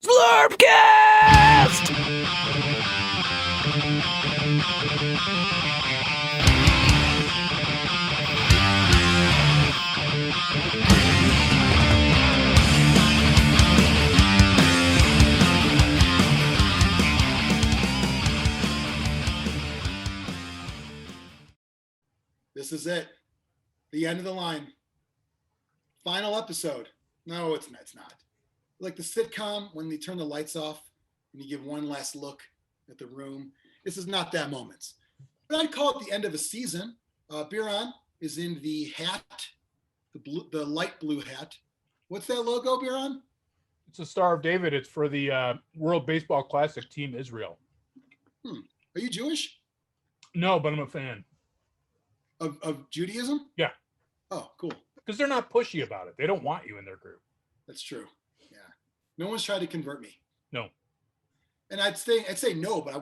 Zlurpcast! This is it. The end of the line. Final episode. No, it's not. Like the sitcom when they turn the lights off and you give one last look at the room. This is not that moment. But I'd call it the end of a season. Biran is in the hat, the light blue hat. What's that logo, Biran? It's a Star of David. It's for the World Baseball Classic Team Israel. Are you Jewish? No, but I'm a fan. Of Judaism? Yeah. Oh, cool. Because they're not pushy about it. They don't want you in their group. That's true. Yeah. No one's tried to convert me. No. And I'd say no, but I'd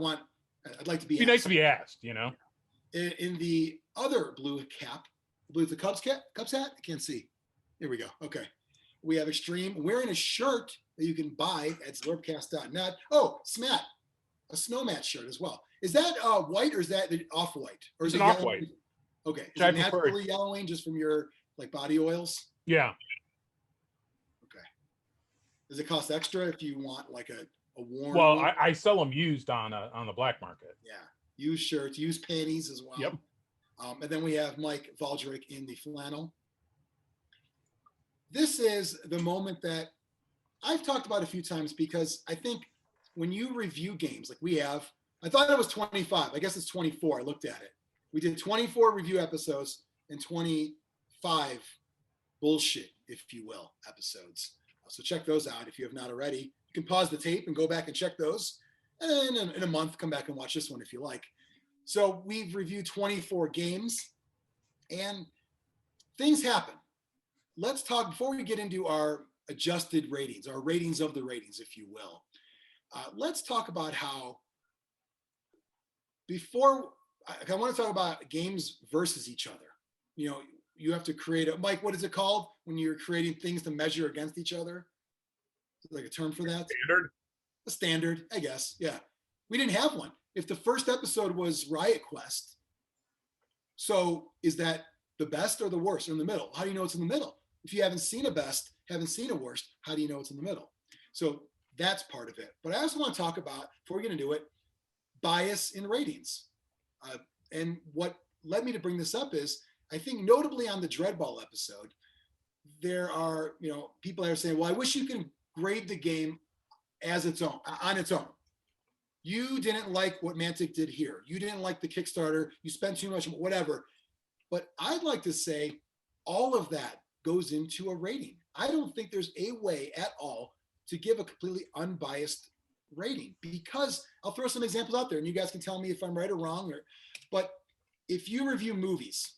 like to be It'd be nice to be asked, you know? In the other blue cap, I believe the Cubs hat? I can't see. Here we go. Okay. We have Xtreme wearing a shirt that you can buy at zlurpcast.net. Oh, Smat, a snowmat shirt as well. Is that white or is that off-white? Or is It's it an off-white. Okay. Is I it naturally prefer. yellowing just from your body oils? Yeah. Okay. Does it cost extra if you want like a warm? Well, I sell them used on the black market. Yeah. Used shirts, used panties as well. Yep. And then we have Mike Valdric in the flannel. This is the moment that I've talked about a few times because I think when you review games like we have, I thought it was 25. I guess it's 24. I looked at it. We did 24 review episodes and 25 bullshit, if you will, episodes. So check those out if you have not already. You can pause the tape and go back and check those. And then in a month, come back and watch this one if you like. So we've reviewed 24 games and things happen. Let's talk, before we get into our adjusted ratings, our ratings of the ratings, if you will. Let's talk about how I want to talk about games versus each other. You know, you have to create Mike, what is it called when you're creating things to measure against each other? Is there like a term for that? Standard? A standard, I guess. Yeah. We didn't have one. If the first episode was Riot Quest, so is that the best or the worst or in the middle? How do you know it's in the middle? If you haven't seen a best, haven't seen a worst, how do you know it's in the middle? So that's part of it. But I also want to talk about, before we get into it, bias in ratings. And what led me to bring this up is, I think notably on the Dreadball episode, there are, people that are saying, well, I wish you could grade the game as its own, on its own. You didn't like what Mantic did here. You didn't like the Kickstarter. You spent too much, whatever. But I'd like to say all of that goes into a rating. I don't think there's a way at all to give a completely unbiased rating, because I'll throw some examples out there and you guys can tell me if I'm right or wrong. But if you review movies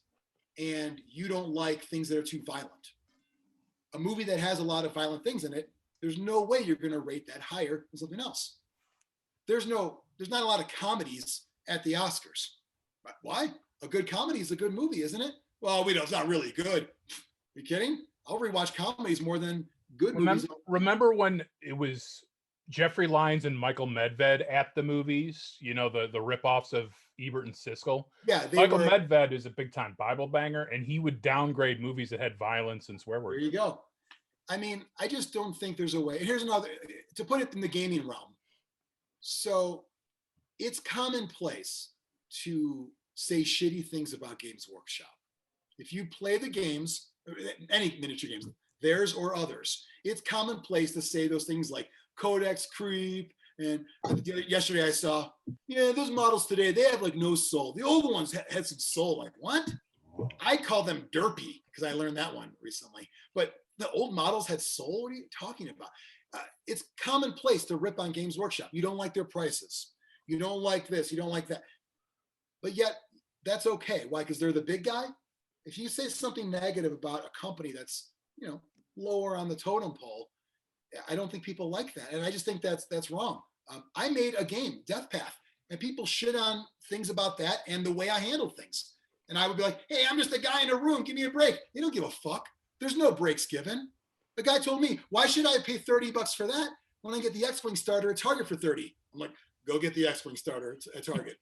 and you don't like things that are too violent, a movie that has a lot of violent things in it, there's no way you're going to rate that higher than something else. There's not a lot of comedies at the Oscars. Why? A good comedy is a good movie, isn't it? Well, it's not really good. Are you kidding? I'll rewatch comedies more than good movies. Remember when it was Jeffrey Lyons and Michael Medved at the movies? You know, the ripoffs of Ebert and Siskel? Yeah. Michael Medved is a big-time Bible banger, and he would downgrade movies that had violence and swear words. There you go. I mean, I just don't think there's a way. Here's another, to put it in the gaming realm. So it's commonplace to say shitty things about Games Workshop. If you play the games, any miniature games, theirs or others, it's commonplace to say those things like codex creep. And yesterday I saw, those models today, they have like no soul. The old ones had some soul. Like, what? I call them derpy because I learned that one recently. But the old models had soul? What are you talking about? It's commonplace to rip on Games Workshop. You don't like their prices. You don't like this. You don't like that. But yet, that's okay. Why? Because they're the big guy. If you say something negative about a company that's, lower on the totem pole, I don't think people like that. And I just think that's wrong. I made a game, Death Path, and people shit on things about that and the way I handle things. And I would be like, hey, I'm just a guy in a room. Give me a break. They don't give a fuck. There's no breaks given. The guy told me, why should I pay $30 for that when I get the X-Wing starter at Target for 30. I'm like, go get the X-Wing starter at Target.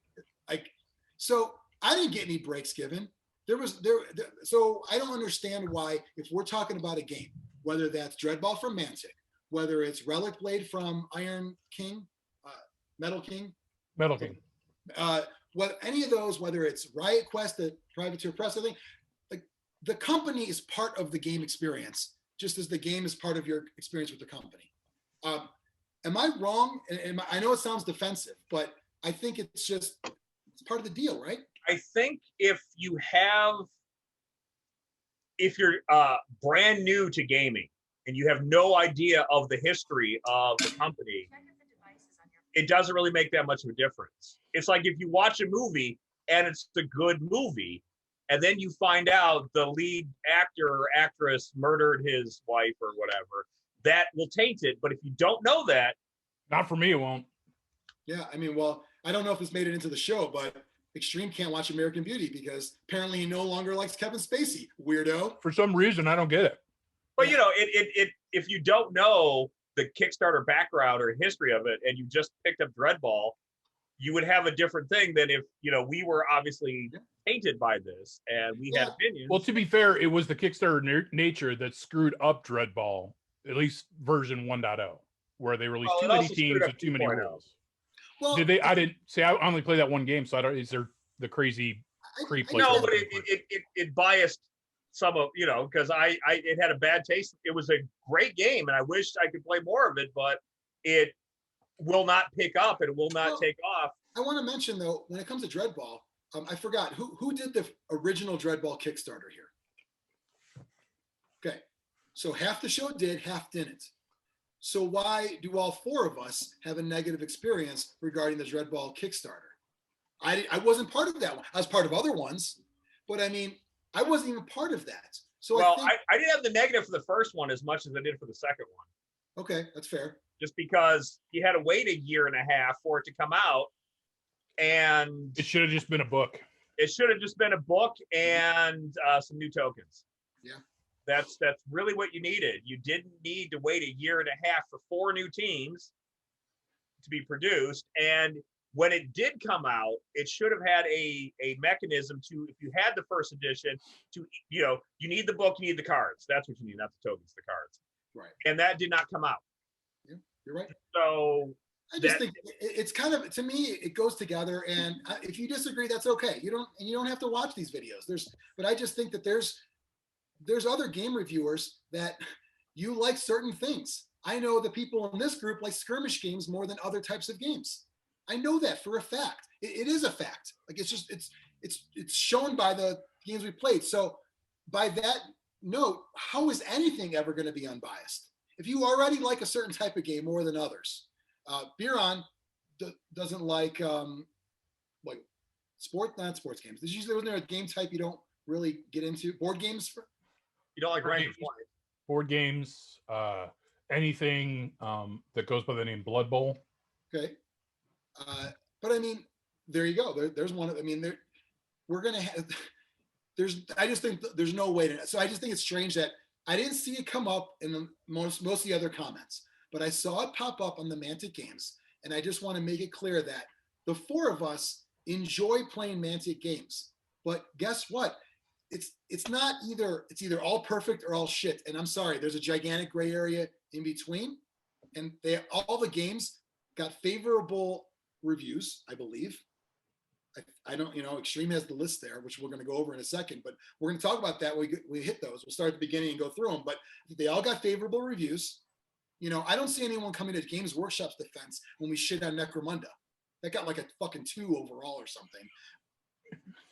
So I didn't get any breaks given. So I don't understand why, if we're talking about a game, whether that's Dreadball from Mantic, whether it's Relic Blade from Iron King, Metal King, any of those, whether it's Riot Quest, the Privateer Press, I think, like, the company is part of the game experience, just as the game is part of your experience with the company. Am I wrong? And I know it sounds defensive, but I think it's part of the deal, right? I think if you're brand new to gaming and you have no idea of the history of the company, it doesn't really make that much of a difference. It's like if you watch a movie and it's a good movie, and then you find out the lead actor or actress murdered his wife or whatever, that will taint it. But if you don't know that, not for me, it won't. Yeah, I mean, well, I don't know if this made it into the show, but Xtreme can't watch American Beauty because apparently he no longer likes Kevin Spacey. Weirdo. For some reason, I don't get it. But you know, if you don't know the Kickstarter background or history of it, and you just picked up Dreadball, you would have a different thing than if, you know, we were obviously tainted by this and we had opinions. Well, to be fair, it was the Kickstarter nature that screwed up Dreadball, at least version 1.0, where they released too many teams with too many rules. Well, did they? I didn't say. I only played that one game, so I don't. Is there the crazy creep? No, but it biased some of, you know, because it had a bad taste. It was a great game, and I wished I could play more of it, but it will not pick up and it will not take off. I want to mention though, when it comes to Dreadball, I forgot who did the original Dreadball Kickstarter here. Okay, so half the show did, half didn't. So why do all four of us have a negative experience regarding the Dreadball Kickstarter? I wasn't part of that one. I was part of other ones, but I mean, I wasn't even part of that. So well, I didn't have the negative for the first one as much as I did for the second one. Okay, that's fair. Just because you had to wait a year and a half for it to come out, and it should have just been a book. It should have just been a book and some new tokens. Yeah. That's really what you needed. You didn't need to wait a year and a half for 4 new teams to be produced. And when it did come out, it should have had a mechanism to, if you had the first edition, to, you know, you need the book, you need the cards. That's what you need, not the tokens, the cards. Right. And that did not come out. Yeah, you're right. So I just think it's kind of, to me, it goes together. And if you disagree, that's okay. You don't have to watch these videos. But I just think that there's other game reviewers that you like certain things. I know the people in this group like skirmish games more than other types of games. I know that for a fact. It is a fact. Like it's shown by the games we played. So by that note, how is anything ever going to be unbiased? If you already like a certain type of game more than others, Biran doesn't like not sports games. There's usually, wasn't there a game type you don't really get into? Board games? You don't like Rangers? Board games, anything that goes by the name Blood Bowl. Okay. But I mean, there you go. There's one. I mean, we're going to have, I just think there's no way to, so I just think it's strange that I didn't see it come up in most of the other comments, but I saw it pop up on the Mantic games. And I just want to make it clear that the 4 of us enjoy playing Mantic games, but guess what? It's not either, it's either all perfect or all shit. And I'm sorry, there's a gigantic gray area in between, and all the games got favorable reviews, I believe. I don't, Xtreme has the list there, which we're going to go over in a second, but we're going to talk about that when we hit those. We'll start at the beginning and go through them, but they all got favorable reviews. I don't see anyone coming to Games Workshop's defense when we shit on Necromunda. That got like a fucking 2 overall or something.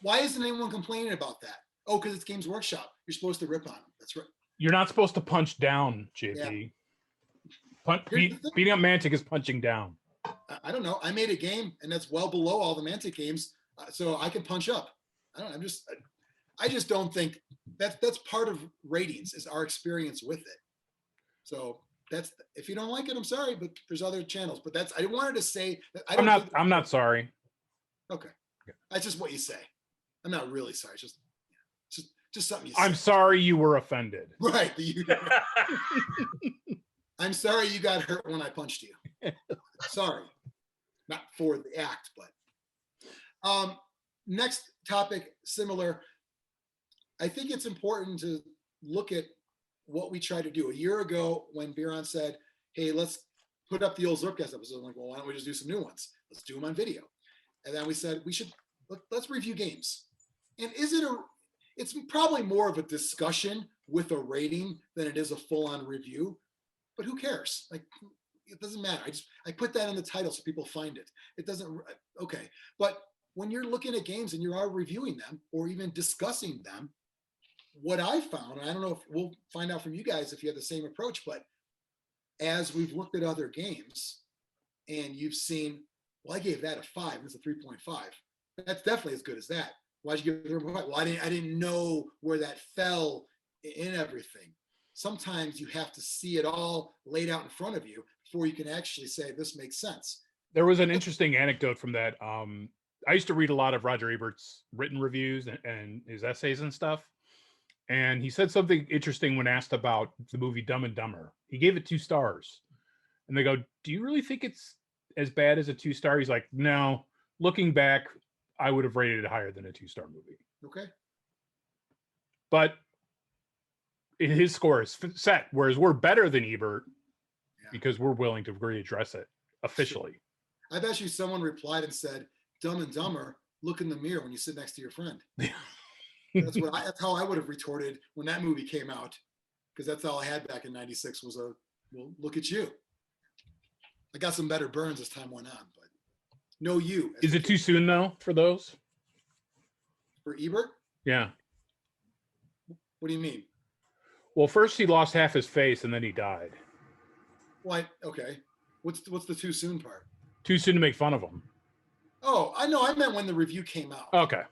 Why isn't anyone complaining about that? Oh, because it's Games Workshop. You're supposed to rip on them. That's right. You're not supposed to punch down, JP. Yeah. Beating up Mantic is punching down. I don't know. I made a game, and that's well below all the Mantic games, so I can punch up. I just don't think that's part of ratings is our experience with it. So that's, if you don't like it, I'm sorry, but there's other channels. But I wanted to say that I'm not sorry. Okay, that's just what you say. I'm not really sorry. It's just something you say. I'm sorry you were offended. Right. I'm sorry you got hurt when I punched you. Sorry. Not for the act, but next topic, similar. I think it's important to look at what we try to do. A year ago, when Biran said, hey, let's put up the old Zlurpcast episode, I'm like, well, why don't we just do some new ones? Let's do them on video. And then we said, let's review games. And it's probably more of a discussion with a rating than it is a full-on review, but who cares? Like, it doesn't matter. I put that in the title so people find it. It doesn't, okay. But when you're looking at games and you are reviewing them or even discussing them, what I found, and I don't know if we'll find out from you guys if you have the same approach, but as we've looked at other games and you've seen, well, I gave that a 5, and it's a 3.5. That's definitely as good as that. Why'd you give it a 3.5? Well, I didn't know where that fell in everything. Sometimes you have to see it all laid out in front of you before you can actually say this makes sense. There was an interesting anecdote from that. I used to read a lot of Roger Ebert's written reviews and his essays and stuff. And he said something interesting when asked about the movie Dumb and Dumber. He gave it 2 stars. And they go, do you really think it's as bad as a 2-star? He's like, no, looking back, I would have rated it higher than a 2-star movie. Okay. But his score is set, whereas we're better than Ebert because we're willing to readdress it officially. I bet you someone replied and said, Dumb and Dumber, look in the mirror when you sit next to your friend. That's how I would have retorted when that movie came out, because that's all I had back in '96 was well, look at you. I got some better burns as time went on, but no you. Is it too soon though for those? For Ebert? Yeah. What do you mean? Well, first he lost half his face and then he died. Why? Okay. What's the too soon part? Too soon to make fun of him. Oh, I know. I meant when the review came out. Okay.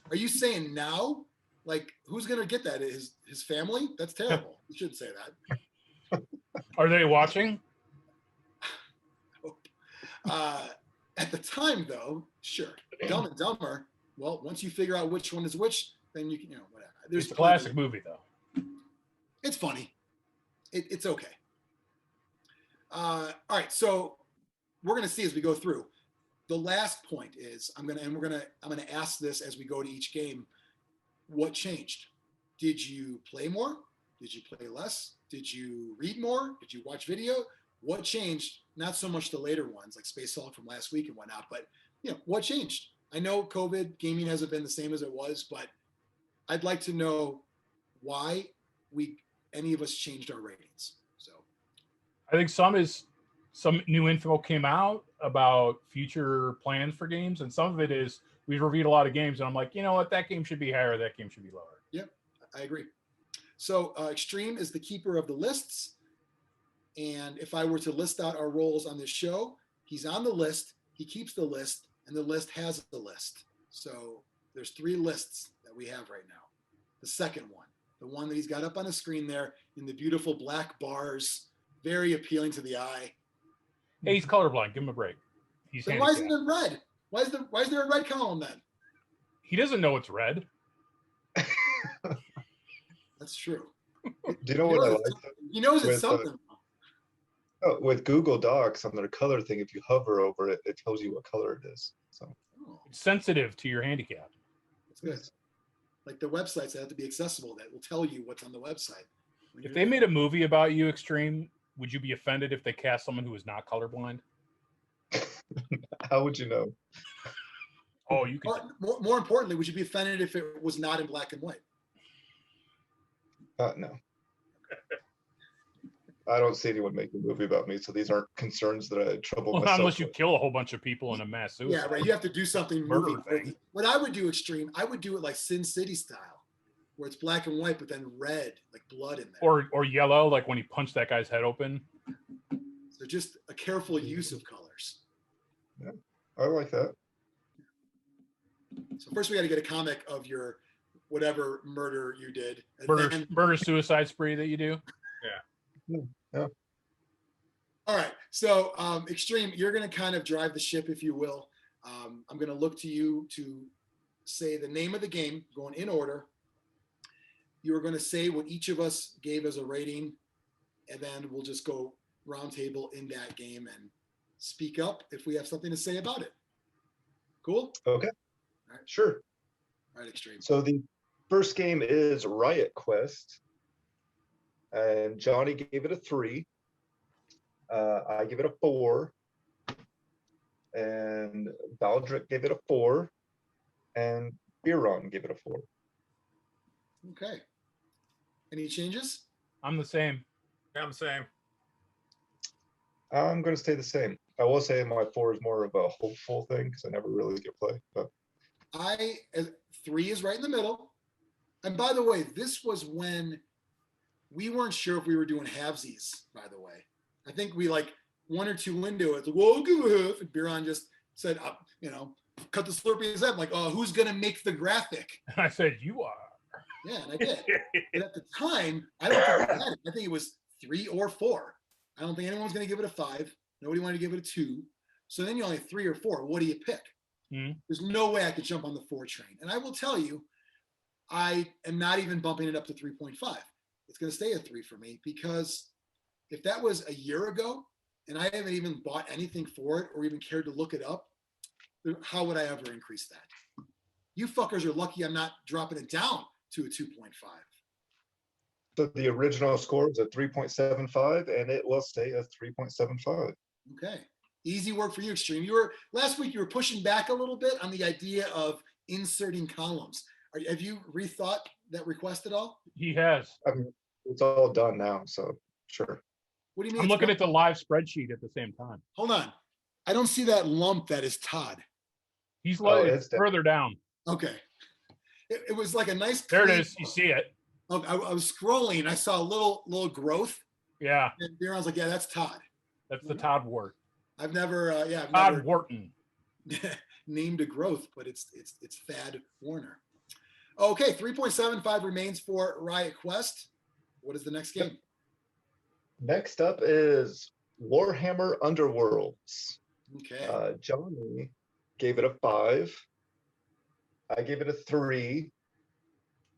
Are you saying now? Like, who's gonna get that? His family? That's terrible. You shouldn't say that. Are they watching? At the time, though, sure. Dumb and Dumber. Well, once you figure out which one is which, then you can, whatever. It's a classic movie, though. It's funny. It's okay. All right, so we're gonna see as we go through. The last point is I'm gonna ask this as we go to each game. What changed? Did you play more? Did you play less? Did you read more? Did you watch video? What changed? Not so much the later ones like Space Hulk from last week and whatnot, but what changed? I know COVID gaming hasn't been the same as it was, but I'd like to know why any of us changed our ratings. So I think some new info came out about future plans for games, and some of it is we've reviewed a lot of games, and I'm like, you know what, that game should be higher, that game should be lower. Yep, I agree. So Xtreme is the keeper of the lists, and if I were to list out our roles on this show, he's on the list, he keeps the list, and the list has the list. So there's 3 lists that we have right now. The second one, the one that he's got up on the screen there in the beautiful black bars, very appealing to the eye. Hey, he's colorblind. Give him a break. Then why isn't it red? Why is there a red column then? He doesn't know it's red. That's true. Do you know what I like? He knows it's something. With Google Docs on their color thing, if you hover over it, it tells you what color it is. So it's sensitive to your handicap. That's good. Like the websites that have to be accessible that will tell you what's on the website. If they made a movie about you, Xtreme, would you be offended if they cast someone who is not colorblind? How would you know? Oh, you could. More importantly, would you be offended if it was not in black and white? No. I don't see anyone make a movie about me, so these aren't concerns that I had trouble with. Unless you kill a whole bunch of people in a mass suicide. Yeah, right. You have to do something movie thing. What I would do, Xtreme, I would do it like Sin City style, where it's black and white, but then red, like blood in there. Or yellow, like when he punched that guy's head open. So just a careful use of colors. Yeah, I like that. So first we got to get a comic of your whatever murder you did. Murder suicide spree that you do. Yeah. Yeah. All right. So Xtreme, you're going to kind of drive the ship, if you will. I'm going to look to you to say the name of the game, going in order. You're going to say what each of us gave as a rating, and then we'll just go roundtable in that game and speak up if we have something to say about it. Cool? Okay. All right. Sure. All right, Xtreme. So the first game is Riot Quest, and Johnny gave it a 3. I give it a 4, and Valdric gave it a 4, and Biran gave it a 4. Okay. Any changes? I'm the same. Yeah, I'm the same. I'm going to stay the same. I will say my 4 is more of a hopeful thing because I never really get play. But 3 is right in the middle. And by the way, this was when we weren't sure if we were doing halvesies, by the way. I think we like 1 or 2 into it. Like, well, I'll give a half. And Biran just said, cut the Slurpee up. Like, oh, who's going to make the graphic? And I said, you are. Yeah, and I did. But at the time, I don't think I had it. I think it was 3 or 4. I don't think anyone was going to give it a 5. Nobody wanted to give it a 2. So then you're only 3 or 4. What do you pick? There's no way I could jump on the 4 train. And I will tell you, I am not even bumping it up to 3.5. It's going to stay at 3 for me because if that was a year ago and I haven't even bought anything for it or even cared to look it up, how would I ever increase that? You fuckers are lucky I'm not dropping it down to a 2.5. So the original score was a 3.75, and it will stay a 3.75. Okay. Easy work for you, Xtreme. Last week you were pushing back a little bit on the idea of inserting columns. Have you rethought that request at all? He has. I mean, it's all done now, so sure. What do you mean? I'm looking at the live spreadsheet at the same time. Hold on. I don't see that lump that is Todd. He's it's further down. Okay. It was like a nice. There it is. You see it. I was scrolling. I saw a little growth. Yeah. And Biran's like, yeah, that's Todd. That's the Todd Wart. I've never, Todd Wharton named a growth, but it's Thad Warner. Okay, 3.75 remains for Riot Quest. What is the next game? Next up is Warhammer Underworlds. Okay. Johnny gave it a 5. I gave it a 3.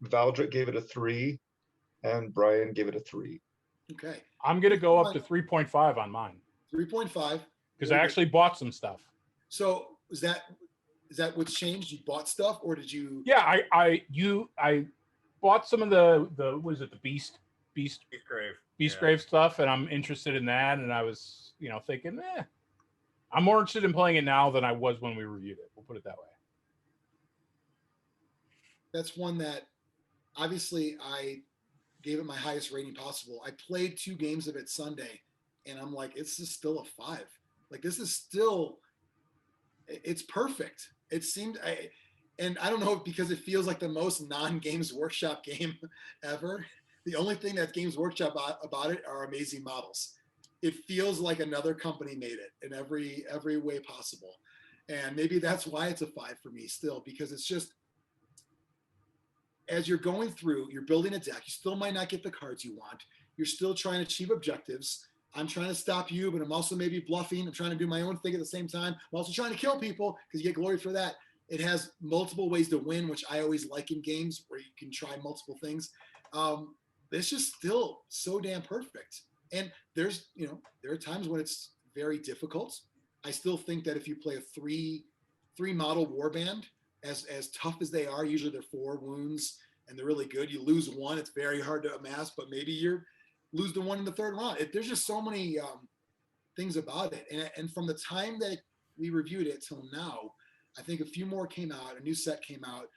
Valdric gave it a 3, and Brian gave it a 3. Okay. I'm going to go up to 3.5 on mine. 3.5. Because I actually bought some stuff. So is that what's changed? You bought stuff, or did you? Yeah, I bought some of the what is it, the Beast Grave stuff, and I'm interested in that. And I was thinking, I'm more interested in playing it now than I was when we reviewed it. We'll put it that way. That's one that obviously I gave it my highest rating possible. I played 2 games of it Sunday, and I'm like, it's just still a 5. Like, this is still, it's perfect. It seemed, and I don't know, because it feels like the most non-Games Workshop game ever. The only thing that Games Workshop about it are amazing models. It feels like another company made it in every way possible. And maybe that's why it's a 5 for me still, because it's just, as you're going through, you're building a deck. You still might not get the cards you want. You're still trying to achieve objectives. I'm trying to stop you, but I'm also maybe bluffing. I'm trying to do my own thing at the same time. I'm also trying to kill people because you get glory for that. It has multiple ways to win, which I always like in games where you can try multiple things. It's just still so damn perfect. And there are times when it's very difficult. I still think that if you play a three model warband, as tough as they are, usually they're 4 wounds and they're really good. You lose 1, it's very hard to amass, but maybe you lose the 1 in the 3rd round. There's just so many things about it. And from the time that we reviewed it till now, I think a few more came out, a new set came out.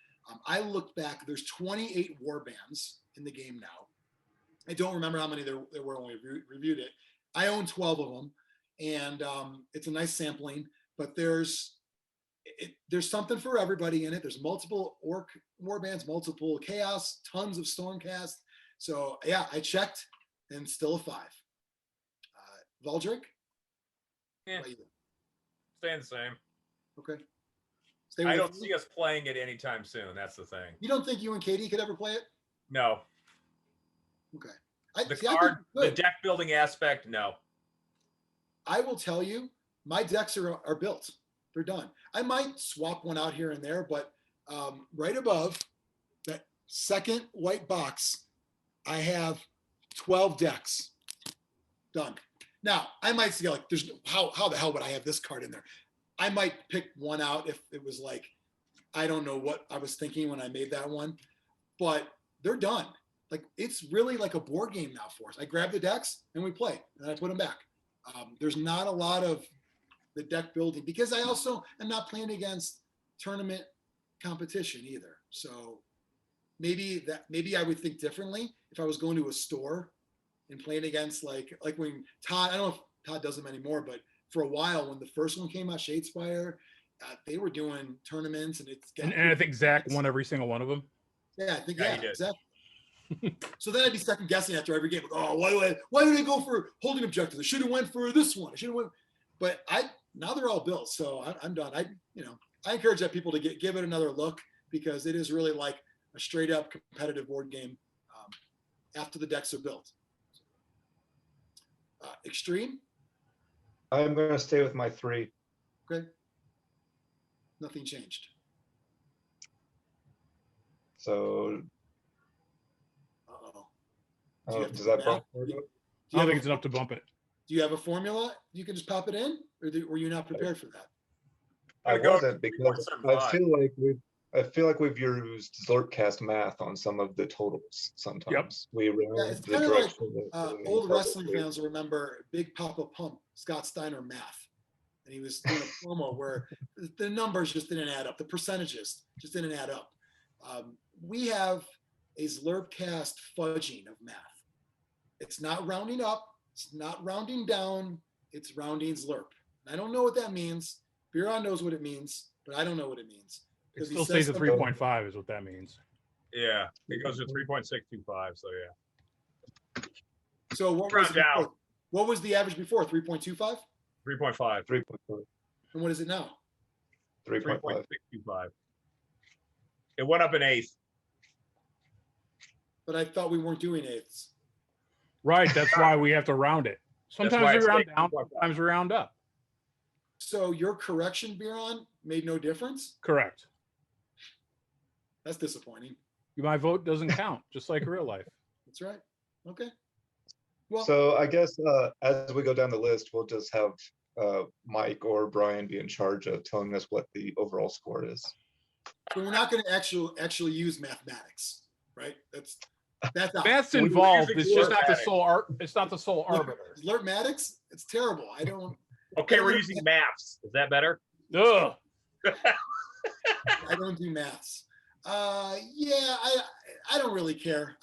I looked back, there's 28 warbands in the game now. I don't remember how many there were when we reviewed it. I own 12 of them, and it's a nice sampling, but there's something for everybody in it. There's multiple orc warbands, multiple chaos, tons of stormcast. So yeah, I checked, and still a 5. Valdric? Yeah. Staying the same. Okay. I don't see us playing it anytime soon. That's the thing. You don't think you and Katie could ever play it? No. Okay. The deck building aspect, no. I will tell you, my decks are built. They're done. I might swap one out here and there, but right above that second white box, I have 12 decks done. Now, I might say like, there's how the hell would I have this card in there? I might pick one out if it was like, I don't know what I was thinking when I made that one, but they're done. Like, it's really like a board game now for us. I grab the decks and we play, and I put them back. There's not a lot of the deck building because I also am not playing against tournament competition either. So maybe I would think differently if I was going to a store and playing against like when Todd, I don't know if Todd does them anymore, but for a while when the first one came out, Shadespire, they were doing tournaments and it's and I think Zach won every single one of them. Yeah, I think exactly. So then I'd be second guessing after every game. Like, oh, why did I go for holding objectives? I should have went for this one. I should have went. But now they're all built, so I'm done. I encourage that people to give it another look because it is really like a straight up competitive board game after the decks are built. Xtreme. I'm going to stay with my 3. Okay. Nothing changed. So. Does that bump it? I don't think it's enough to bump it. Do you have a formula? You can just pop it in, or were you not prepared for that? I wasn't because I feel like we've used Zlurpcast math on some of the totals sometimes. Yep. It's kind of like old wrestling fans will remember Big Papa Pump, Scott Steiner math. And he was doing a promo where the numbers just didn't add up. The percentages just didn't add up. We have a Zlurpcast fudging of math. It's not rounding up. It's not rounding down. It's rounding Zlurp. I don't know what that means. Biran knows what it means, but I don't know what it means. It still stays at 3.5 is what that means. Yeah, it goes to 3.625. So yeah. So what was the average before? 3.25? 3.5. 3.5. And what is it now? 3.625. It went up an eighth. But I thought we weren't doing eighths. Right, that's why we have to round it. Sometimes we round down, sometimes we round up. So your correction, Biran, made no difference? Correct. That's disappointing. My vote doesn't count, just like real life. That's right. Okay. Well, so I guess as we go down the list, we'll just have Mike or Brian be in charge of telling us what the overall score is. So we're not going to actually use mathematics, right? That's math's involved. It's just not the sole it's not the sole arbiter. Zlurpmatics? It's terrible. I don't. Okay, we're using maths. Is that better? Ugh. I don't do maths. Yeah, I don't really care.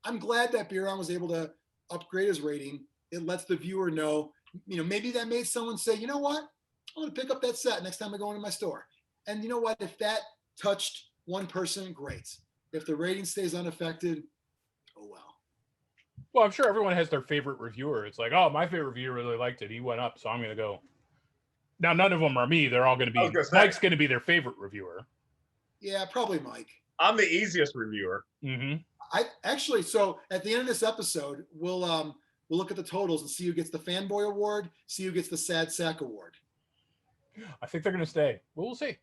I'm glad that Biran was able to upgrade his rating. It lets the viewer know, maybe that made someone say, you know what? I'm going to pick up that set next time I go into my store. And you know what? If that touched one person, great. If the rating stays unaffected, oh well. Well, I'm sure everyone has their favorite reviewer. It's like, oh, my favorite reviewer really liked it. He went up, so I'm going to go. Now, none of them are me. They're all going to be, Mike's going to be their favorite reviewer. Yeah, probably Mike. I'm the easiest reviewer. Mm-hmm. So at the end of this episode, we'll look at the totals and see who gets the Fanboy Award, see who gets the Sad Sack Award. I think they're going to stay. Well, we'll see.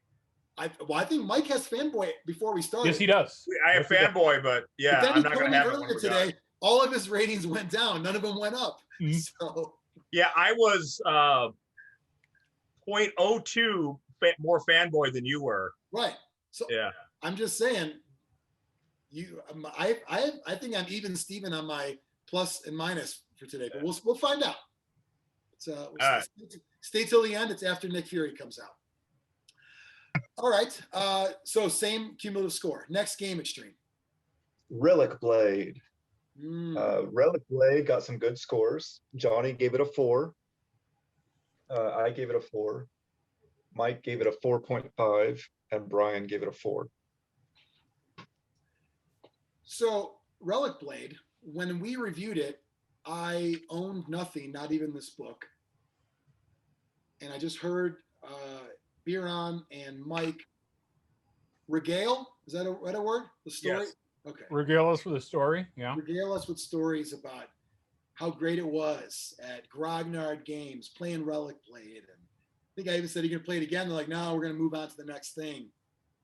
I think Mike has Fanboy before we started. Yes, he does. I have Fanboy, but yeah, but I'm not going to have it earlier today. All of his ratings went down. None of them went up. Mm-hmm. So yeah, I was 0.02 more Fanboy than you were. Right. So yeah, I'm just saying. I think I'm even Steven on my plus and minus for today, but we'll find out. So stay till the end. It's after Nick Fury comes out. All right. So same cumulative score. Next game, Xtreme. Relic Blade. Relic Blade got some good scores. Jonny gave it a 4. I gave it a 4. Mike gave it a 4.5, and Brian gave it a 4. So Relic Blade, when we reviewed it, I owned nothing, not even this book. And I just heard Biran and Mike regale. Is that a word? The story? Yes. Okay. Regale us with a story. Yeah. Regale us with stories about how great it was at Grognard Games playing Relic Blade. And I think I even said, "Are you going to play it again?" They're like, "No, we're going to move on to the next thing,"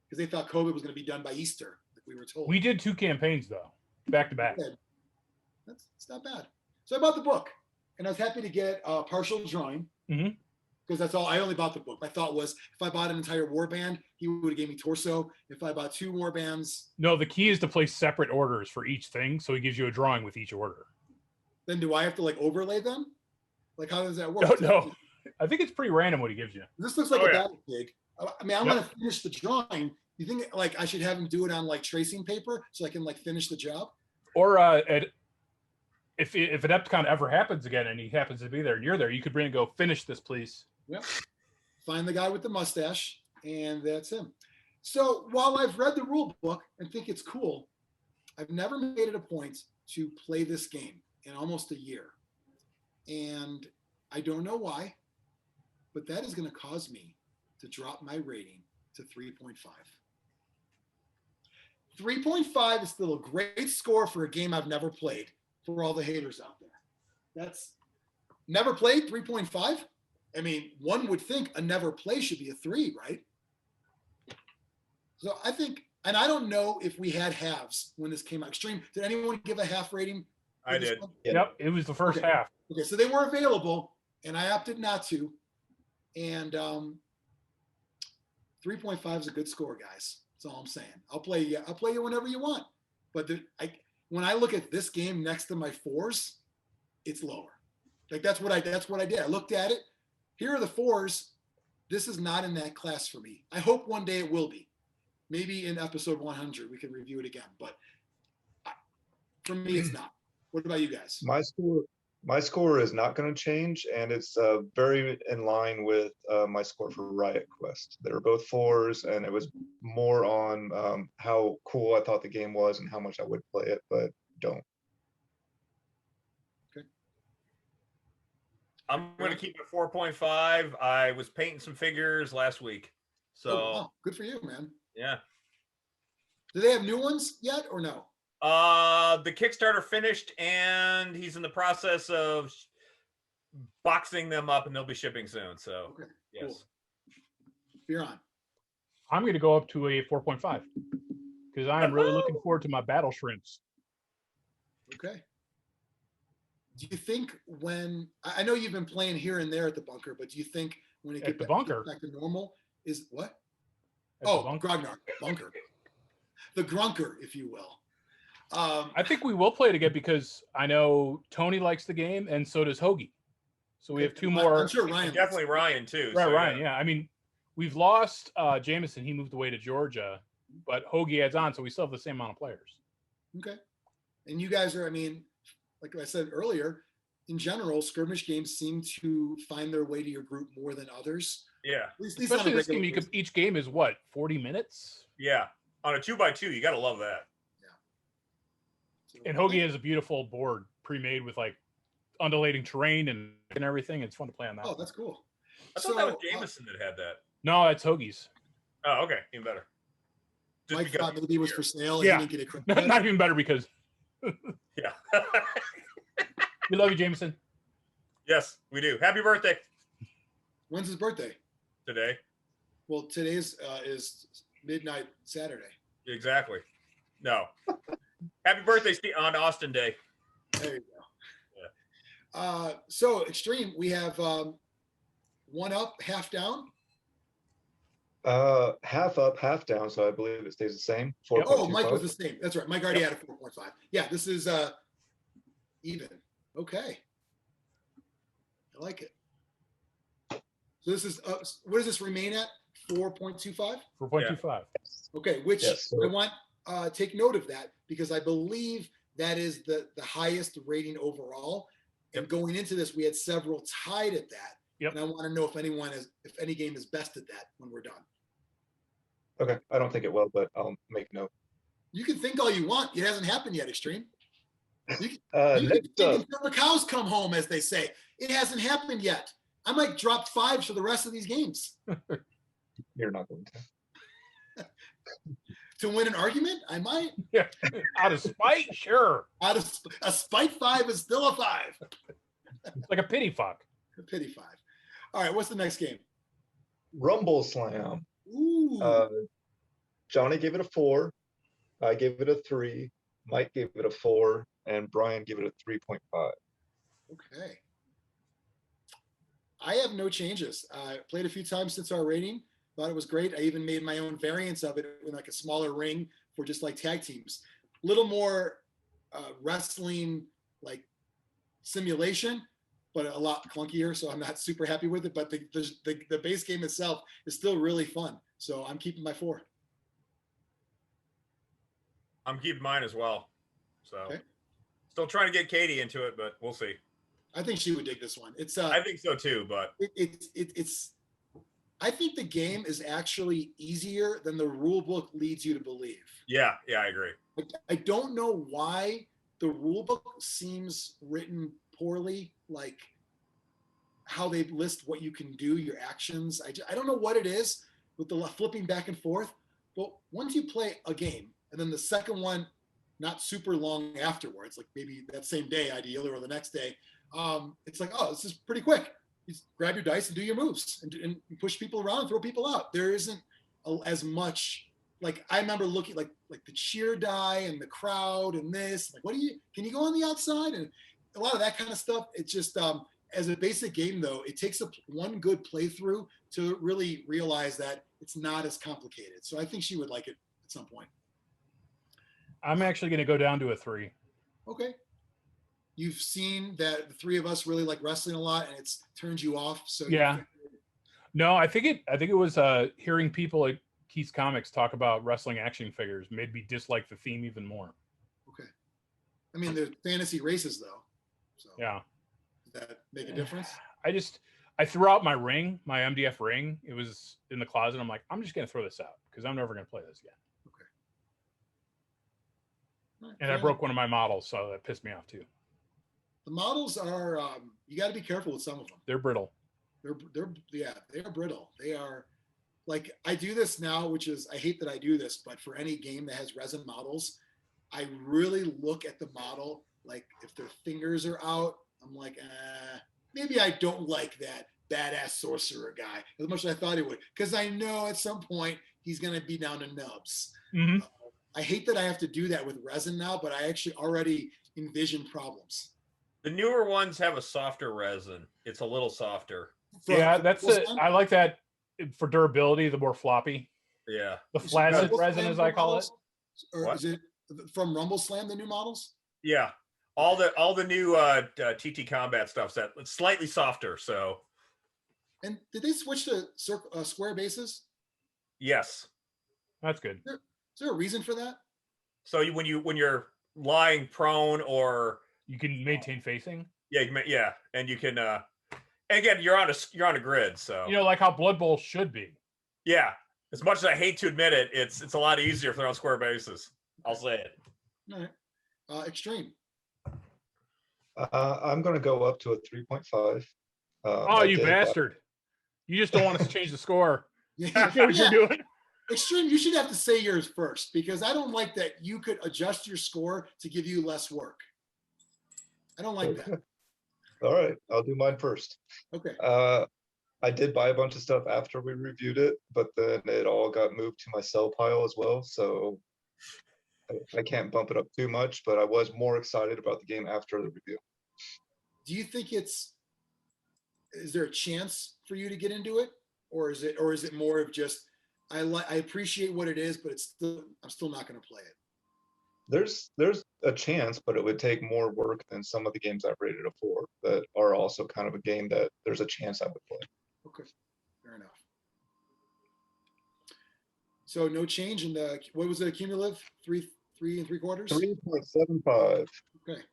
because they thought COVID was going to be done by Easter, like we were told. We did 2 campaigns though, back to back. It's not bad. So I bought the book. and I was happy to get a partial drawing. Mhm. Because that's all. I only bought the book. My thought was, if I bought an entire warband, he would have gave me torso. If I bought 2 warbands, No, the key is to place separate orders for each thing, so he gives you a drawing with each order. then do I have to like overlay them? Like, how does that work? No. I think it's pretty random what he gives you. This looks like Oh, a yeah. battle pig. I mean, I'm gonna finish the drawing. You think like I should have him do it on like tracing paper so I can like finish the job? Or if Adepticon ever happens again and he happens to be there and you're there, you could bring and go, finish this, please. Yep. Find the guy with the mustache, and that's him. So while I've read the rule book and think it's cool, I've never made it a point to play this game in almost a year. And I don't know why, but that is going to cause me to drop my rating to 3.5. 3.5 is still a great score for a game I've never played, for all the haters out there. That's never played 3.5. I mean, one would think a never play should be a 3, right? So I think, and I don't know if we had halves when this came out. Xtreme, did anyone give a half rating? I did. Yep, it was the first half. Okay, so they were available, and I opted not to. And 3.5 is a good score, guys. That's all I'm saying. I'll play you whenever you want. But when I look at this game next to my 4s, it's lower. Like that's what I did. I looked at it. Here are the 4s. This is not in that class for me. I hope one day it will be. Maybe in episode 100 we can review it again. But for me, it's not. What about you guys? My score is not going to change, and it's very in line with my score for Riot Quest. They were both 4s, and it was more on how cool I thought the game was and how much I would play it, but don't. Okay. I'm going to keep it 4.5. I was painting some figures last week. So wow. Good for you, man. Yeah. Do they have new ones yet or no? The Kickstarter finished, and he's in the process of boxing them up, and they'll be shipping soon. So, okay, yes. Cool. Biran. I'm going to go up to a 4.5 because I'm really looking forward to my battle shrimps. Okay. Do you think when I know you've been playing here and there at the bunker, but do you think when it gets back to normal is what? Grognard bunker, the grunker, if you will. I think we will play it again because I know Tony likes the game and so does Hoagie. So we have 2 more. I'm sure Ryan. Definitely Ryan too. Right, so, Ryan. Yeah. I mean, we've lost Jameson. He moved away to Georgia, but Hoagie adds on, so we still have the same amount of players. Okay. And you guys are, I mean, like I said earlier, in general, skirmish games seem to find their way to your group more than others. Yeah. Especially this game, each game is what, 40 minutes? Yeah. On a 2x2, you got to love that. And Hoagie has a beautiful board pre-made with like undulating terrain and everything. It's fun to play on that. Oh, that's cool. I thought that was Jameson that had that. No, it's Hoagie's. Oh, okay. Even better. Just Mike thought maybe it was for sale. And yeah. He didn't get it. Not even better because. Yeah. We love you, Jameson. Yes, we do. Happy birthday. When's his birthday? Today. Well, today's is midnight Saturday. Exactly. No. Happy birthday, Steve, on Austin Day. There you go. Yeah. So Xtreme, we have 1 up, half down. Half up, half down. So I believe it stays the same. 4. Oh, Mike was the same. That's right. Mike already had a 4.5. Yeah, this is even. Okay. I like it. So this is what does this remain at? 4.25? 4.25. Okay, which yes, I want take note of that because I believe that is the highest rating overall. And going into this, we had several tied at that. Yep. And I want to know if any game is best at that when we're done. Okay, I don't think it will, but I'll make note. You can think all you want. It hasn't happened yet, Xtreme. You can Next think up, until the cows come home, as they say. It hasn't happened yet. I might drop 5s for the rest of these games. you're not going to. To win an argument, I might. Yeah. Out of spite, sure. Out of a spite 5 is still a 5. It's like a pity fuck. A pity 5. All right, what's the next game? Rumble Slam. Ooh. Johnny gave it a 4. I gave it a 3. Mike gave it a 4, and Brian gave it a 3.5. Okay. I have no changes. Played a few times since our rating. Thought it was great. I even made my own variants of it in like a smaller ring for just like tag teams. Little more wrestling like simulation, but a lot clunkier. So I'm not super happy with it. But the base game itself is still really fun. So I'm keeping my 4. I'm keeping mine as well. So okay. Still trying to get Katie into it, but we'll see. I think she would dig this one. It's I think so too, but it's I think the game is actually easier than the rule book leads you to believe. Yeah, I agree. I don't know why the rule book seems written poorly, like how they list what you can do, your actions. I don't know what it is with the flipping back and forth, but once you play a game and then the second one, not super long afterwards, like maybe that same day ideally or the next day, it's like, oh, this is pretty quick. You grab your dice and do your moves and push people around and throw people out. There isn't as much, like I remember looking like the cheer die and the crowd and this, like, can you go on the outside? And a lot of that kind of stuff. It's just, as a basic game though, it takes one good playthrough to really realize that it's not as complicated. So I think she would like it at some point. I'm actually going to go down to a 3. Okay. You've seen that the 3 of us really like wrestling a lot, and it's turned you off. So yeah. No, I think it was hearing people at Keith's Comics talk about wrestling action figures made me dislike the theme even more. Okay. I mean, they're fantasy races though. So yeah. Does that make a difference? I threw out my ring, my MDF ring. It was in the closet. I'm like, I'm just going to throw this out because I'm never going to play this again. Okay. Right, and I broke one of my models, so that pissed me off too. The models are, you got to be careful with some of them. They're brittle. They are brittle. They are like, I do this now, which is, I hate that I do this, but for any game that has resin models, I really look at the model. Like if their fingers are out, I'm like, maybe I don't like that badass sorcerer guy as much as I thought he would. Cause I know at some point he's going to be down to nubs. Mm-hmm. I hate that I have to do that with resin now, but I actually already envision problems. The newer ones have a softer resin. It's a little softer. I like that for durability, the more floppy. Yeah. The flaccid resin, as I call it. Or is it from Rumble Slam, the new models? Yeah. All the new TT Combat stuff's it's slightly softer, so. And did they switch to square bases? Yes. That's good. Is there a reason for that? So when you're lying prone or you can maintain facing. Yeah, and you can. And again, you're on a grid, so like how Blood Bowl should be. Yeah, as much as I hate to admit it, it's a lot easier if they're on square bases. I'll say it. All right, Xtreme. I'm going to go up to a 3.5. Oh, you bastard! You just don't want us to change the score. Yeah, what you're doing. Xtreme, you should have to say yours first because I don't like that you could adjust your score to give you less work. I don't like that. All right, I'll do mine first. Okay. I did buy a bunch of stuff after we reviewed it, but then it all got moved to my sell pile as well, so I can't bump it up too much, but I was more excited about the game after the review. Do you think is there a chance for you to get into it? Or is it more of just, I appreciate what it is, but I'm still not going to play it? There's a chance, but it would take more work than some of the games I've rated a 4 that are also kind of a game that there's a chance I would play. Okay, fair enough. So no change in the, what was the cumulative? 3 3/4? 3.75. Okay.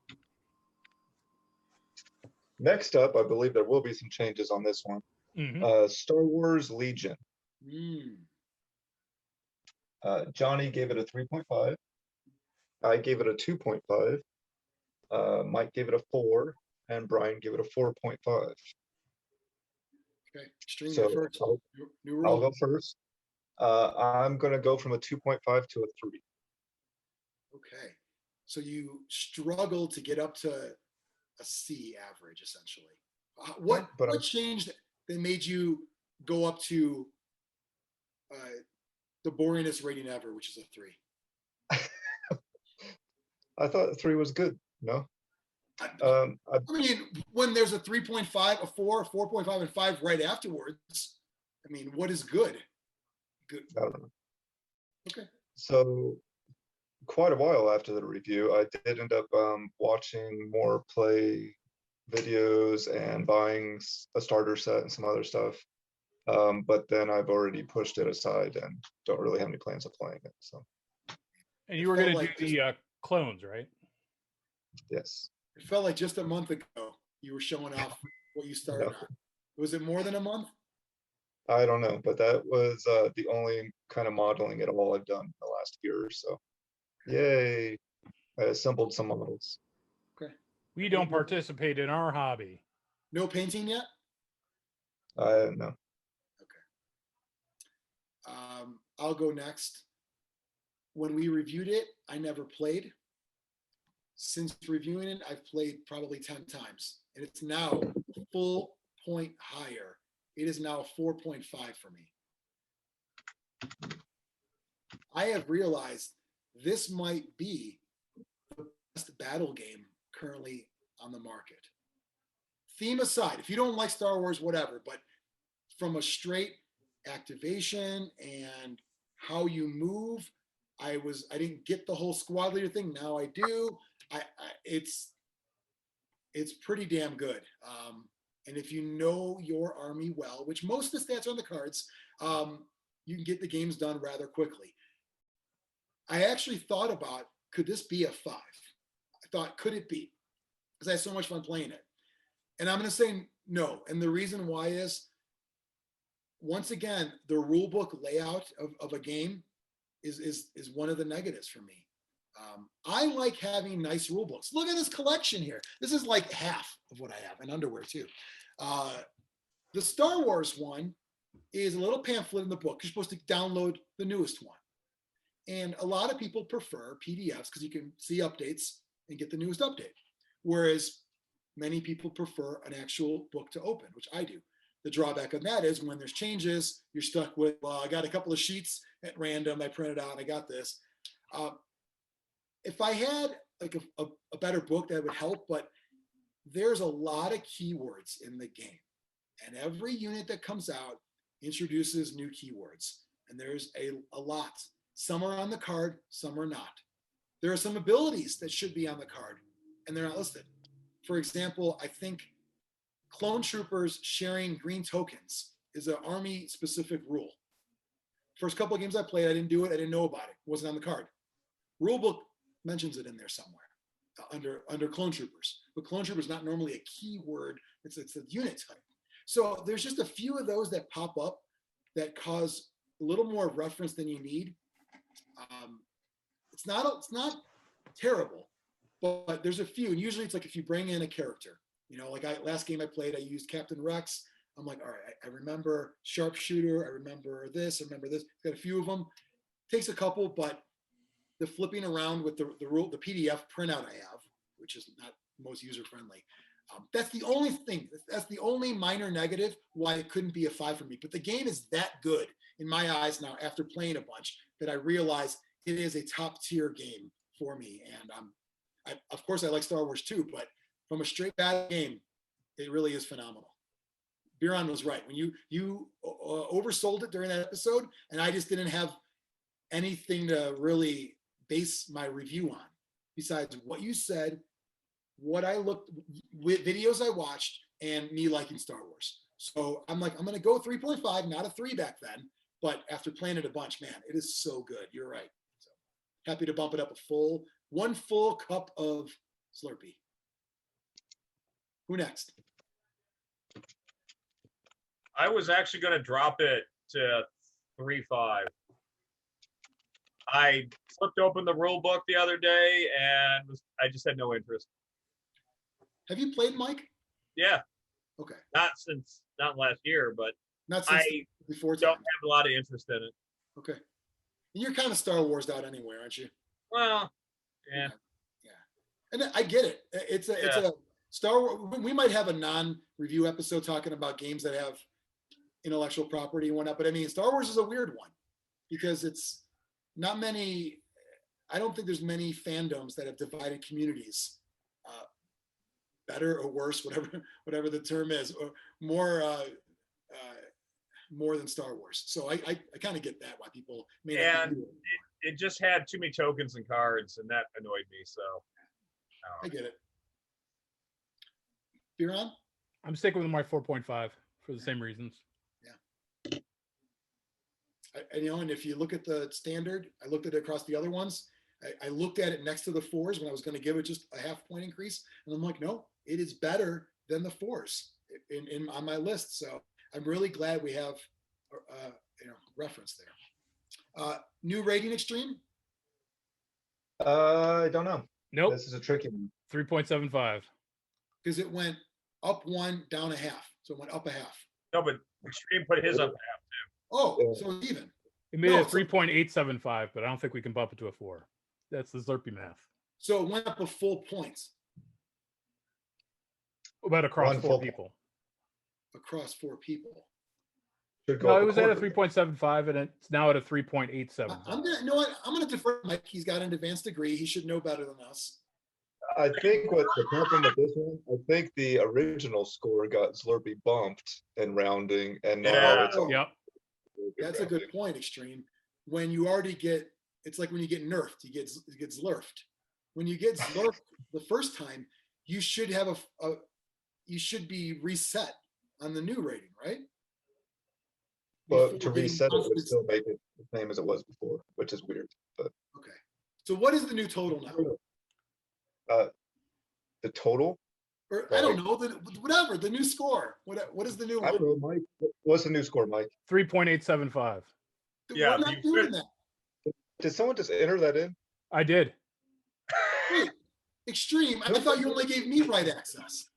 Next up, I believe there will be some changes on this one. Mm-hmm. Star Wars Legion. Jonny gave it a 3.5. I gave it a 2.5. Mike gave it a 4, and Brian gave it a 4.5. Okay, Xtreme, so first. New I'll go first. I'm going to go from a 2.5 to a 3. Okay, so you struggled to get up to a C average, essentially. What changed that made you go up to the boringest rating ever, which is a 3? I thought 3 was good. No. I mean, when there's a 3.5, a 4, 4.5, and 5 right afterwards, I mean, what is good? Good. I don't know. Okay. So quite a while after the review, I did end up watching more play videos and buying a starter set and some other stuff. But then I've already pushed it aside and don't really have any plans of playing it. So. And you were going to do the clones, right? Yes. It felt like just a month ago you were showing off what you started on. Was it more than a month? I don't know, but that was the only kind of modeling at all I've done in the last year or so. Yay. I assembled some models. Okay. We don't participate in our hobby. No painting yet? No. Okay. I'll go next. When we reviewed it, I never played. Since reviewing it, I've played probably 10 times. And it's now a full point higher. It is now 4.5 for me. I have realized this might be the best battle game currently on the market. Theme aside, if you don't like Star Wars, whatever, but from a straight activation and how you move, I didn't get the whole squad leader thing. Now I do. It's pretty damn good. And if you know your army well, which most of the stats are on the cards, you can get the games done rather quickly. I actually thought about, could this be a 5? I thought, could it be? Because I had so much fun playing it. And I'm going to say no. And the reason why is, once again, the rule book layout of a game is one of the negatives for me. I like having nice rule books. Look at this collection here. This is like half of what I have, and underwear too. The Star Wars one is a little pamphlet in the book. You're supposed to download the newest one. And a lot of people prefer PDFs because you can see updates and get the newest update. Whereas many people prefer an actual book to open, which I do. The drawback of that is when there's changes, you're stuck with, well, I got a couple of sheets at random. I printed out, I got this. If I had like a better book, that would help, but there's a lot of keywords in the game. And every unit that comes out introduces new keywords. And there's a lot. Some are on the card, some are not. There are some abilities that should be on the card, and they're not listed. For example, I think clone troopers sharing green tokens is an army-specific rule. First couple of games I played, I didn't do it. I didn't know about it. It wasn't on the card. Rulebook mentions it in there somewhere under clone troopers. But clone troopers is not normally a keyword. It's a unit type. So there's just a few of those that pop up that cause a little more reference than you need. It's not terrible, but there's a few. And usually it's like if you bring in a character, like last game I played, I used Captain Rex. I'm like, all right, I remember sharpshooter. I remember this. I remember this. Got a few of them. Takes a couple, but the flipping around with the PDF printout I have, which is not most user friendly. That's the only thing. That's the only minor negative why it couldn't be a 5 for me. But the game is that good in my eyes now after playing a bunch that I realize it is a top tier game for me. And of course I like Star Wars too, but from a straight battle game, it really is phenomenal. Biran was right. When you oversold it during that episode, and I just didn't have anything to really base my review on besides what you said, what I looked with, videos I watched, and me liking Star Wars. So I'm like, I'm going to go 3.5, not a 3 back then, but after playing it a bunch, man, it is so good. You're right. So happy to bump it up one full cup of Slurpee. Who next? I was actually going to drop it to 3.5. I flipped open the rule book the other day and I just had no interest. Have you played, Mike? Yeah. Okay. Not last year, but not since before. Don't have a lot of interest in it. Okay. And you're kind of Star Wars out anyway, aren't you? Well, yeah. Yeah. And I get it. It's a Star Wars. We might have a non-review episode talking about games that have intellectual property and whatnot, but I mean, Star Wars is a weird one because it's not many. I don't think there's many fandoms that have divided communities better or worse, whatever the term is, or more than Star Wars. So I kind of get that why people may not. And it just had too many tokens and cards, and that annoyed me. So I get it. Biran? I'm sticking with my 4.5 for the same reasons. Yeah. And if you look at the standard, I looked at it across the other ones. I looked at it next to the 4s when I was going to give it just a half point increase, and I'm like, no, it is better than the 4s on my list. So I'm really glad we have reference there. New rating Xtreme? I don't know. Nope. This is a tricky one. 3.75. Because it went up 1, down a half. So it went up a half. no, but Xtreme put his up a half too. Oh, so even. It made it 3.875, but I don't think we can bump it to a 4. That's the Zlurpy math. So it went up a full point. About across 4 people. Across 4 people. No, it was at a 3.75, and it's now at a 3.87. I'm gonna defer to Mike. He's got an advanced degree. He should know better than us. I think what the problem with this one, I think the original score got Zlurpy bumped in rounding, and now it's Yep. That's a good point, Xtreme. When you already get, it's like when you get nerfed, you get Zlurfed. When you get Zlurfed the first time, you should have you should be reset on the new rating, right? But to reset it would still make it the same as it was before, which is weird. But okay. So what is the new total now? The total? Or I don't know, whatever, the new score. What is the new one? I don't know, Mike. What's the new score, Mike? 3.875. Yeah, We're not doing that. Did someone just enter that in? I did. Wait, Xtreme, I thought you only gave me right access.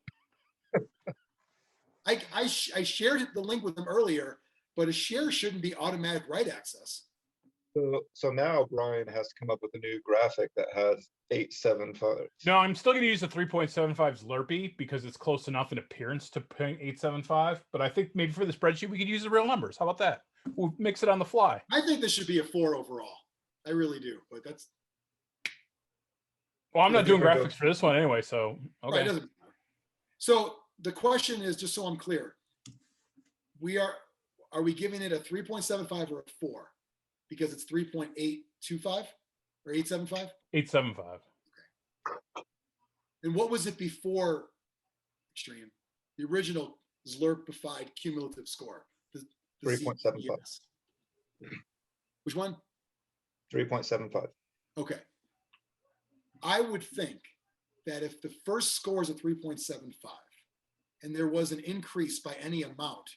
I shared the link with them earlier, but a share shouldn't be automatic right access. So now Brian has to come up with a new graphic that has 875. No, I'm still going to use the 3.75 Zlurpy because it's close enough in appearance to 0.875. But I think maybe for the spreadsheet, we could use the real numbers. How about that? We'll mix it on the fly. I think this should be a 4 overall. I really do, but that's. Well, I'm not doing graphics for this one anyway, so okay. Right, doesn't matter. So the question is, just so I'm clear, are we giving it a 3.75 or a 4? Because it's 3.825 or 875? 875. Okay. And what was it before Xtreme? The original Zlurpified cumulative score. 3.75. Yes. Which one? 3.75. Okay. I would think that if the first score is a 3.75 and there was an increase by any amount,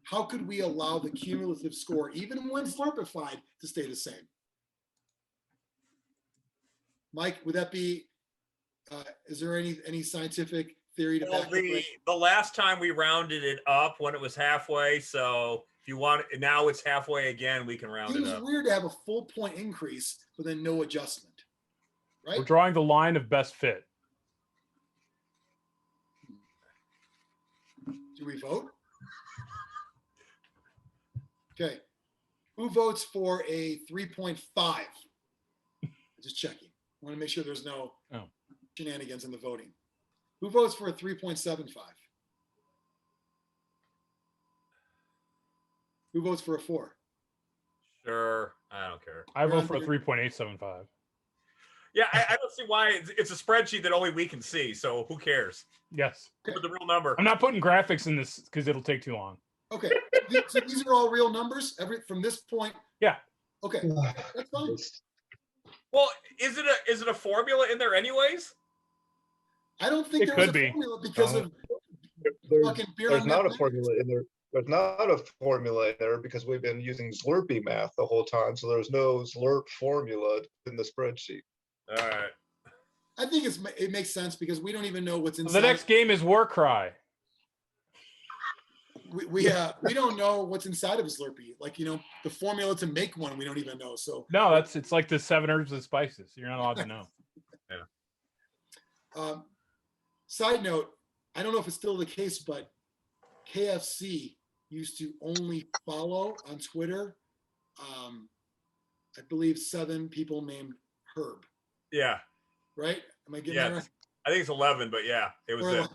how could we allow the cumulative score, even when Zlurpified, to stay the same? Mike, would that be, is there any scientific theory to back the last time we rounded it up when it was halfway, so if you want, now it's halfway again, we can round it up. It seems weird to have a full point increase, but then no adjustment, right? We're drawing the line of best fit. Do we vote? Okay. Who votes for a 3.5? Just checking. I want to make sure there's no shenanigans in the voting. Who votes for a 3.75? Who votes for a 4? Sure. I don't care. I vote for a 3.875. Yeah, I don't see why. It's a spreadsheet that only we can see, so who cares? Yes. Put the real number. I'm not putting graphics in this because it'll take too long. Okay. So these are all real numbers from this point? Yeah. Okay. That's fine. Well, is it a formula in there anyways? I don't think there was a formula because of fucking beer. There's not a formula in there. There's not a formula in there because we've been using Zlurpy math the whole time. So there's no Zlurp formula in the spreadsheet. All right. I think it makes sense because we don't even know what's inside. The next game is Warcry. We don't know what's inside of a Zlurpee. Like, the formula to make one, we don't even know. So no, it's like the 7 herbs and spices. You're not allowed to know. Yeah. Side note, I don't know if it's still the case, but KFC used to only follow on Twitter, I believe 7 people named Herb. Yeah. Right? Am I getting that right? I think it's 11, but yeah, it was Or it.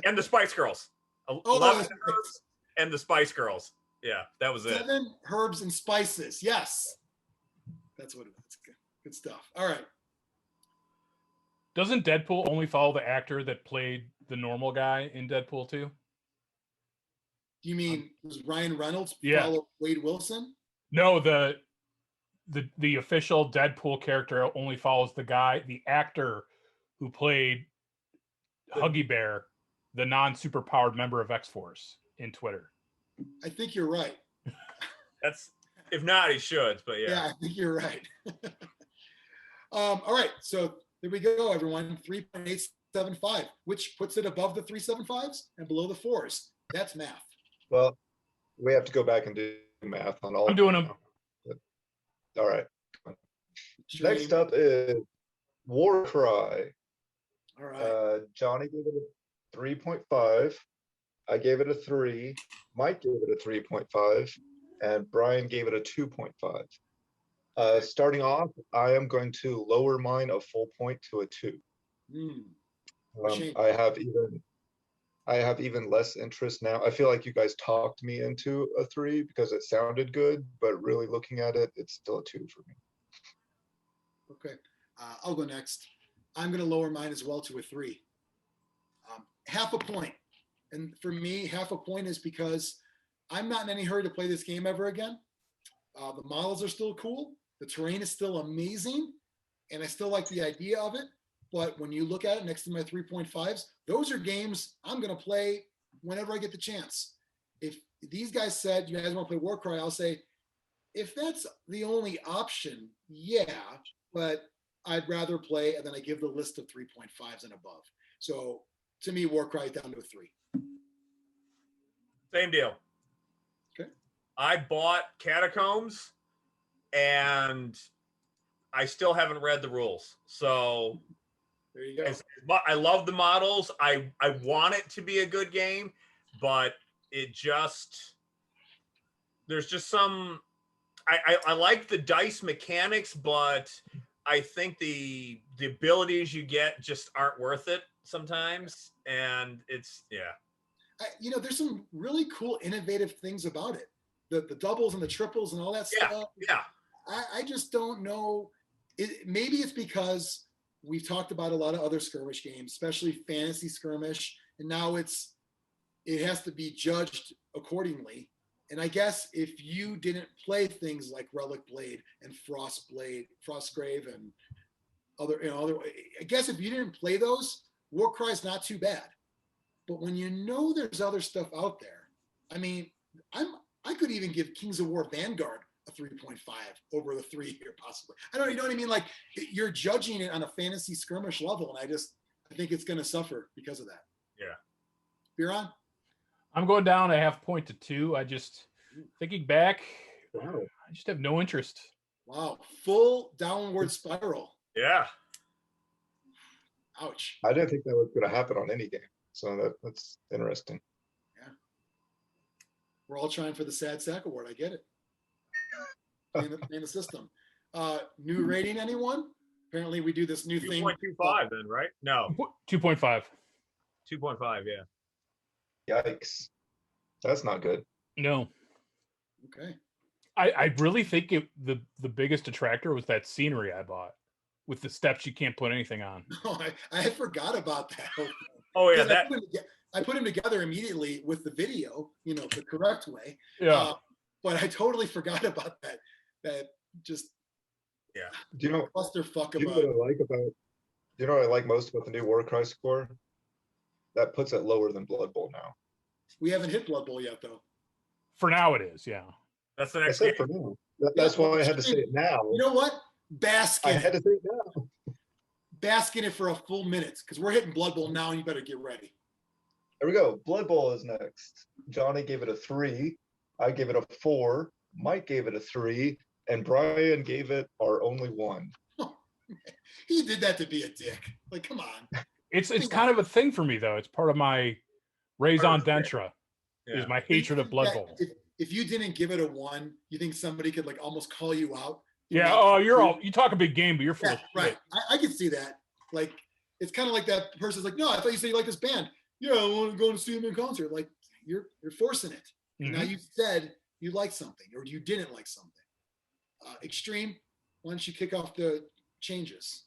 And the Spice Girls. 11 herbs and the Spice Girls. Yeah, that was it. 7 herbs and spices. Yes. That's what it is. Good stuff. All right. Doesn't Deadpool only follow the actor that played the normal guy in Deadpool 2? You mean was Ryan Reynolds follow Wade Wilson? No, the official Deadpool character only follows the actor who played Huggy Bear, the non-superpowered member of X-Force in Twitter. I think you're right. That's if not, he should, but yeah. Yeah, I think you're right. All right, so there we go, everyone. 3.875, which puts it above the 3.75s and below the 4s. That's math. Well, we have to go back and do math on all. I'm doing them. All right. Next up is Warcry. All right. Jonny gave it a 3.5. I gave it a 3. Mike gave it a 3.5. And Brian gave it a 2.5. Starting off, I am going to lower mine a full point to a 2. I have even less interest now. I feel like you guys talked me into a 3 because it sounded good, but really looking at it, it's still a 2 for me. Okay, I'll go next. I'm going to lower mine as well to a 3. Half a point. And for me, half a point is because I'm not in any hurry to play this game ever again. The models are still cool. The terrain is still amazing. And I still like the idea of it. But when you look at it next to my 3.5s, those are games I'm going to play whenever I get the chance. If these guys said, you guys want to play Warcry, I'll say, if that's the only option, yeah, but I'd rather play, and then I give the list of 3.5s and above. So to me, Warcry is down to a 3. Same deal. Okay. I bought Catacombs, and I still haven't read the rules. So there you go. I love the models. I want it to be a good game, but there's just some. I like the dice mechanics, but I think the abilities you get just aren't worth it sometimes, and it's there's some really cool, innovative things about it. The doubles and the triples and all that stuff. Yeah. I just don't know. Maybe it's because we've talked about a lot of other skirmish games, especially fantasy skirmish, and now it has to be judged accordingly. And I guess if you didn't play things like Relic Blade and Frostgrave and other, I guess if you didn't play those, Warcry is not too bad. But when you know there's other stuff out there, I mean, I could even give Kings of War Vanguard a 3.5 over the 3 here, possibly. You know what I mean? Like, you're judging it on a fantasy skirmish level, and I think it's going to suffer because of that. Yeah. Biran? I'm going down a half point to 2. I just, thinking back, Wow. I just have no interest. Wow. Full downward spiral. Yeah. Ouch. I didn't think that was going to happen on any game. So that's interesting. Yeah. We're all trying for the Sad Sack Award. I get it. In the system. New rating, anyone? Apparently we do this new thing. 2.25 then, right? No. 2.5. 2.5, yeah. Yikes. That's not good. No. Okay. I really think the biggest detractor was that scenery I bought with the steps you can't put anything on. Oh, I forgot about that. Oh yeah, I put them together immediately with the video, the correct way. Yeah. But I totally forgot about that. That just Do you know clusterfuck do you know what I like about? Do you know what I like most about the new Warcry score? That puts it lower than Blood Bowl now. We haven't hit Blood Bowl yet, though. For now, it is. Yeah. That's the I next said game. for now. That's why I had to say it now. You know what? Bask in I had it. to say it now. Bask in it for a full minute, because we're hitting Blood Bowl now, and you better get ready. There we go. Blood Bowl is next. Jonny gave it a 3. I gave it a 4. Mike gave it a 3. And Brian gave it our only 1. He did that to be a dick. Like, come on. It's kind of a thing for me, though. It's part of my raison d'etre. Is my hatred of Blood Bowl. If you didn't give it a 1, you think somebody could almost call you out? Yeah. Oh, you talk a big game, but you're full of shit. Right. I can see that. Like, it's kind of like that person's like, no, I thought you said you like this band. Yeah, I want to go and see them in concert. Like you're forcing it. Mhm. Now you said you liked something or you didn't like something. Xtreme, why don't you kick off the changes?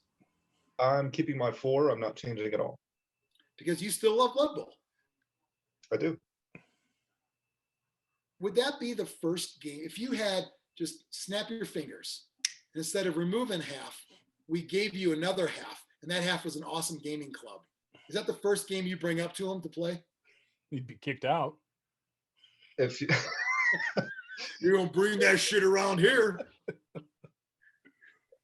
I'm keeping my 4. I'm not changing at all. Because you still love Blood Bowl. I do. Would that be the first game? If you had just snap your fingers, and instead of removing half, we gave you another half, and that half was an awesome gaming club. Is that the first game you bring up to him to play? He'd be kicked out. If you You don't bring that shit around here.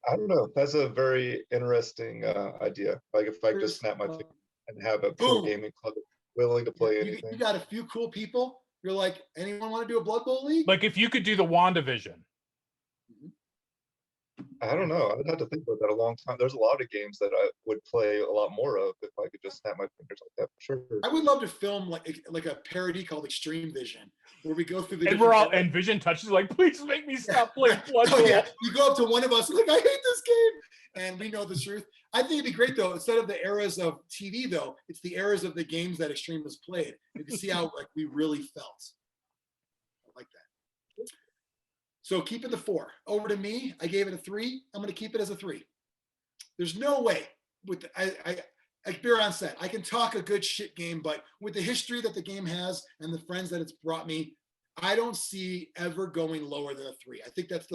I don't know. That's a very interesting idea. Like if I could just snap my finger and have a pro gaming club willing to play anything. You got a few cool people. You're like, anyone want to do a Blood Bowl league? Like if you could do the WandaVision. I don't know. I'd have to think about that a long time. There's a lot of games that I would play a lot more of if I could just snap my fingers like that. For sure. I would love to film like a parody called Extreme Vision, where we go through the And we're all and Vision touches like, please make me stop playing Blood Bowl. Yeah. You go up to one of us like, I hate this game, and we know the truth. I think it'd be great though. Instead of the eras of TV though, it's the eras of the games that Extreme has played. You can see how like we really felt. I like that. So keep it the 4. Over to me. I gave it a 3. I'm going to keep it as a 3. There's no way with like Biran said, I can talk a good shit game, but with the history that the game has and the friends that it's brought me, I don't see ever going lower than a 3. I think that's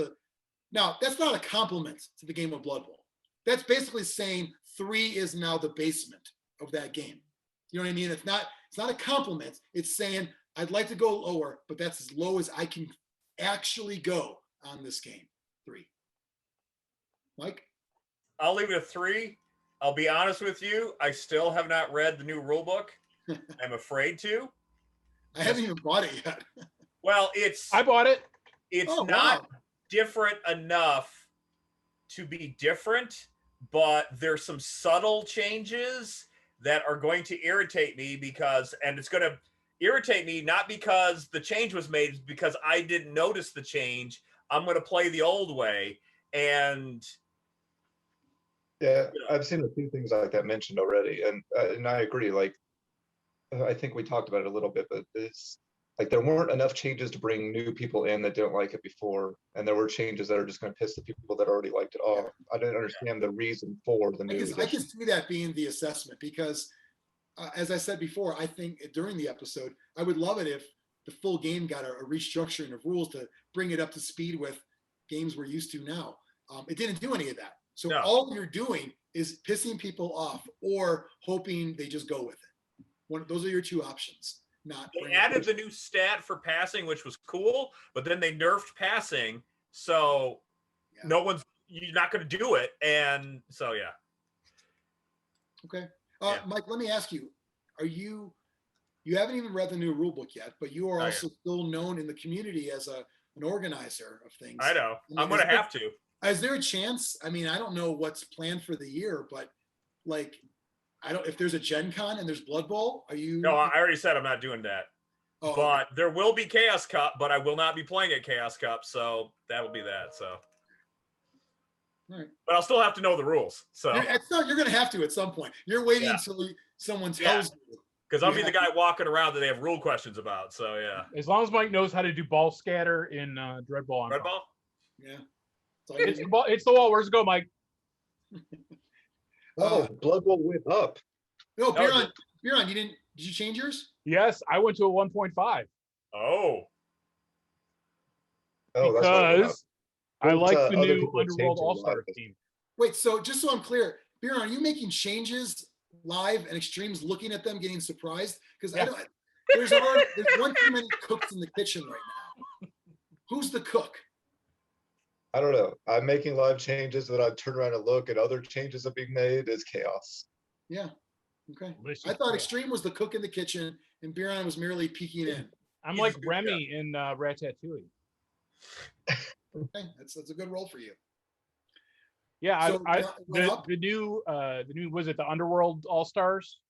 now that's not a compliment to the game of Blood Bowl. That's basically saying 3 is now the basement of that game. You know what I mean? It's not a compliment. It's saying I'd like to go lower, but that's as low as I can actually go on this game. 3. Mike? I'll leave it at 3. I'll be honest with you. I still have not read the new rule book. I'm afraid to. I haven't even bought it yet. Well, I bought it. It's not different enough to be different, but there's some subtle changes that are going to irritate me and it's going to irritate me not because the change was made, because I didn't notice the change. I'm going to play the old way. And yeah, I've seen a few things like that mentioned already, and I agree. Like I think we talked about it a little bit, but it's like there weren't enough changes to bring new people in that didn't like it before, and there were changes that are just going to piss the people that already liked it off. I didn't understand the reason for the new edition. I can see that being the assessment because as I said before, I think during the episode, I would love it if the full game got a restructuring of rules to bring it up to speed with games we're used to now. It didn't do any of that. So all you're doing is pissing people off or hoping they just go with it. Those are your 2 options. They added the new stat for passing, which was cool, but then they nerfed passing. So you're not going to do it. And so, yeah. Okay. Mike, let me ask you, you haven't even read the new rule book yet, but you are also still known in the community as an organizer of things. I know. I'm going to have to. Is there a chance? I mean, I don't know what's planned for the year, but like, if there's a Gen Con and there's Blood Bowl, are you? No, I already said I'm not doing that. Oh, but there will be Chaos Cup, but I will not be playing at Chaos Cup, so that will be that. So. All right. But I'll still have to know the rules. So you're going to have to at some point. You're waiting until someone tells you. Because I'll be the guy walking around that they have rule questions about. So yeah. As long as Mike knows how to do ball scatter in Dreadball. Dreadball? Yeah. It's the wall. Where's it go, Mike? Blood Bowl went up. No, Biran, did you change yours? Yes, I went to a 1.5. Oh. Because I like the new Underworld All-Star team. Wait, so just so I'm clear, Biran, are you making changes live and Extreme's looking at them getting surprised? Because there's one too many cooks in the kitchen right now. Who's the cook? I don't know. I'm making live changes that I turn around and look, and other changes are being made. It's chaos. Yeah. Okay. I thought Xtreme was the cook in the kitchen, and Biran was merely peeking in. I'm like Remy in Ratatouille. Okay, that's a good role for you. Yeah, so, the new was it the Underworld All Stars?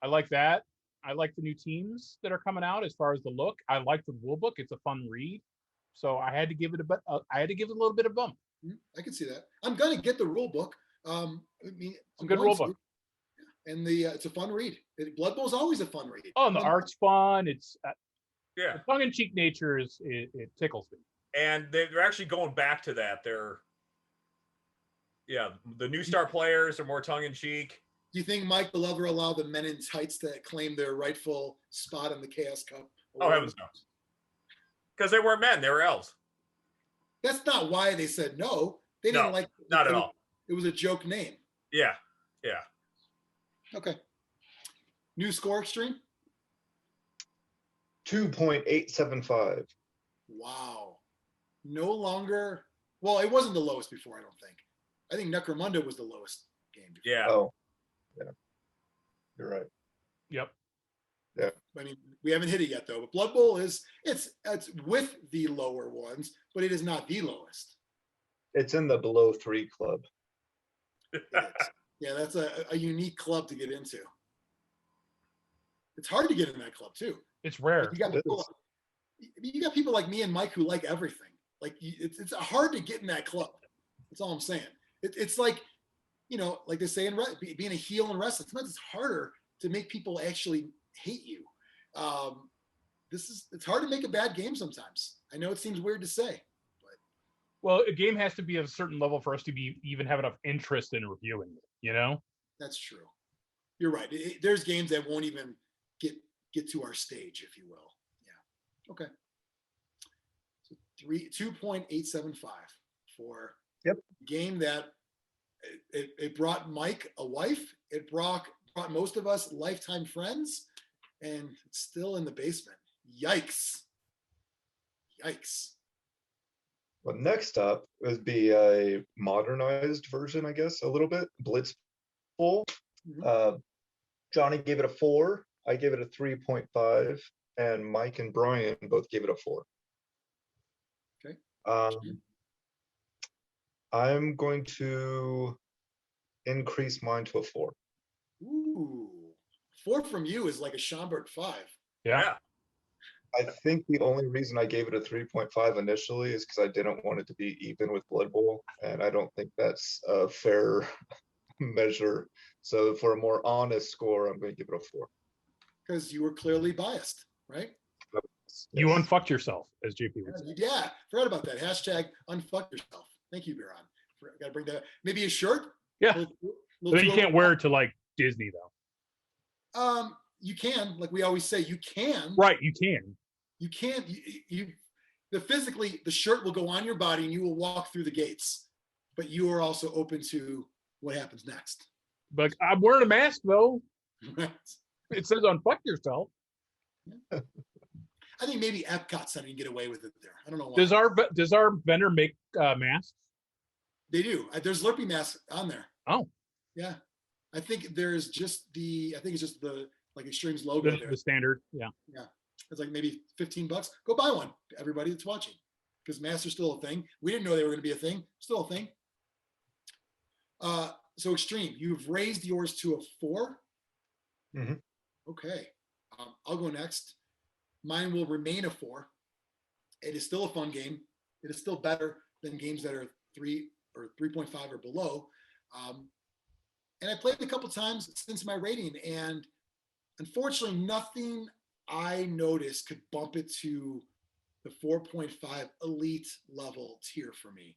I like that. I like the new teams that are coming out as far as the look. I like the rule book. It's a fun read. So I had to give it a little bit of bump. I can see that. I'm gonna get the rule book. It's a good rule book. and it's a fun read. Blood Bowl is always a fun read. Oh, and the art's fun. It's yeah, the tongue-in-cheek nature it tickles me. And they're actually going back to that. The new star players are more tongue-in-cheek. Do you think Mike will ever allow the men in tights to claim their rightful spot in the Chaos Cup? Oh, heavens no. Because they weren't men, they were elves. That's not why they said no. They didn't like it. Not at all. It was a joke name. Yeah. Okay. New score, Xtreme? 2.875. Wow. No longer. Well, it wasn't the lowest before, I don't think. I think Necromunda was the lowest game before. Yeah. Oh, yeah. You're right. Yep. Yeah. I mean, we haven't hit it yet though. But Blood Bowl it's with the lower ones, but it is not the lowest. It's in the below 3 club. Yeah, that's a unique club to get into. It's hard to get in that club too. It's rare. You got people like me and Mike who like everything. Like it's hard to get in that club. That's all I'm saying. It's like, like they say in being a heel in wrestling. Sometimes it's harder to make people actually hate you. It's hard to make a bad game sometimes. I know it seems weird to say, but well, a game has to be at a certain level for us to even have enough interest in reviewing it. That's true. You're right. There's games that won't even get to our stage, if you will. Yeah. Okay. So 2.875 for a game that it brought Mike a wife. It brought most of us lifetime friends, and it's still in the basement. Yikes. Well, next up would be a modernized version, I guess, a little bit. Blitzball. Mm-hmm. Jonny gave it a 4. I gave it a 3.5, and Mike and Brian both gave it a 4. Okay. I'm going to increase mine to a 4. Ooh. 4 from you is like a Schomburg 5. Yeah. I think the only reason I gave it a 3.5 initially is because I didn't want it to be even with Blood Bowl, and I don't think that's a fair measure. So for a more honest score, I'm going to give it a 4. Because you were clearly biased, right? Yes. You unfucked yourself, as JP would say. Yeah, forgot about that. Hashtag unfuck yourself. Thank you, Biran. Got to bring that. Maybe a shirt? Yeah. But you can't wear it to like Disney though. You can, like we always say, you can. Right, you can. You can't. Physically, the shirt will go on your body and you will walk through the gates. But you are also open to what happens next. But I'm wearing a mask though. Right. It says unfuck yourself. Yeah. I think maybe Epcot's letting you get away with it there. I don't know why. Does our vendor make masks? They do. There's Zlurpy masks on there. Oh. Yeah. I think it's just the like Xtreme's logo there. The standard. Yeah. Yeah. It's like maybe $15. Go buy one, everybody that's watching. Because masks are still a thing. We didn't know they were going to be a thing. Still a thing. So Xtreme, you've raised yours to a 4. Mm-hmm. Okay. I'll go next. Mine will remain a 4. It is still a fun game. It is still better than games that are 3 or 3.5 or below. And I played it a couple times since my rating, and unfortunately, nothing I noticed could bump it to the 4.5 elite level tier for me.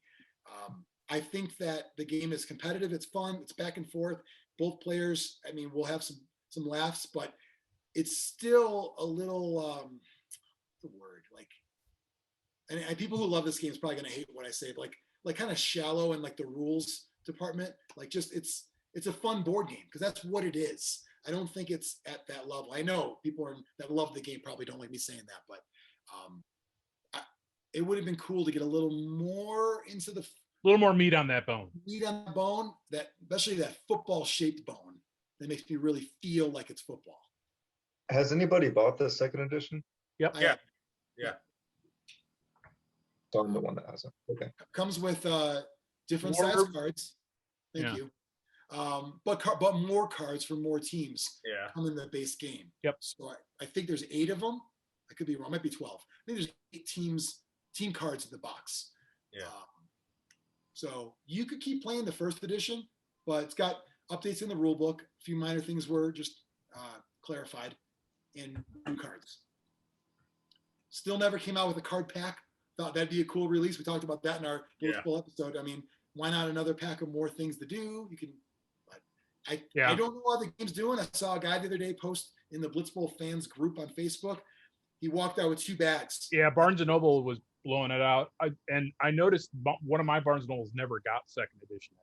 I think that the game is competitive. It's fun. It's back and forth. Both players, I mean, we'll have some laughs, but it's still a little, what's the word? Like, and people who love this game is probably going to hate what I say, but like kind of shallow in like the rules department. Like just, it's a fun board game because that's what it is. I don't think it's at that level. I know people that love the game probably don't like me saying that, but it would have been cool to get a little more into the little more meat on that bone. Meat on the bone, that especially that football-shaped bone that makes me really feel like it's football. Has anybody bought the second edition? Yep. Yeah. So I'm the one that hasn't. Okay. Comes with different size cards. Thank you. But more cards for more teams come in the base game. Yep. So I think there's 8 of them. I could be wrong. It might be 12. I think there's 8 team cards in the box. Yeah. So you could keep playing the first edition, but it's got updates in the rule book. A few minor things were just clarified in new cards. Still never came out with a card pack. Thought that'd be a cool release. We talked about that in our Blitzball episode. I mean, why not another pack of more things to do? You can, but I don't know how the game's doing. I saw a guy the other day post in the Blitzball fans group on Facebook. He walked out with 2 bags. Yeah, Barnes & Noble was blowing it out. I noticed one of my Barnes & Nobles never got 2nd edition.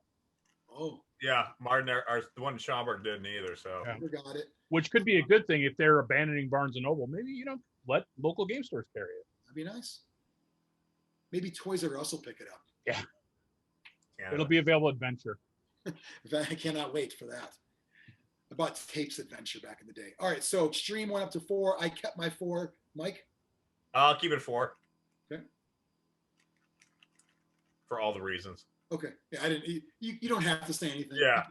Oh. Yeah, Martin, the one in Schaumburg didn't either, so. Never got it. Which could be a good thing if they're abandoning Barnes & Noble. Maybe, let local game stores carry it. That'd be nice. Maybe Toys R Us will pick it up. Yeah. It'll be available at Venture. I cannot wait for that. I bought Tapes at Venture back in the day. All right, so Xtreme went up to 4. I kept my 4. Mike? I'll keep it 4. Okay. For all the reasons. Okay. Yeah, I didn't. You don't have to say anything. Yeah,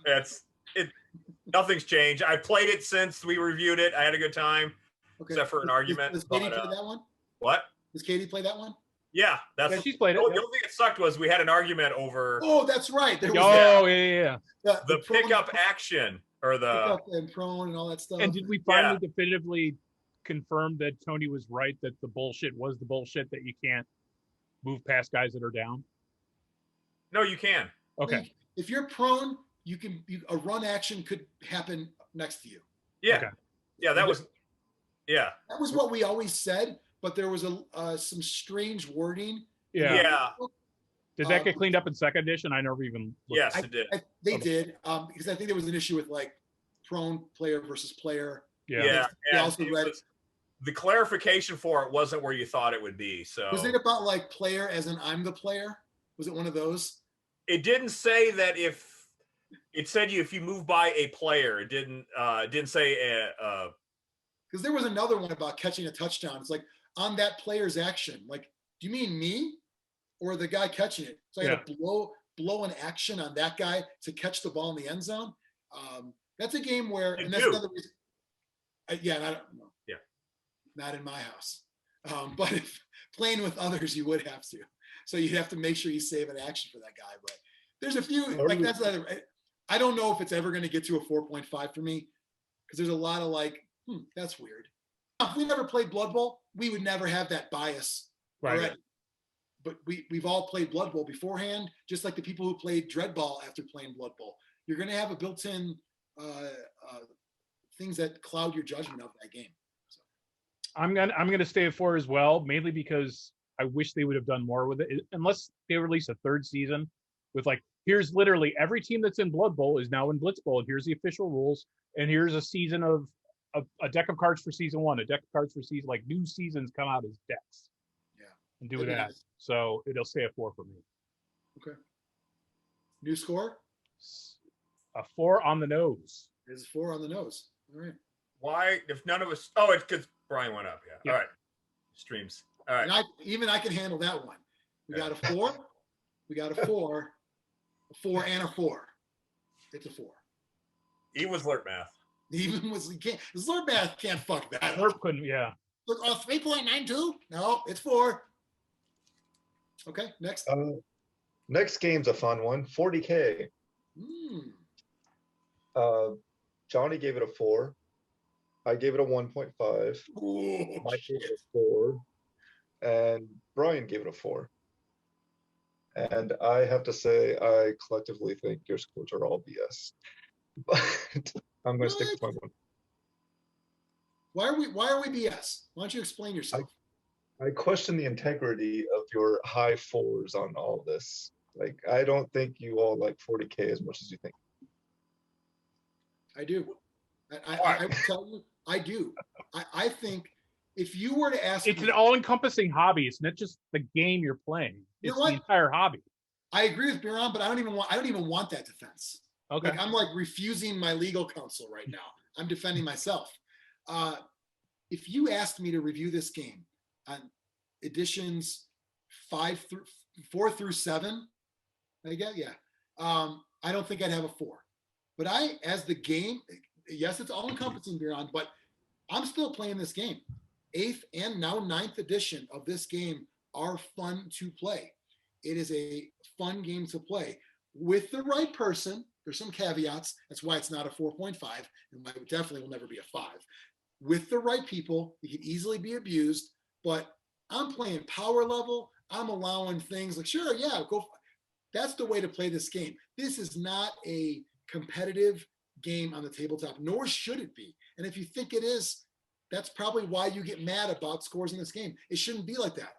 nothing's changed. I played it since we reviewed it. I had a good time, except for an argument. Does Katie play that one? What? Does Katie play that one? Yeah, she's played it. The only thing that sucked was we had an argument over. Oh, that's right. There was the pickup action or the pickup and prone and all that stuff. And did we finally definitively confirm that Tony was right, that the bullshit was the bullshit, that you can't move past guys that are down? No, you can. Okay. If you're prone, a run action could happen next to you. Yeah. Okay. Yeah, that was what we always said, but there was some strange wording. Yeah. Did that get cleaned up in 2nd edition? I never even looked. Yes, it did. They did, because I think there was an issue with like prone player versus player. Yeah. They also read the clarification for it wasn't where you thought it would be. So was it about like player as in I'm the player? Was it one of those? It didn't say that it said if you move by a player. It didn't say because there was another one about catching a touchdown. It's like on that player's action. Like, do you mean me or the guy catching it? So I got to blow an action on that guy to catch the ball in the end zone. That's a game where, and that's another reason. I don't know. Yeah. Not in my house. But if playing with others, you would have to. So you have to make sure you save an action for that guy. But there's a few, like that's another, I don't know if it's ever going to get to a 4.5 for me because there's a lot of like, that's weird. If we never played Blood Bowl, we would never have that bias. Right. Already. But we've all played Blood Bowl beforehand, just like the people who played Dread Ball after playing Blood Bowl. You're going to have a built-in things that cloud your judgment of that game. So. I'm gonna stay at 4 as well, mainly because I wish they would have done more with it. Unless they release a 3rd season with like, here's literally every team that's in Blood Bowl is now in Blitz Bowl, and here's the official rules, and here's a season of a deck of cards for season 1, a deck of cards for season, like new seasons come out as decks. Yeah. And do that. So it'll stay at 4 for me. Okay. New score? A 4 on the nose. It's 4 on the nose. All right. Why, if none of us? Oh, it's because Brian went up. Yeah. All right. Streams. All right. And I can handle that one. We got a 4. We got a 4. A 4 and a 4. It's a 4. He was Zlurp math. Zlurp math can't fuck that. Zlurp couldn't. Yeah. Look, 3.92. No, it's 4. Okay. Next. Next game's a fun one. 40K. Jonny gave it a 4. I gave it a 1.5. Mike gave it a 4. And Brian gave it a 4. And I have to say, I collectively think your scores are all BS. But I'm going to stick with my 1. Why are we BS? Why don't you explain yourself? I question the integrity of your high 4s on all this. Like, I don't think you all like 40K as much as you think. I do. I will tell you, I do. I think if you were to ask it's me, an all-encompassing hobby. It's not just the game you're playing. It's the entire hobby. I agree with Biran, but I don't even want that defense. Okay. Like, I'm like refusing my legal counsel right now. I'm defending myself. If you asked me to review this game on editions 4 through 7, I guess, I don't think I'd have a 4. But as the game, yes, it's all encompassing, Biran, but I'm still playing this game. 8th and now 9th edition of this game are fun to play. It is a fun game to play. with the right person. There's some caveats. That's why it's not a 4.5, and why it definitely will never be a 5. With the right people, it can easily be abused, but I'm playing power level. I'm allowing things like, sure, yeah, go. That's the way to play this game. This is not a competitive game on the tabletop, nor should it be. And if you think it is, that's probably why you get mad about scores in this game. It shouldn't be like that.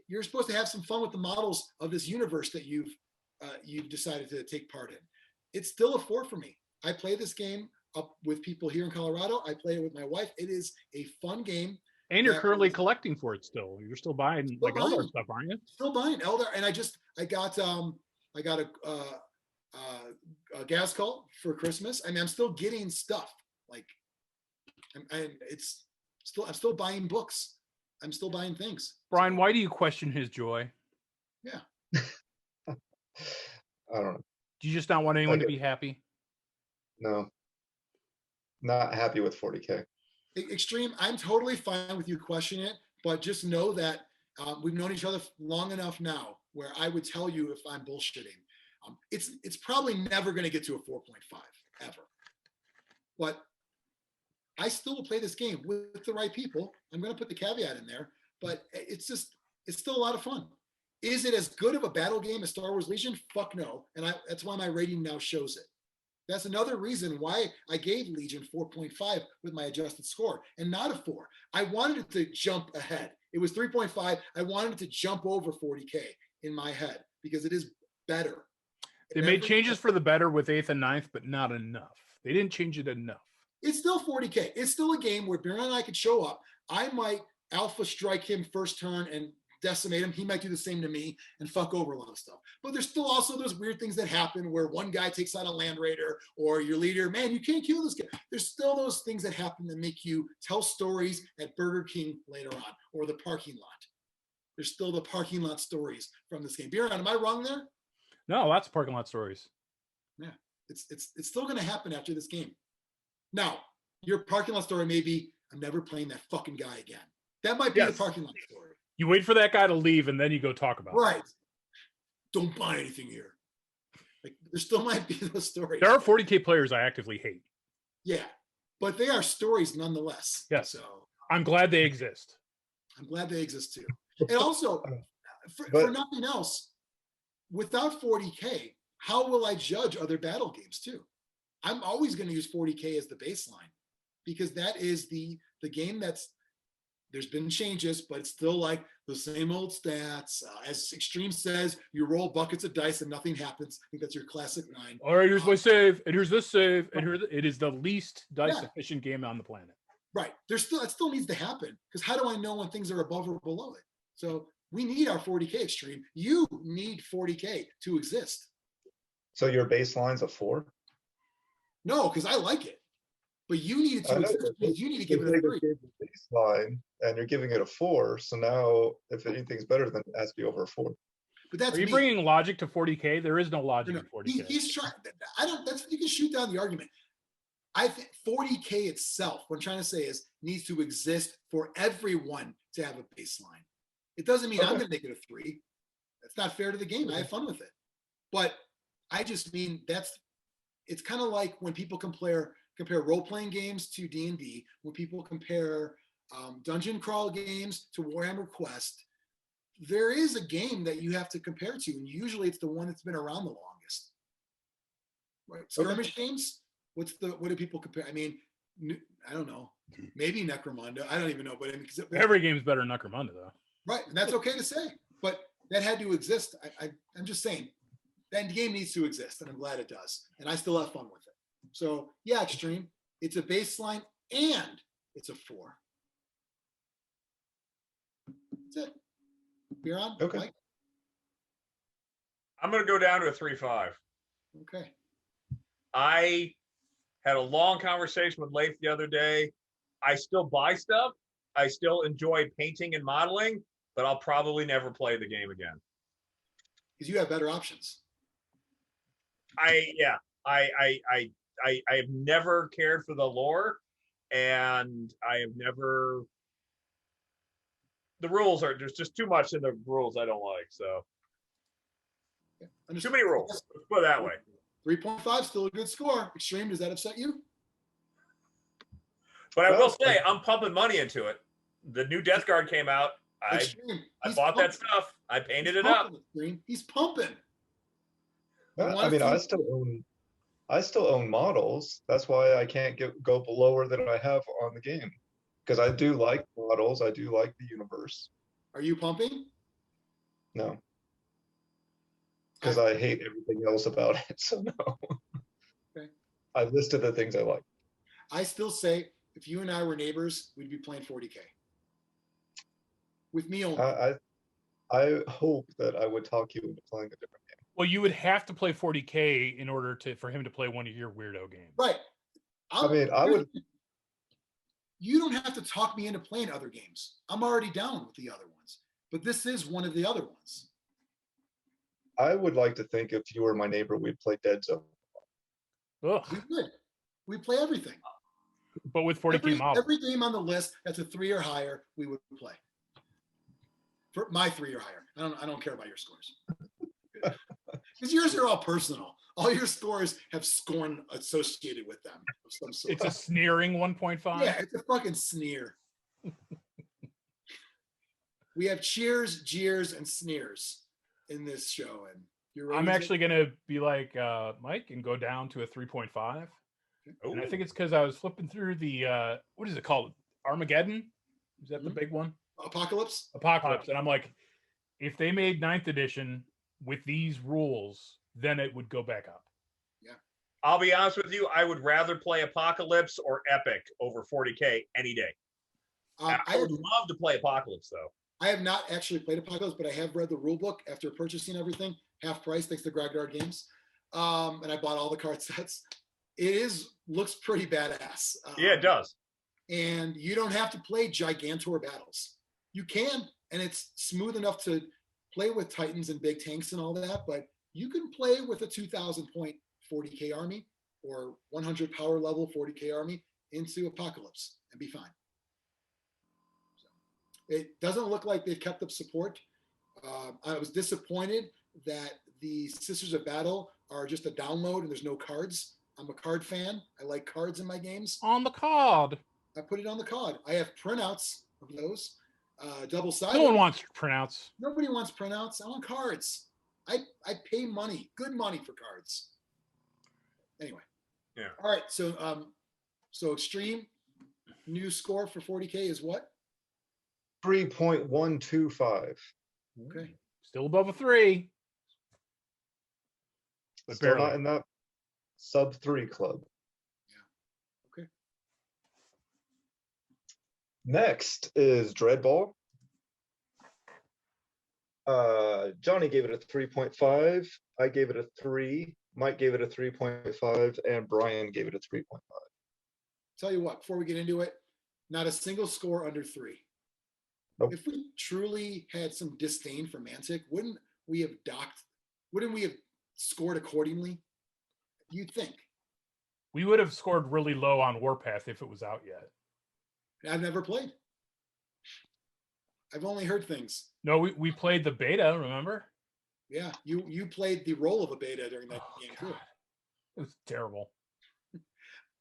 You're supposed to have some fun with the models of this universe that you've decided to take part in. It's still a 4 for me. I play this game up with people here in Colorado. I play it with my wife. It is a fun game. And you're currently collecting for it still. You're still buying like Eldar stuff, aren't you? Still buying Eldar, and I got a gas cult for Christmas. I mean, I'm still getting stuff. Like, and I'm still buying books. I'm still buying things. Brian, why do you question his joy? Yeah. I don't know. Do you just not want anyone to be happy? No. Not happy with 40K. Xtreme, I'm totally fine with you questioning it, but just know that we've known each other long enough now where I would tell you if I'm bullshitting. It's probably never going to get to a 4.5 ever. But I still will play this game with the right people. I'm going to put the caveat in there, but it's still a lot of fun. Is it as good of a battle game as Star Wars Legion? Fuck no. And that's why my rating now shows it. That's another reason why I gave Legion 4.5 with my adjusted score and not a 4. I wanted it to jump ahead. It was 3.5. I wanted it to jump over 40K in my head because it is better. They made changes for the better with 8th and 9th, but not enough. They didn't change it enough. It's still 40K. It's still a game where Biran and I could show up. I might alpha strike him first turn and decimate him. He might do the same to me and fuck over a lot of stuff. But there's still also those weird things that happen where one guy takes out a land raider or your leader, man, you can't kill this guy. There's still those things that happen that make you tell stories at Burger King later on or the parking lot. There's still the parking lot stories from this game. Biran, am I wrong there? No, lots of parking lot stories. Yeah, it's still going to happen after this game. Now, your parking lot story may be, I'm never playing that fucking guy again. That might be the parking lot story. You wait for that guy to leave and then you go talk about it. Right. Don't buy anything here. Like, there still might be those stories. There are 40K players I actively hate. Yeah, but they are stories nonetheless. Yes. So I'm glad they exist. I'm glad they exist too. And also, for nothing else, without 40K, how will I judge other battle games too? I'm always going to use 40K as the baseline because that is the game there's been changes, but it's still like the same old stats. As Xtreme says, you roll buckets of dice and nothing happens. I think that's your classic 9. All right, here's my save, and here's this save, and it is the least dice efficient game on the planet. Right. That still needs to happen because how do I know when things are above or below it? So we need our 40K Xtreme. You need 40K to exist. So your baseline's a 4? No, because I like it. But you need it to exist. You need to give it a 3. Baseline, and you're giving it a 4. So now, if anything's better, then it has to be over a 4. But that's Are you bringing logic to 40K? There is no logic in 40K. He's trying. You can shoot down the argument. I think 40K itself, what I'm trying to say is, needs to exist for everyone to have a baseline. It doesn't mean I'm going to make it a 3. That's not fair to the game. I have fun with it. But I just mean it's kind of like when people compare role-playing games to D&D, when people compare dungeon crawl games to Warhammer Quest, there is a game that you have to compare to, and usually it's the one that's been around the longest. Right? Skirmish games, what do people compare? I mean, I don't know. Maybe Necromunda. I don't even know. But I mean, every game's better than Necromunda, though. Right, and that's okay to say. But that had to exist. I'm just saying, that game needs to exist, and I'm glad it does. And I still have fun with it. So yeah, Xtreme. It's a baseline and it's a 4. That's it. Biran? Okay. Mike? I'm going to go down to a 3.5. Okay. I had a long conversation with Leif the other day. I still buy stuff. I still enjoy painting and modeling, but I'll probably never play the game again. Because you have better options. I have never cared for the lore, and I have never. There's just too much in the rules I don't like. So Yeah, too many rules. Let's put it that way. 3.5 still a good score. Xtreme, does that upset you? But I will say, I'm pumping money into it. The new Death Guard came out. I bought that stuff. I painted it up. He's pumping. I mean, I still own models. That's why I can't go lower than I have on the game. Because I do like models. I do like the universe. Are you pumping? No. Because I hate everything else about it. So no. Okay. I listed the things I like. I still say, if you and I were neighbors, we'd be playing 40K. With me only. I hope that I would talk you into playing a different game. Well, you would have to play 40K in order for him to play one of your weirdo games. Right. I would. You don't have to talk me into playing other games. I'm already down with the other ones. But this is one of the other ones. I would like to think if you were my neighbor, we'd play Dead Zone. Ugh. We would. We play everything. But with 40K models. Every game on the list that's a 3 or higher, we would play. For my 3 or higher. I don't care about your scores. Because yours are all personal. All your scores have scorn associated with them of some sort. It's a sneering 1.5? Yeah, it's a fucking sneer. We have cheers, jeers, and sneers in this show. And I'm actually going to be like Mike and go down to a 3.5. And I think it's because I was flipping through the, what is it called? Armageddon? Is that the big one? Apocalypse. And I'm like, if they made 9th edition with these rules, then it would go back up. Yeah. I'll be honest with you. I would rather play Apocalypse or Epic over 40K any day. I would love to play Apocalypse, though. I have not actually played Apocalypse, but I have read the rule book after purchasing everything. Half price, thanks to Gragdar Games. And I bought all the card sets. It looks pretty badass. Yeah, it does. And you don't have to play Gigantor battles. You can, and it's smooth enough to play with Titans and big tanks and all that, but you can play with a 2,000 point 40K army or 100 power level 40K army into Apocalypse and be fine. So, it doesn't look like they've kept up support. I was disappointed that the Sisters of Battle are just a download and there's no cards. I'm a card fan. I like cards in my games. On the card. I put it on the card. I have printouts of those. Double-sided. No one wants printouts. Nobody wants printouts. I want cards. I pay money, good money for cards. Anyway. Yeah. All right. So Xtreme new score for 40K is what? 3.125. Okay. Still above a 3. But Still barely. not in that sub 3 club. Yeah. Okay. Next is Dreadball. Jonny gave it a 3.5. I gave it a 3. Mike gave it a 3.5, and Brian gave it a 3.5. Tell you what, before we get into it, not a single score under 3. Nope. If we truly had some disdain for Mantic, wouldn't we have scored accordingly? You'd think. We would have scored really low on Warpath if it was out yet. I've never played. I've only heard things. No, we played the beta, remember? Yeah, you played the role of a beta during that game too. It was terrible.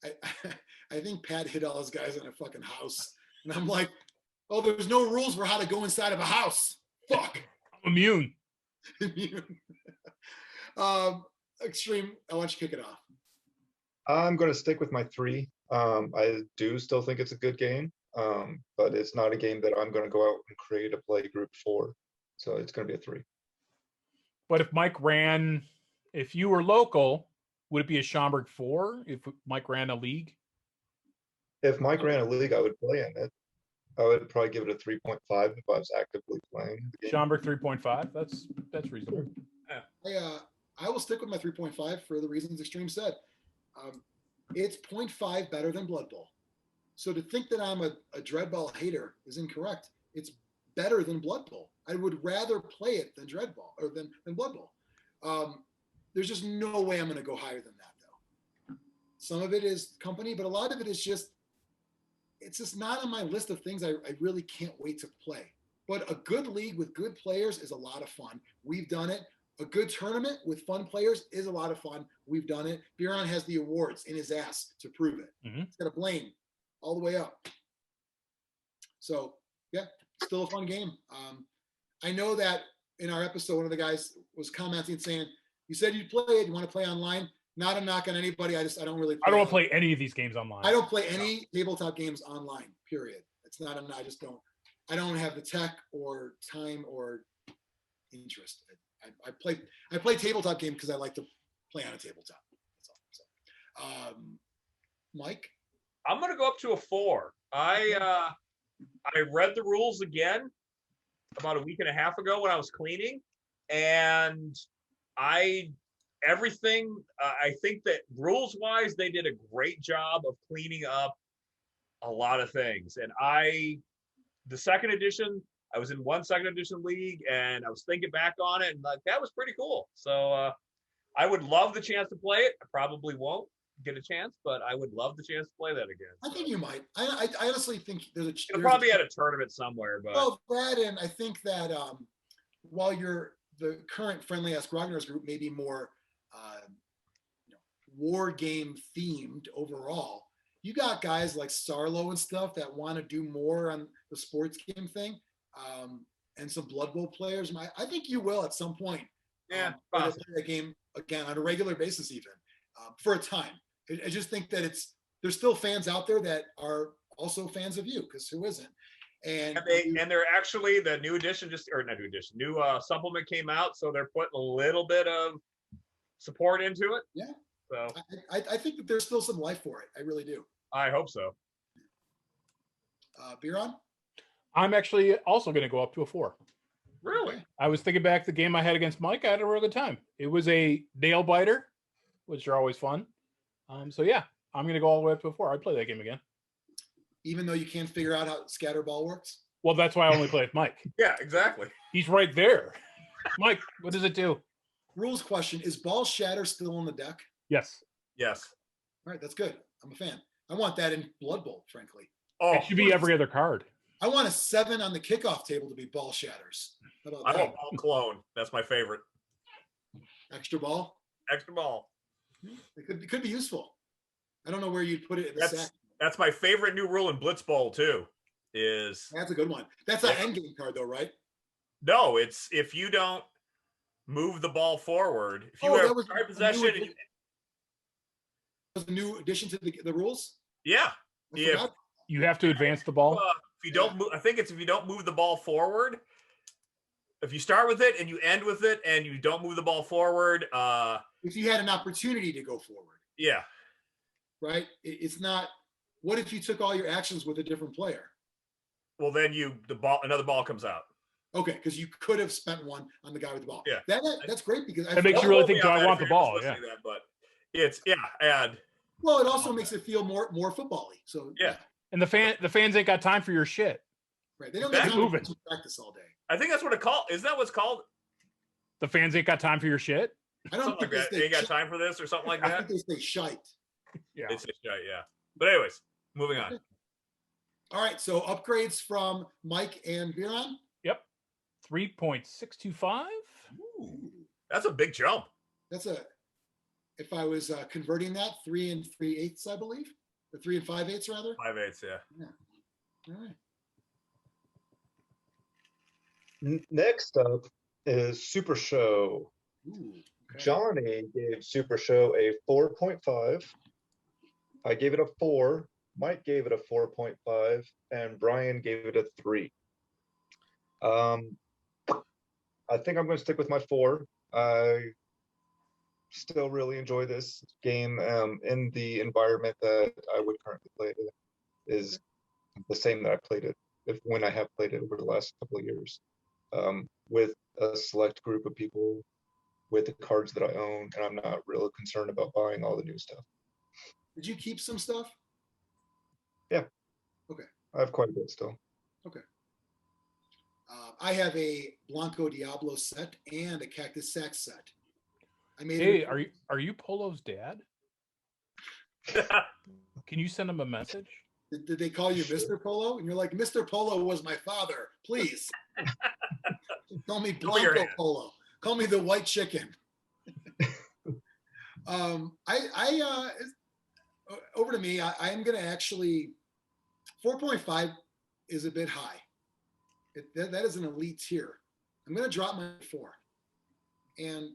I think Pat hit all his guys in a fucking house. And I'm like, oh, there's no rules for how to go inside of a house. Fuck. I'm immune. Xtreme, I want you to kick it off. I'm going to stick with my 3. I do still think it's a good game, but it's not a game that I'm going to go out and create a play group for. So it's going to be a 3. But if you were local, would it be a Schaumburg 4 if Mike ran a league? If Mike ran a league, I would play in it. I would probably give it a 3.5 if I was actively playing the game. Schaumburg 3.5. That's reasonable. Yeah. I will stick with my 3.5 for the reasons Xtreme said. It's 0.5 better than Blood Bowl. So to think that I'm a Dreadball hater is incorrect. It's better than Blood Bowl. I would rather play it than Dreadball or than Blood Bowl. There's just no way I'm going to go higher than that, though. Some of it is company, but a lot of it is it's just not on my list of things I really can't wait to play. But a good league with good players is a lot of fun. We've done it. a good tournament with fun players is a lot of fun. We've done it. Biran has the awards in his ass to prove it. He's got a blame all the way up. So yeah, still a fun game. I know that in our episode, one of the guys was commenting saying, you said you'd play it. You want to play online? Not a knock on anybody. I don't really play. I don't want to play any of these games online. I don't play any tabletop games online, period. It's not, I just don't. I don't have the tech or time or interest. I play tabletop games because I like to play on a tabletop. That's all. So, Mike? I'm going to go up to a 4. I read the rules again about a week and a half ago when I was cleaning, and I think that rules wise they did a great job of cleaning up a lot of things. And the second edition, I was in one second edition league, and I was thinking back on it, and like that was pretty cool. So I would love the chance to play it. I probably won't get a chance, but I would love the chance to play that again. I think you might. I honestly think it'll probably at a tournament somewhere. But well, that, and I think that while the current Friendly Ask Grognard's group may be more war game themed overall, you got guys like Sarlo and stuff that want to do more on the sports game thing, and some Blood Bowl players. I think you will at some point. Yeah, play that game again on a regular basis, even for a time. I just think that there's still fans out there that are also fans of you, because who isn't? And they're actually the new edition, new supplement came out, so they're putting a little bit of support into it. Yeah. So I think that there's still some life for it. I really do. I hope so. Biran? I'm actually also going to go up to a 4. Really? Okay. I was thinking back the game I had against Mike. I had a real good time. It was a nail biter, which are always fun. So yeah, I'm going to go all the way up to a 4. I'd play that game again. Even though you can't figure out how scatter ball works? Well, that's why I only play with Mike. Yeah, exactly. He's right there. Mike, what does it do? Rules question, is Ball Shatter still on the deck? Yes. Yes. All right, that's good. I'm a fan. I want that in Blood Bowl, frankly. Oh, it should be every other card. I want a 7 on the kickoff table to be Ball Shatters. How about I that? want Ball Clone. That's my favorite. Extra ball? Extra ball. It could be useful. I don't know where you'd put it in the sack. That's my favorite new rule in Blitz Bowl too. That's a good one. That's an endgame card though, right? No, it's if you don't move the ball forward. If you have card possession, was a new addition to the rules. Yeah, you have to advance the ball. If you don't move, I think it's if you don't move the ball forward. If you start with it and you end with it, and you don't move the ball forward, if you had an opportunity to go forward. Yeah. Right. It's not. What if you took all your actions with a different player? Well, then another ball comes out. Okay, because you could have spent one on the guy with the ball. Yeah, that's great because that makes you really think, do I want the ball? Yeah, that, but it's and well, it also makes it feel more football-y. So yeah, and the fans ain't got time for your shit. Right, they don't got time to practice all day. I think that's what it called. Is that what's called? The fans ain't got time for your shit. I don't think they ain't got time for this or something like that. I think they say shite. Yeah, they say shite. Yeah, but anyways, moving on. All right, so upgrades from Mike and Biran. Yep, 3.625. That's a big jump. If I was converting that, 3 3/8, I believe, or 3 5/8 rather. 5/8, yeah. All right. Next up is Super Show. Ooh, okay. Jonny gave Super Show a 4.5. I gave it a 4. Mike gave it a 4.5, and Brian gave it a 3. I think I'm going to stick with my 4. I still really enjoy this game. In the environment that I would currently play it is the same that I played it when I have played it over the last couple of years, with a select group of people with the cards that I own, and I'm not real concerned about buying all the new stuff. Did you keep some stuff? Yeah. Okay. I have quite a bit still. Okay. I have a Blanco Diablo set and a Cactus Sax set. I made. Hey, are you Polo's dad? Can you send him a message? Did they call you Mr. Polo? And you're like, Mr. Polo was my father. Please. Call me Blanco Polo. Call me the white chicken. Over to me. I am going to actually 4.5 is a bit high. That is an elite tier. I'm going to drop my 4. And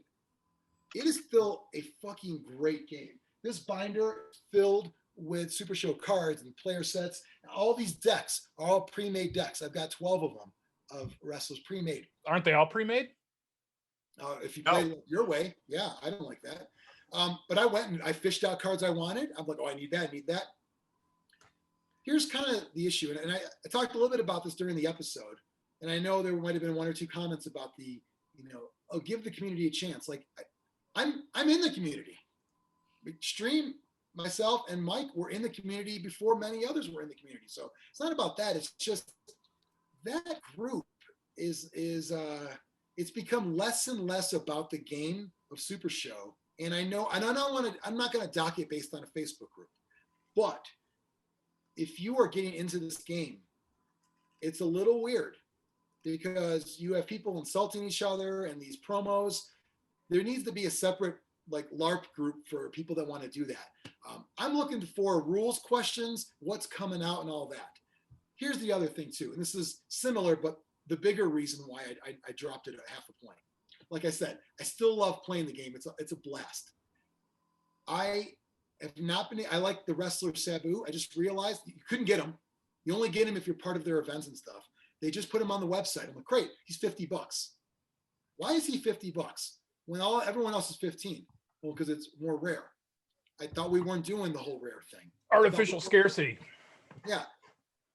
it is still a fucking great game. This binder filled with Super Show cards and player sets. All these decks are all pre-made decks. I've got 12 of them of wrestlers pre-made. Aren't they all pre-made? If you play it your way, yeah, I don't like that. But I went and I fished out cards I wanted. I'm like, oh, I need that, I need that. Here's kind of the issue, and I talked a little bit about this during the episode, and I know there might have been 1 or 2 comments about the, oh, give the community a chance. Like, I'm in the community. Xtreme, myself, and Mike were in the community before many others were in the community. So it's not about that. It's just that group is it's become less and less about the game of Super Show. And I know, and I'm not going to dock it based on a Facebook group, but if you are getting into this game, it's a little weird because you have people insulting each other and these promos. There needs to be a separate like LARP group for people that want to do that. I'm looking for rules questions, what's coming out and all that. Here's the other thing too, and this is similar, but the bigger reason why I dropped it at half a point. Like I said, I still love playing the game. It's a blast. I have not been, I like the wrestler Sabu. I just realized you couldn't get him. You only get him if you're part of their events and stuff. They just put him on the website. I'm like, great, he's $50. Why is he $50 when everyone else is 15? Well, because it's more rare. I thought we weren't doing the whole rare thing. Artificial scarcity. Yeah.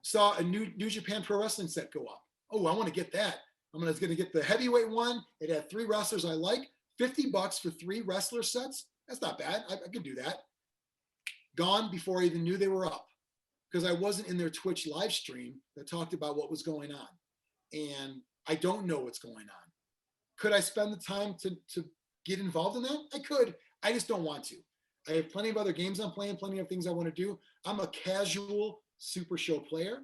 Saw a New Japan Pro Wrestling set go up. Oh, I want to get that. I'm going to get the heavyweight one. It had 3 wrestlers I like. $50 for 3 wrestler sets. That's not bad. I could do that. Gone before I even knew they were up because I wasn't in their Twitch live stream that talked about what was going on. And I don't know what's going on. Could I spend the time to get involved in that? I could. I just don't want to. I have plenty of other games I'm playing, plenty of things I want to do. I'm a casual Super Show player.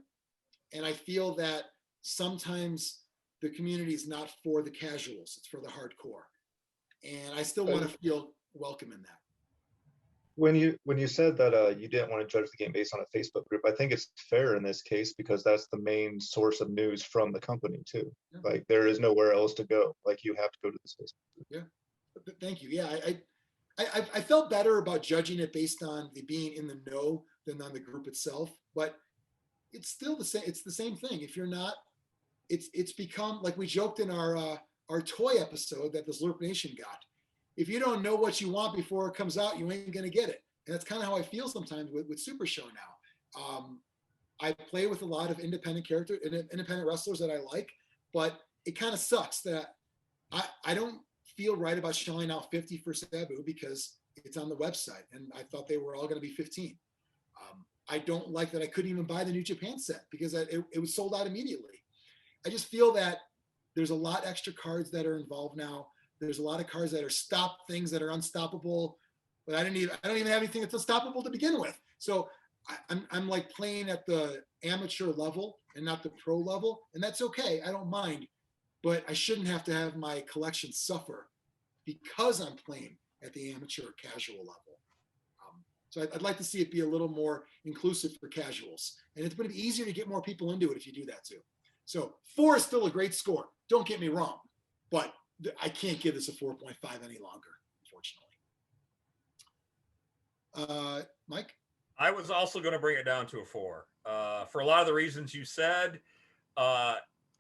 And I feel that sometimes the community is not for the casuals. It's for the hardcore. And I still want to feel welcome in that. When you said that you didn't want to judge the game based on a Facebook group, I think it's fair in this case because that's the main source of news from the company too. Yeah. Like there is nowhere else to go. Like you have to go to this Facebook group. Yeah, thank you. Yeah, I felt better about judging it based on the being in the know than on the group itself. But it's still the same. It's the same thing. If you're not, it's become like we joked in our toy episode that the Zlurp Nation got. If you don't know what you want before it comes out, you ain't gonna get it. And that's kind of how I feel sometimes with Super Show now. I play with a lot of independent wrestlers that I like, but it kind of sucks that I don't feel right about shelling out 50 for Sabu because it's on the website, and I thought they were all going to be 15. I don't like that I couldn't even buy the New Japan set because it was sold out immediately. I just feel that there's a lot extra cards that are involved now. There's a lot of cards that are stop things that are unstoppable, but I don't even have anything that's unstoppable to begin with. So I'm like playing at the amateur level and not the pro level, and that's okay. I don't mind, but I shouldn't have to have my collection suffer because I'm playing at the amateur casual level. So I'd like to see it be a little more inclusive for casuals, and it's going to be easier to get more people into it if you do that too. So 4 is still a great score. Don't get me wrong, but I can't give this a 4.5 any longer, unfortunately. Mike? I was also going to bring it down to a 4. For a lot of the reasons you said,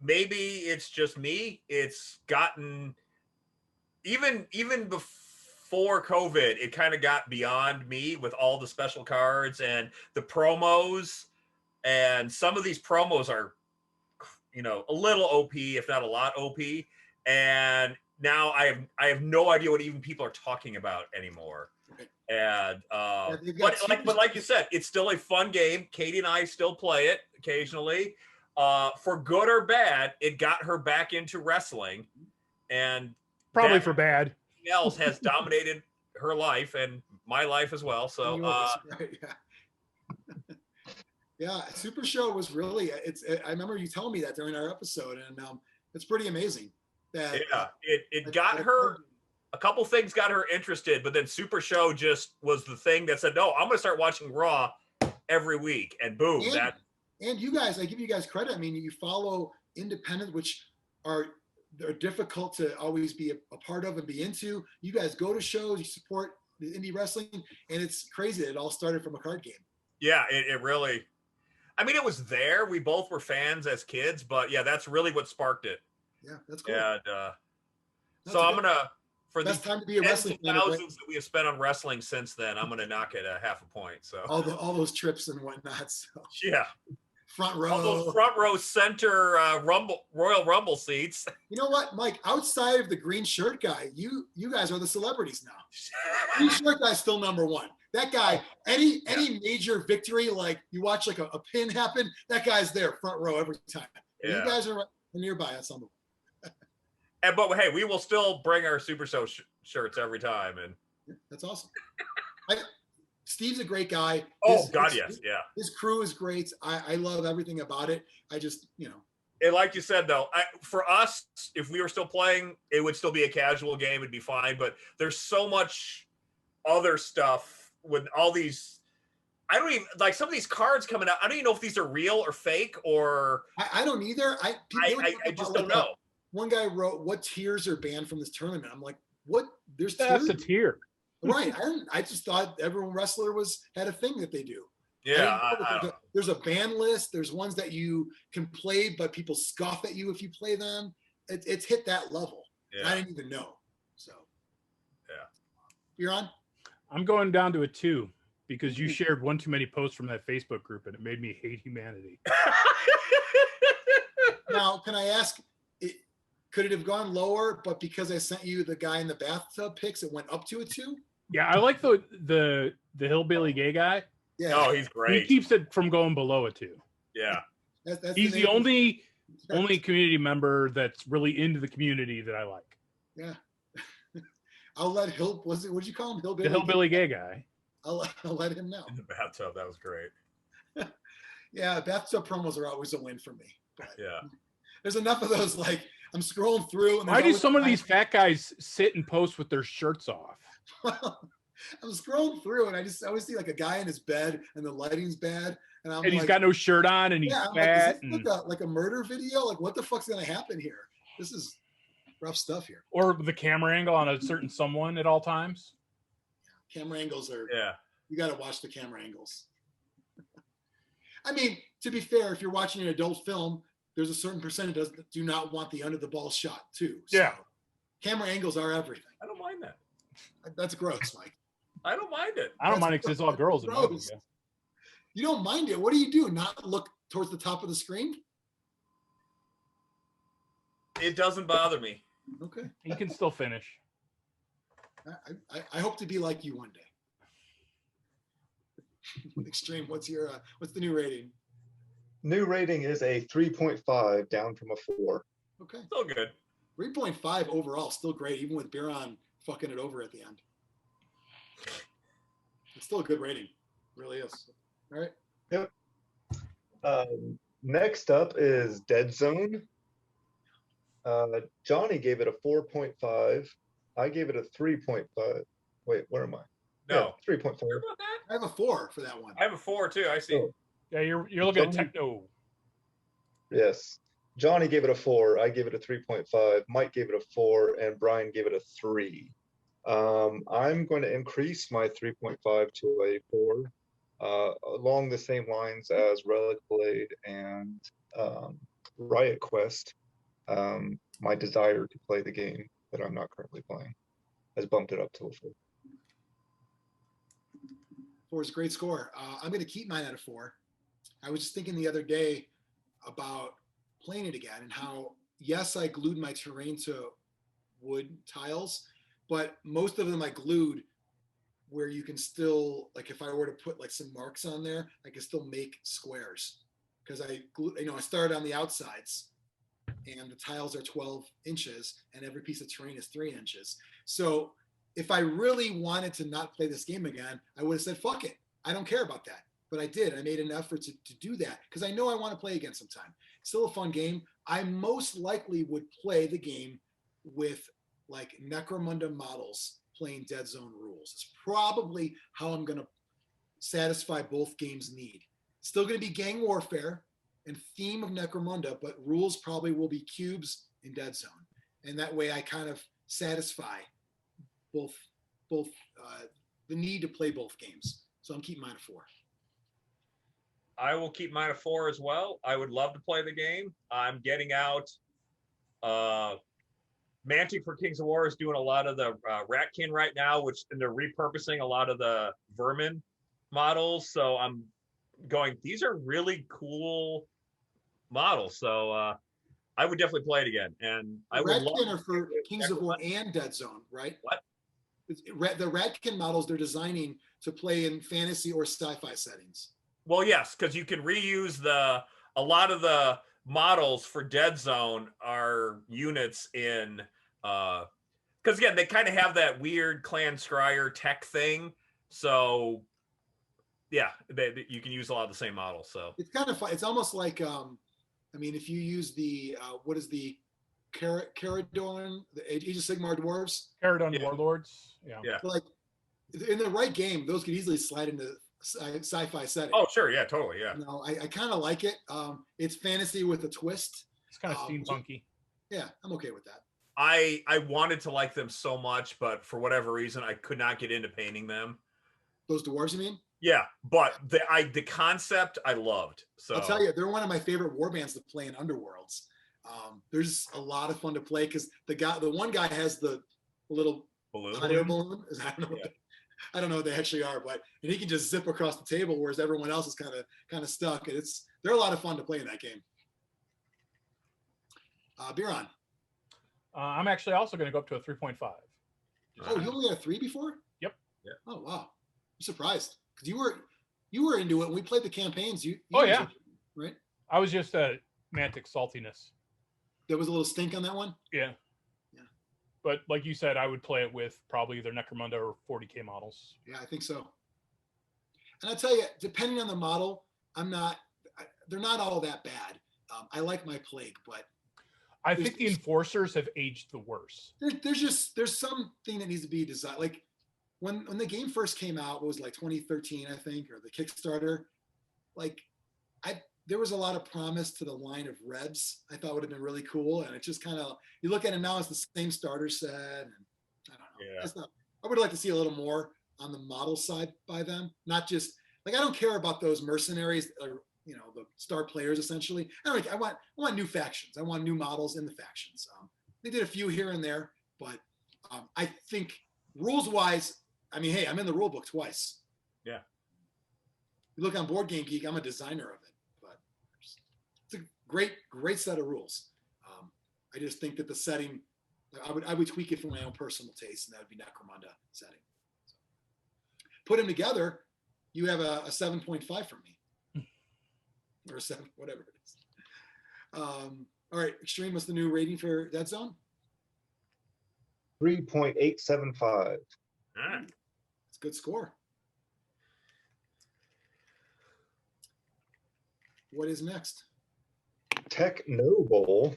maybe it's just me. It's gotten, even before COVID, it kind of got beyond me with all the special cards and the promos. And some of these promos are, a little OP, if not a lot OP. And now I have no idea what even people are talking about anymore. And but like you said, it's still a fun game. Katie and I still play it occasionally. For good or bad, it got her back into wrestling, and probably for bad. Else has dominated her life and my life as well. So yeah, Super Show was really. I remember you telling me that during our episode, and it's pretty amazing. That it got her. A couple things got her interested, but then Super Show just was the thing that said, "No, I'm going to start watching Raw every week," and boom, And you guys, I give you guys credit. I mean, you follow independent, which they're difficult to always be a part of and be into. You guys go to shows, you support the indie wrestling, and it's crazy that it all started from a card game. Yeah, it really. I mean, it was there. We both were fans as kids, but yeah, that's really what sparked it. Yeah, that's cool. And so I'm gonna. For the time to be a wrestling fan, thousands that we have spent on wrestling since then, I'm going to knock it a half a point. So all those trips and whatnot. So. Yeah, front row, all those front row center Royal Rumble seats. You know what, Mike? Outside of the green shirt guy, you guys are the celebrities now. Green shirt guy's still number one. That guy, any major victory, like you watch like a pin happen, that guy's there front row every time. Yeah. You guys are nearby. That's unbelievable. But hey, we will still bring our Super Show shirts every time, and that's awesome. Steve's a great guy. Yes, yeah. His crew is great. I love everything about it. I just, And like you said, though, for us, if we were still playing, it would still be a casual game. It'd be fine. But there's so much other stuff with all these. I don't even like some of these cards coming out. I don't even know if these are real or fake or. I don't either. I just don't know. One guy wrote, "What tiers are banned from this tournament?" I'm like, "What? There's that's tiers? A tier, right?" I just thought every wrestler had a thing that they do. Yeah, there's a ban list. There's ones that you can play, but people scoff at you if you play them. It's hit that level. Yeah. I didn't even know. So, Biran? I'm going down to a 2 because you shared one too many posts from that Facebook group, and it made me hate humanity. Now, can I ask? Could it have gone lower, but because I sent you the guy in the bathtub pics, it went up to a 2? Yeah, I like the hillbilly gay guy. Yeah. Oh, he's great. He keeps it from going below a 2. Yeah. He's the only community member that's really into the community that I like. Yeah. I'll let what'd you call him? Hillbilly? The hillbilly gay guy. I'll let him know. In the bathtub, that was great. Yeah, bathtub promos are always a win for me. But yeah. There's enough of those, like, I'm scrolling through. And why do some of these fat guys sit and post with their shirts off? Well, I'm scrolling through and I always see like a guy in his bed and the lighting's bad. And he's got no shirt on and he's fat. Like, is this like a murder video? Like, what the fuck's going to happen here? This is rough stuff here. Or the camera angle on a certain someone at all times. Camera angles are, yeah. You got to watch the camera angles. I mean, to be fair, if you're watching an adult film, there's a certain percentage that do not want the under the ball shot too. So yeah. Camera angles are everything. I don't mind that. That's gross, Mike. I don't mind it. I don't mind it because it's all girls. You don't mind it. What do you do? Not look towards the top of the screen? It doesn't bother me. Okay. You can still finish. I hope to be like you one day. Xtreme, what's the new rating? New rating is a 3.5, down from a 4. Okay. Still good. 3.5 overall, still great, even with Biran fucking it over at the end. It's still a good rating. It really is. All right. Yep. Next up is Dead Zone. Jonny gave it a 4.5. I gave it a 3.5. Wait, where am I? No. Yeah, 3.4. I have a 4 for that one. I have a 4 too. I see. Oh. Yeah, you're looking at techno. Yes. Jonny gave it a 4. I gave it a 3.5. Mike gave it a 4, and Brian gave it a 3. I'm going to increase my 3.5 to a 4, along the same lines as Relic Blade and Riot Quest. My desire to play the game that I'm not currently playing has bumped it up to a 4. 4 is a great score. I'm going to keep mine at a 4. I was just thinking the other day about playing it again and how, yes, I glued my terrain to wood tiles, but most of them I glued where you can still, like if I were to put like some marks on there, I can still make squares because I started on the outsides and the tiles are 12 inches and every piece of terrain is 3 inches. So if I really wanted to not play this game again, I would have said, fuck it. I don't care about that. But I did. I made an effort to do that because I know I want to play again sometime. It's still a fun game. I most likely would play the game with like Necromunda models playing Dead Zone rules. It's probably how I'm going to satisfy both games' need. Still going to be gang warfare and theme of Necromunda, but rules probably will be cubes in Dead Zone. And that way I kind of satisfy both the need to play both games. So I'm keeping mine at 4. I will keep mine at 4 as well. I would love to play the game. I'm getting out. Mantic for Kings of War is doing a lot of the Ratkin right now, and they're repurposing a lot of the Vermin models. So I'm going, these are really cool models. So I would definitely play it again. And I would love Ratkin are for Kings of War and Dead Zone, right? What? The Ratkin models they're designing to play in fantasy or sci-fi settings. Well, yes, because you can reuse a lot of the models for Dead Zone are units in because again they kind of have that weird Clan Scryer tech thing. So yeah, you can use a lot of the same models. So it's kind of fun. It's almost like I mean, if you use the what is the Caradon, the Age of Sigmar dwarves, Caradon warlords, yeah. So like in the right game, those could easily slide into sci-fi setting. Oh sure, yeah, totally, yeah. No, I kind of like it. It's fantasy with a twist. It's kind of steampunky. Yeah, I'm okay with that. I wanted to like them so much, but for whatever reason, I could not get into painting them. Those dwarves, you mean? Yeah, but the concept I loved. So I'll tell you, they're one of my favorite warbands to play in Underworlds. There's a lot of fun to play because the one guy has the little hot air balloon. I don't know what they actually are, and he can just zip across the table, whereas everyone else is kind of stuck. And they're a lot of fun to play in that game. Biran. I'm actually also going to go up to a 3.5. Oh, you only had a 3 before? Yep. Yeah. Oh wow, I'm surprised because you were into it when we played the campaigns. You yeah, right. I was just a Mantic saltiness. There was a little stink on that one. Yeah. But like you said, I would play it with probably either Necromunda or 40K models. Yeah, I think so. And I'll tell you, depending on the model, they're not all that bad. I like my Plague, but I think the Enforcers have aged the worst. There's something that needs to be designed. Like when the game first came out, it was like 2013, I think, or the Kickstarter. Like there was a lot of promise to the line of Reds. I thought would have been really cool, and it just kind of, you look at it now, it's the same starter set, and I don't know. Yeah. I would like to see a little more on the model side by them, not just like I don't care about those mercenaries or the star players essentially. I want new factions. I want new models in the factions. They did a few here and there, but I think rules wise, I mean, hey, I'm in the rule book twice. Yeah. You look on Board Game Geek, I'm a designer of it, but it's a great set of rules. I just think that the setting, I would tweak it for my own personal taste, and that would be Necromunda setting. So, put them together, you have a 7.5 from me. Or 7, whatever it is. All right, Xtreme, what's the new rating for Dead Zone? 3.875. All right. It's a good score. What is next? Tech Noble.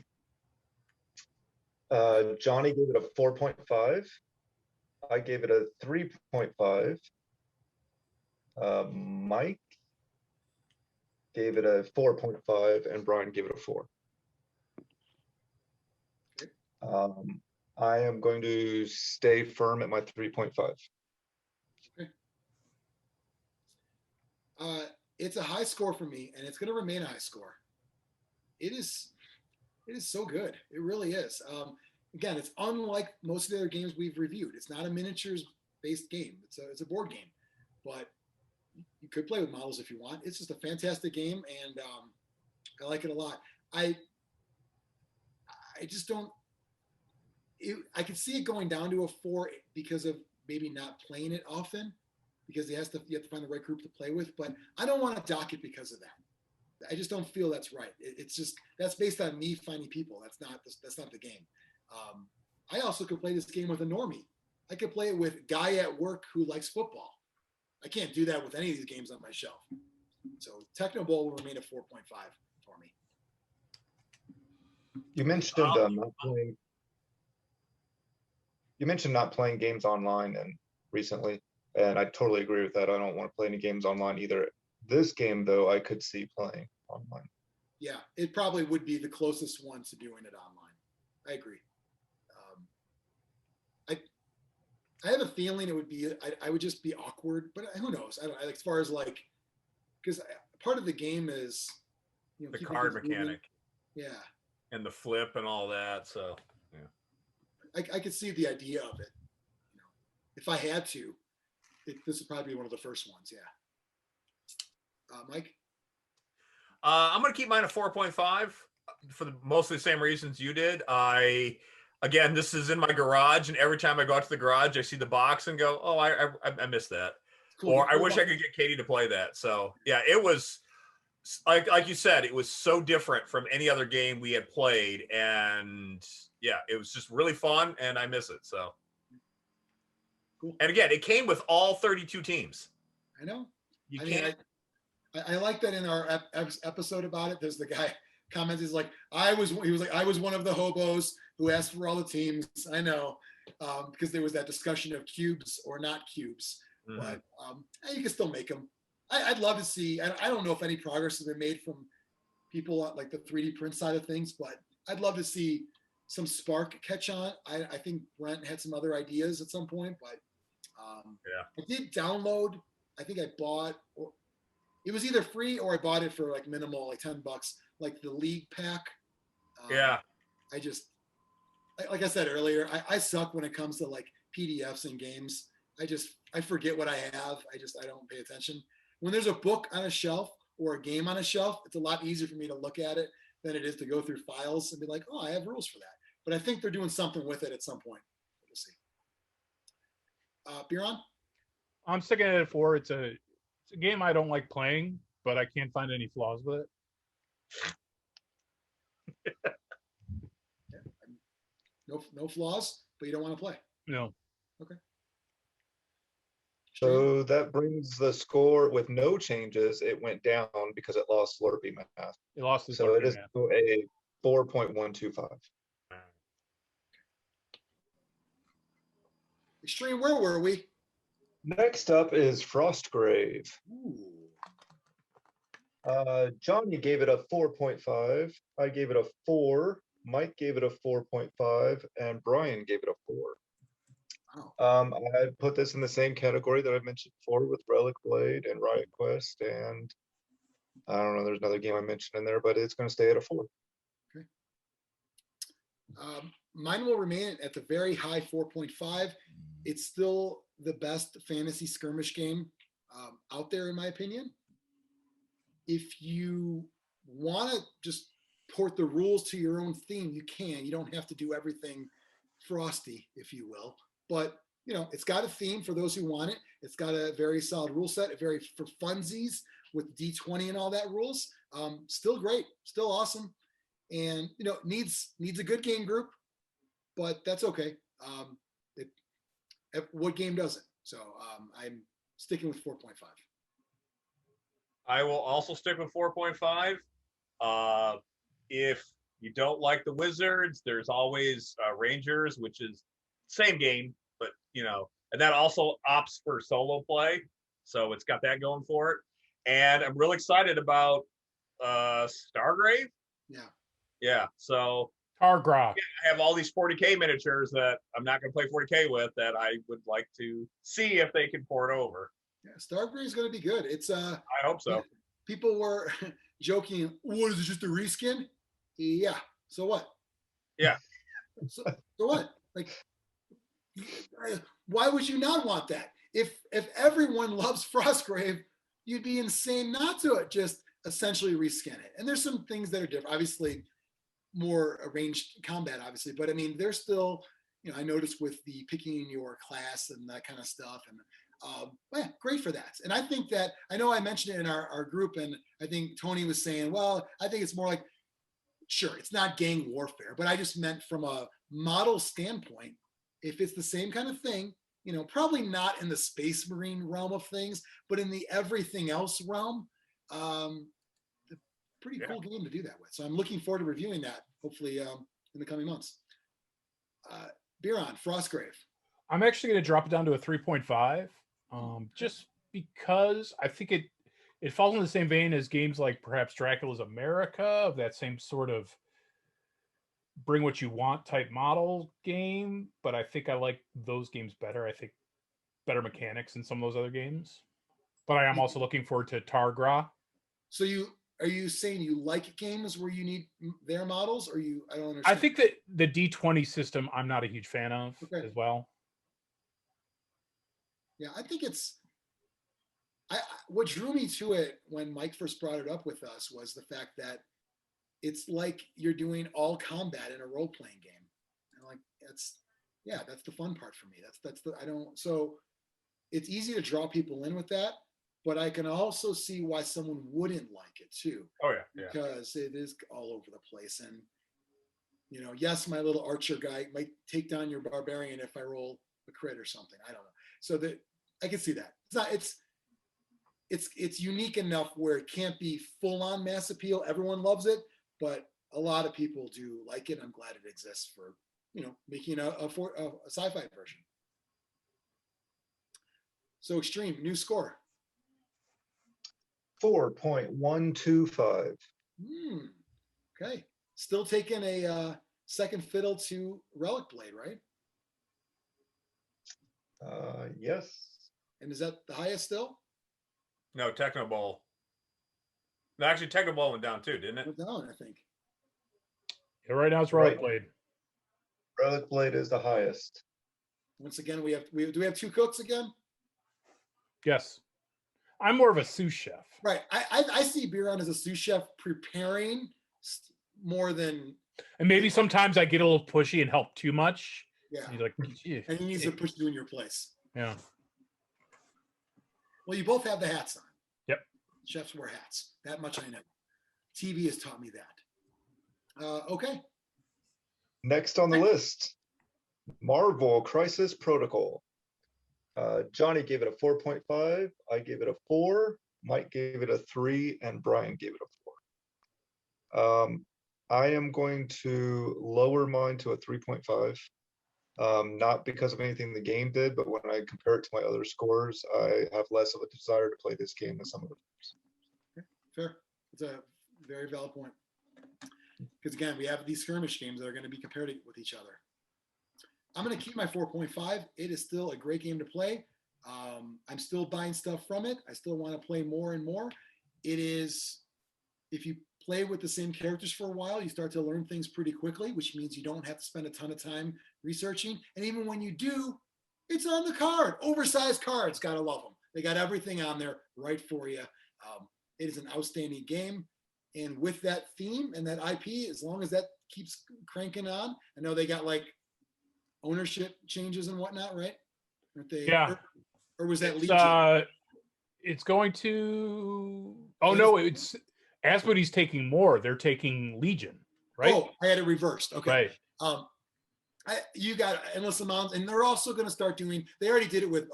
Jonny gave it a 4.5. I gave it a 3.5. Mike gave it a 4.5, and Brian gave it a 4. Okay. I am going to stay firm at my 3.5. Okay. It's a high score for me, and it's going to remain a high score. It is so good. It really is. Again, it's unlike most of the other games we've reviewed. It's not a miniatures-based game. It's a board game, but you could play with models if you want. It's just a fantastic game, and I like it a lot. I just don't. I could see it going down to a 4 because of maybe not playing it often, because you have to find the right group to play with. But I don't want to dock it because of that. I just don't feel that's right. It's just that's based on me finding people. That's not the game. I also could play this game with a normie. I could play it with a guy at work who likes football. I can't do that with any of these games on my shelf. So Techno Bowl will remain a 4.5 for me. You mentioned not playing. you mentioned not playing games online and recently, and I totally agree with that. I don't want to play any games online either. This game, though, I could see playing online. Yeah, it probably would be the closest one to doing it online. I agree. I have a feeling it would be, I would just be awkward, but who knows? I don't, as far as like, because part of the game is, the card mechanic. Moving. Yeah. And the flip and all that. So, yeah. I could see the idea of it. If I had to, this would probably be one of the first ones. Yeah. Mike? I'm going to keep mine at 4.5 for mostly the same reasons you did. Again, this is in my garage, and every time I go out to the garage, I see the box and go, "Oh, I missed that," cool. Or I wish I could get Katie to play that. So yeah, it was like you said, it was so different from any other game we had played, and yeah, it was just really fun, and I miss it. So, cool. And again, it came with all 32 teams. I know. You can't. I like that in our episode about it. There's the guy comments. He's like, I was one of the hobos who asked for all the teams. I know, because there was that discussion of cubes or not cubes, but you can still make them. I'd love to see. I don't know if any progress has been made from people like the 3D print side of things, but I'd love to see some spark catch on. I think Brent had some other ideas at some point, but I did download. I think I bought. It was either free or I bought it for like minimal, like $10, like the League pack. I just, like I said earlier, I suck when it comes to like PDFs and games. I forget what I have. I don't pay attention. When there's a book on a shelf or a game on a shelf, it's a lot easier for me to look at it than it is to go through files and be like, oh, I have rules for that. But I think they're doing something with it at some point. We'll see. Biran? I'm sticking at 4. It's a game I don't like playing, but I can't find any flaws with it. No flaws, but you don't want to play. No. Okay. So that brings the score with no changes. It went down because it lost Slurpee math. It lost the so Slurpee it is math. A 4.125. Xtreme, where were we? Next up is Frostgrave. Jonny gave it a 4.5. I gave it a 4. Mike gave it a 4.5, and Brian gave it a 4. Wow. I put this in the same category that I mentioned before with Relic Blade and Riot Quest, and I don't know, there's another game I mentioned in there, but it's going to stay at a 4. Okay. Mine will remain at the very high 4.5. It's still the best fantasy skirmish game out there, in my opinion. If you want to just port the rules to your own theme, you can. You don't have to do everything frosty, if you will. But, it's got a theme for those who want it. It's got a very solid rule set, for funsies with D20 and all that rules. Still great, still awesome. And, needs a good game group, but that's okay. What game doesn't? So I'm sticking with 4.5. I will also stick with 4.5. If you don't like the Wizards, there's always Rangers, which is same game, but and that also opts for solo play, so it's got that going for it. And I'm real excited about Stargrave. Yeah. So Targraf. I have all these 40K miniatures that I'm not going to play 40K with that I would like to see if they can port over. Yeah, Stargrave is going to be good. It's I hope so. People were joking, what is it, just a reskin? Yeah. So what? Yeah. So what? Like, why would you not want that? If everyone loves Frostgrave, you'd be insane not to just essentially reskin it. And there's some things that are different. Obviously, more arranged combat, obviously, but I mean, there's still, I noticed with the picking your class and that kind of stuff, and yeah, great for that. And I think that, I know I mentioned it in our group, and I think Tony was saying, well, I think it's more like, sure, it's not gang warfare, but I just meant from a model standpoint, if it's the same kind of thing, probably not in the Space Marine realm of things, but in the everything else realm, pretty cool game to do that with. So I'm looking forward to reviewing that, hopefully in the coming months. Biran, Frostgrave. I'm actually going to drop it down to a 3.5, just because I think it falls in the same vein as games like perhaps Dracula's America, of that same sort of bring what you want type model game. But I think I like those games better. I think better mechanics in some of those other games. But I am also looking forward to Targra. So are you saying you like games where you need their models, or I don't understand. I think that the D20 system I'm not a huge fan of as well. Yeah, I think what drew me to it when Mike first brought it up with us was the fact that it's like you're doing all combat in a role-playing game. And like that's the fun part for me. So it's easy to draw people in with that, but I can also see why someone wouldn't like it too. Oh yeah. Because it is all over the place. And yes, my little archer guy might take down your barbarian if I roll a crit or something. I don't know. So that I can see that. It's unique enough where it can't be full on mass appeal. Everyone loves it, but a lot of people do like it. I'm glad it exists for, making a sci-fi version. So Xtreme, new score. 4.125. Okay. Still taking a second fiddle to Relic Blade, right? Yes. And is that the highest still? No, Technoball. No, actually, Technoball went down too, didn't it? Went down, I think. Yeah, right now it's Relic Blade. Relic Blade is the highest. Once again, do we have two cooks again? Yes. I'm more of a sous chef. Right. I see Biran as a sous chef preparing more than. And maybe sometimes I get a little pushy and help too much. Yeah. And he's like, and he needs to push you in your place. Yeah. Well, you both have the hats on. Yep. Chefs wear hats. That much I know. TV has taught me that. Okay. Next on the list, Marvel Crisis Protocol. Jonny gave it a 4.5. I gave it a 4. Mike gave it a 3, and Brian gave it a 4. I am going to lower mine to a 3.5. Not because of anything the game did, but when I compare it to my other scores, I have less of a desire to play this game than some of the others. Okay, fair. It's a very valid point. Because again, we have these skirmish games that are going to be compared with each other. I'm going to keep my 4.5. It is still a great game to play. I'm still buying stuff from it. I still want to play more and more. It is, if you play with the same characters for a while, you start to learn things pretty quickly, which means you don't have to spend a ton of time researching. And even when you do, it's on the card. Oversized cards. Gotta love them. They got everything on there right for you. It is an outstanding game. And with that theme and that IP, as long as that keeps cranking on, I know they got like ownership changes and whatnot, right? Aren't they? Yeah. Or was that Legion? It's going to. Oh no! It's Asmodee's taking more. They're taking Legion, right? Oh, I had it reversed. Okay. Right. You got endless amounts, and they're also going to start doing. They already did it with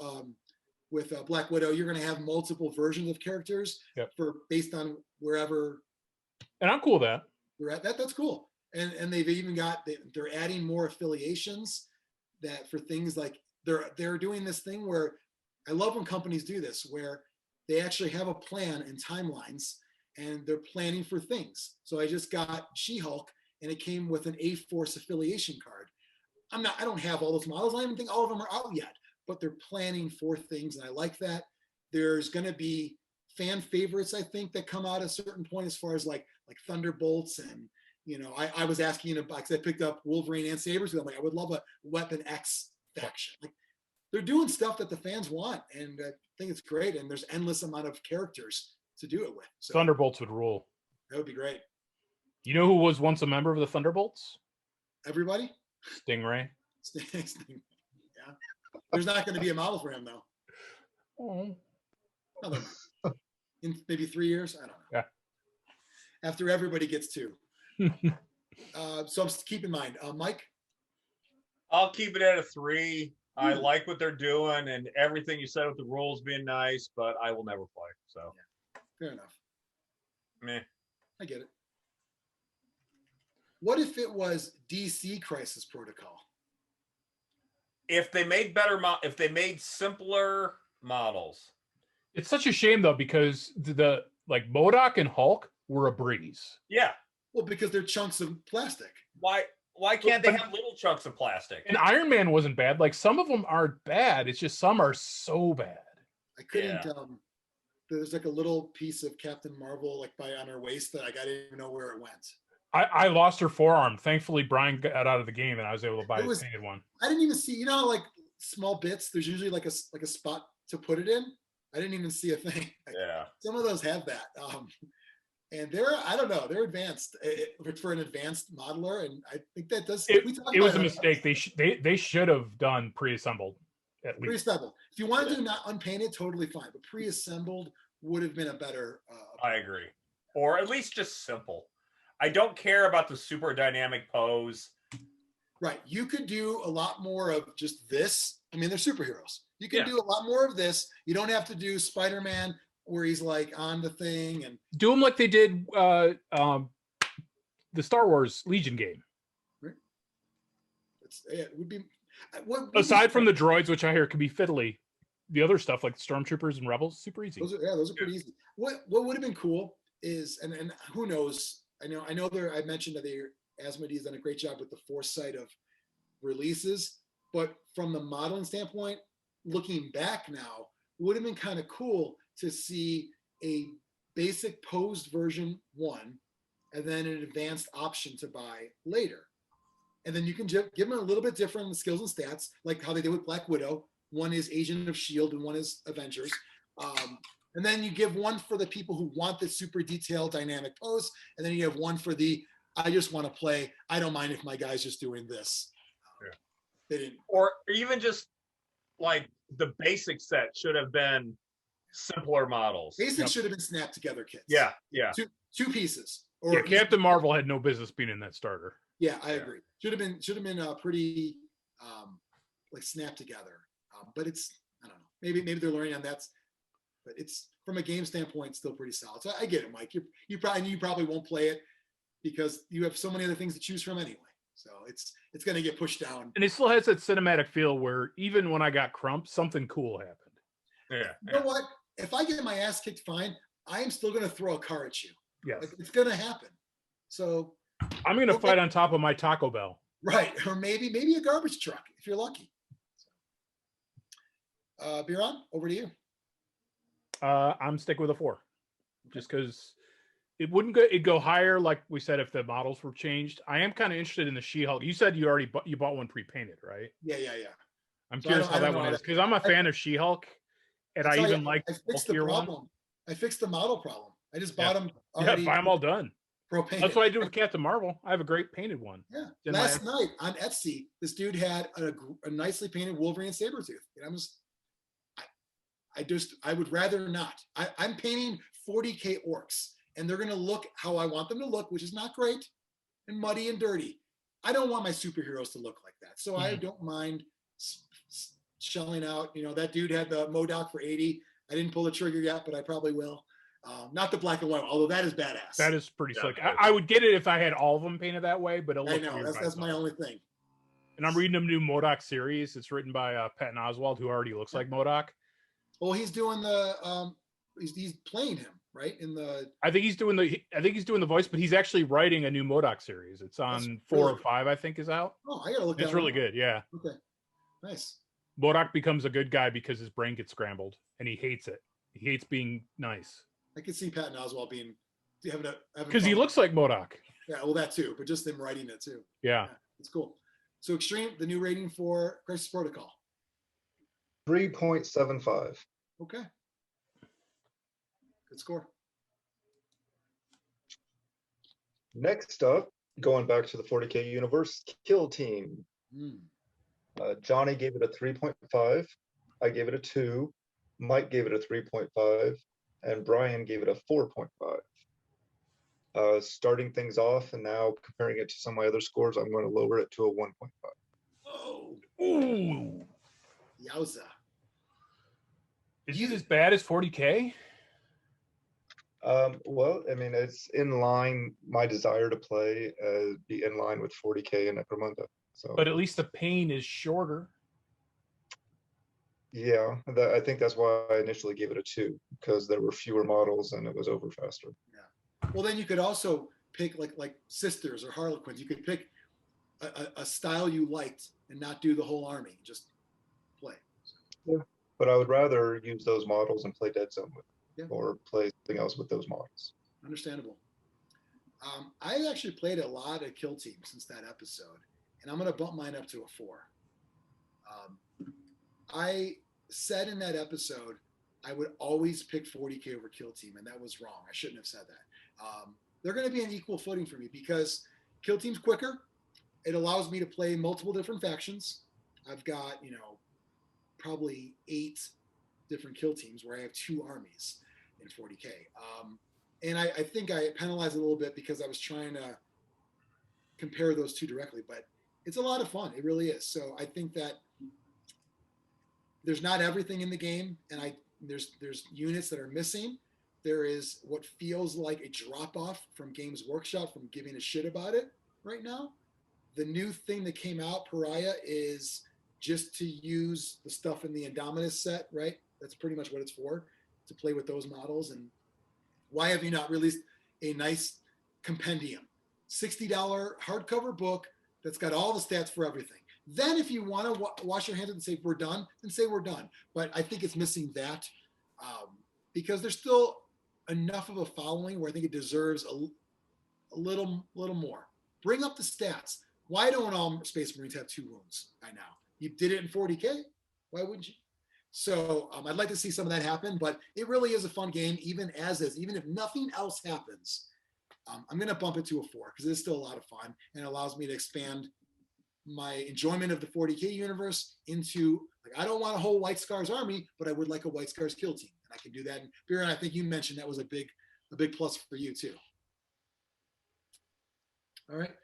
Black Widow. You're going to have multiple versions of characters based on wherever. And I'm cool with that. You're at that. That's cool. And they've even they're adding more affiliations that for things like they're doing this thing where I love when companies do this, where they actually have a plan and timelines and they're planning for things. So I just got She-Hulk and it came with an A-Force affiliation card. I don't have all those models. I don't even think all of them are out yet, but they're planning for things. And I like that. There's going to be fan favorites, I think, that come out at a certain point as far as like Thunderbolts. And, I was asking because I picked up Wolverine and Sabres. I'm like, I would love a Weapon X faction. Like, they're doing stuff that the fans want. And I think it's great. And there's endless amount of characters to do it with. So Thunderbolts would rule. That would be great. You know who was once a member of the Thunderbolts? Everybody? Stingray. Yeah. There's not going to be a model for him, though. Oh. In maybe 3 years? I don't know. Yeah. After everybody gets two. So keep in mind. Mike? I'll keep it at a 3. I like what they're doing and everything you said with the rules being nice, but I will never play. So yeah. Fair enough. Meh. I get it. What if it was DC Crisis Protocol? if they made simpler models. It's such a shame though, because the like MODOK and Hulk were a breeze. Yeah. Well, because they're chunks of plastic. Why can't they have little chunks of plastic? And Iron Man wasn't bad. Like some of them aren't bad. It's just some are so bad. I couldn't. There's like a little piece of Captain Marvel like on her waist that I didn't even know where it went. I lost her forearm. Thankfully, Brian got out of the game, and I was able to buy a painted one. I didn't even see. Like small bits. There's usually like a spot to put it in. I didn't even see a thing. Yeah. Some of those have that. And I don't know, they're advanced for an advanced modeler, and I think that does. It was a mistake. They should have done pre-assembled at least. Pre-assembled. If you want to do not unpainted, totally fine, but pre-assembled would have been a better. I agree, or at least just simple. I don't care about the super dynamic pose. Right, you could do a lot more of just this. I mean, they're superheroes. You can do a lot more of this. You don't have to do Spider-Man where he's like on the thing and do them like they did the Star Wars Legion game. Right. It would be aside from the droids, which I hear can be fiddly. The other stuff like the Stormtroopers and Rebels, super easy. Those are pretty easy. What would have been cool is, and who knows? I know I mentioned that Asmodee's done a great job with the foresight of releases, but from the modeling standpoint, looking back now, would have been kind of cool to see a basic posed version 1 and then an advanced option to buy later. And then you can give them a little bit different in the skills and stats, like how they did with Black Widow. One is Agent of S.H.I.E.L.D. and one is Avengers. And then you give one for the people who want the super detailed dynamic pose. And then you have one for I just want to play. I don't mind if my guy's just doing this. They didn't. Or even just like the basic set should have been simpler models. Basic should have been snapped together kits. Yeah. Two pieces. Or Captain Marvel had no business being in that starter. Yeah, I agree. Should have been pretty like snapped together. But it's, I don't know. Maybe they're learning on that. But it's, from a game standpoint, still pretty solid. So I get it, Mike. You probably won't play it because you have so many other things to choose from anyway. So it's going to get pushed down. And it still has that cinematic feel where even when I got crumped, something cool happened. Yeah. You know what? If I get my ass kicked, fine. I am still going to throw a car at you. Yes. Like, it's going to happen. So I'm going to fight on top of my Taco Bell. Right. Or maybe a garbage truck if you're lucky. Biran, over to you. I'm sticking with a 4, just because it wouldn't go. It'd go higher, like we said, if the models were changed. I am kind of interested in the She-Hulk. You said you already bought one pre-painted, right? Yeah. I'm curious how that one is, because I'm a fan of She-Hulk, and I even like. I fixed the problem. I fixed the model problem. I just bought them. Already buy them all done. Pro-painted. That's what I do with Captain Marvel. I have a great painted one. Yeah. Last night on Etsy, this dude had a nicely painted Wolverine and Sabretooth. And I would rather not. I'm painting 40K orcs, and they're going to look how I want them to look, which is not great and muddy and dirty. I don't want my superheroes to look like that. So I don't mind shelling out. That dude had the MODOK for 80. I didn't pull the trigger yet, but I probably will. Not the black and white, although that is badass. That is pretty slick. I would get it if I had all of them painted that way, but I know that's my only thing. And I'm reading a new MODOK series. It's written by Patton Oswalt, who already looks like MODOK. Well, he's doing the he's playing him, right? I think he's doing the voice, but he's actually writing a new MODOK series. It's on 4 or 5, I think, is out. Oh, I gotta look. It's really good, yeah. Okay, nice. MODOK becomes a good guy because his brain gets scrambled, and he hates it. He hates being nice. I could see Patton Oswalt having because he looks like MODOK. Yeah, well, that too, but just him writing it too. Yeah, it's cool. So Xtreme, the new rating for Crisis Protocol. 3.75. Okay. Good score. Next up, going back to the 40K universe, Kill Team. Jonny gave it a 3.5. I gave it a 2. Mike gave it a 3.5. And Brian gave it a 4.5. Starting things off and now comparing it to some of my other scores, I'm going to lower it to a 1.5. Oh. Ooh. Yowza. Is it as bad as 40K? Well, I mean, it's in line, my desire to be in line with 40K and Necromunda. So, but at least the pain is shorter. Yeah, I think that's why I initially gave it a 2, because there were fewer models and it was over faster. Yeah. Well, then you could also pick like Sisters or Harlequins. You could pick a style you liked and not do the whole army. Just play. Yeah, but I would rather use those models and play Dead Zone with, Yeah. or play something else with those models. Understandable. I actually played a lot of Kill Team since that episode, and I'm going to bump mine up to a 4. I said in that episode I would always pick 40K over Kill Team, and that was wrong. I shouldn't have said that. They're going to be on equal footing for me because Kill Team's quicker. It allows me to play multiple different factions. I've got, probably 8 different Kill Teams where I have 2 armies in 40K. And I think I penalized a little bit because I was trying to compare those 2 directly, but it's a lot of fun. It really is. So I think that there's not everything in the game, and there's units that are missing. There is what feels like a drop-off from Games Workshop from giving a shit about it right now. The new thing that came out, Pariah, is just to use the stuff in the Indominus set, right? That's pretty much what it's for, to play with those models. And why have you not released a nice compendium? $60 hardcover book that's got all the stats for everything. Then if you want to wash your hands and say we're done, then say we're done. But I think it's missing that because there's still enough of a following where I think it deserves a little more. Bring up the stats. Why don't all Space Marines have 2 wounds by now? You did it in 40K. Why wouldn't you? So I'd like to see some of that happen, but it really is a fun game, even as is. Even if nothing else happens, I'm going to bump it to a 4 because it's still a lot of fun and it allows me to expand my enjoyment of the 40K universe into, like, I don't want a whole White Scars army, but I would like a White Scars Kill Team. And I can do that. And Biran, I think you mentioned that was a big plus for you too. All right.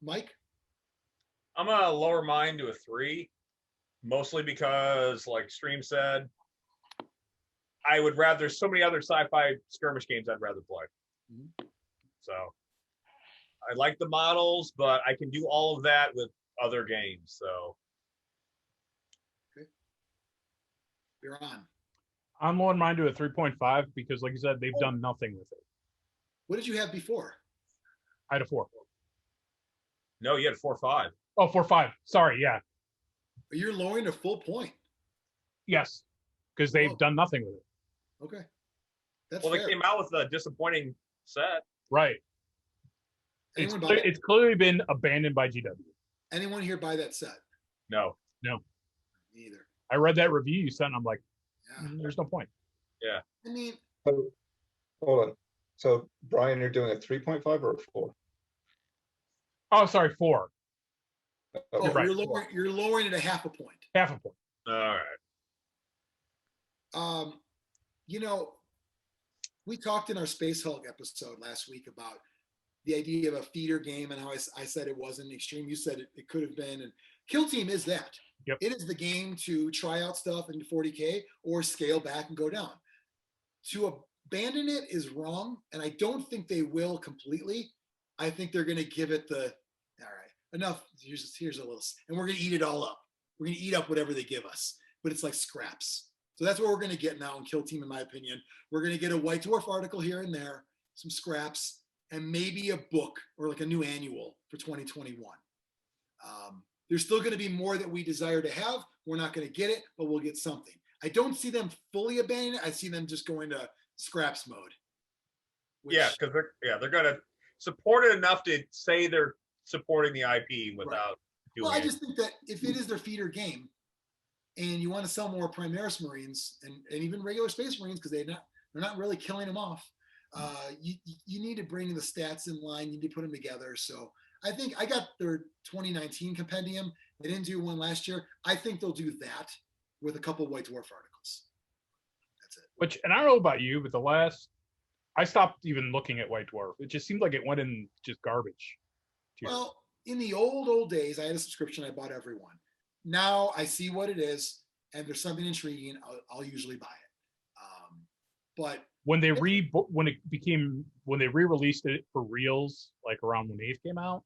Mike? I'm going to lower mine to a 3, mostly because, like Xtreme said, I would rather, there's so many other sci-fi skirmish games I'd rather play. Mm-hmm. So I like the models, but I can do all of that with other games. So. Okay. Biran. I'm lowering mine to a 3.5 because, like you said, they've done nothing with it. What did you have before? I had a 4. No, you had 4.5. Oh, 4.5. Sorry, yeah. You're lowering a full point. Yes, because they've done nothing with it. Okay. That's well, fair. They came out with a disappointing set. Right. It's clearly been abandoned by GW. Anyone here buy that set? No. No. Me either. I read that review you sent, and I'm like, yeah. There's no point. Yeah. I mean, hold on. So, Brian, you're doing a 3.5 or a 4? Oh, sorry, 4. Oh, right. You're lowering it a half a point. Half a point. All right. We talked in our Space Hulk episode last week about the idea of a feeder game and how I said it wasn't Xtreme. You said it could have been. And Kill Team is that. Yep. It is the game to try out stuff in 40K or scale back and go down. To abandon it is wrong, and I don't think they will completely. I think they're going to give it the, all right, enough. Here's a little, and we're going to eat it all up. We're going to eat up whatever they give us, but it's like scraps. So that's what we're going to get now in Kill Team, in my opinion. We're going to get a White Dwarf article here and there, some scraps, and maybe a book or like a new annual for 2021. There's still going to be more that we desire to have. We're not going to get it, but we'll get something. I don't see them fully abandoning it. I see them just going to scraps mode. Yeah, because they're going to support it enough to say they're supporting the IP without doing it. Well, I just think that if it is their feeder game, and you want to sell more Primaris Marines and even regular Space Marines because they're not really killing them off. You need to bring the stats in line. You need to put them together. So I think I got their 2019 compendium. They didn't do one last year. I think they'll do that with a couple White Dwarf articles. That's it. And I don't know about you, but I stopped even looking at White Dwarf. It just seemed like it went in just garbage. Well, in the old days, I had a subscription. I bought every one. Now I see what it is, and there's something intriguing. I'll usually buy it. But when they re-released it for reals, like around when 8th came out,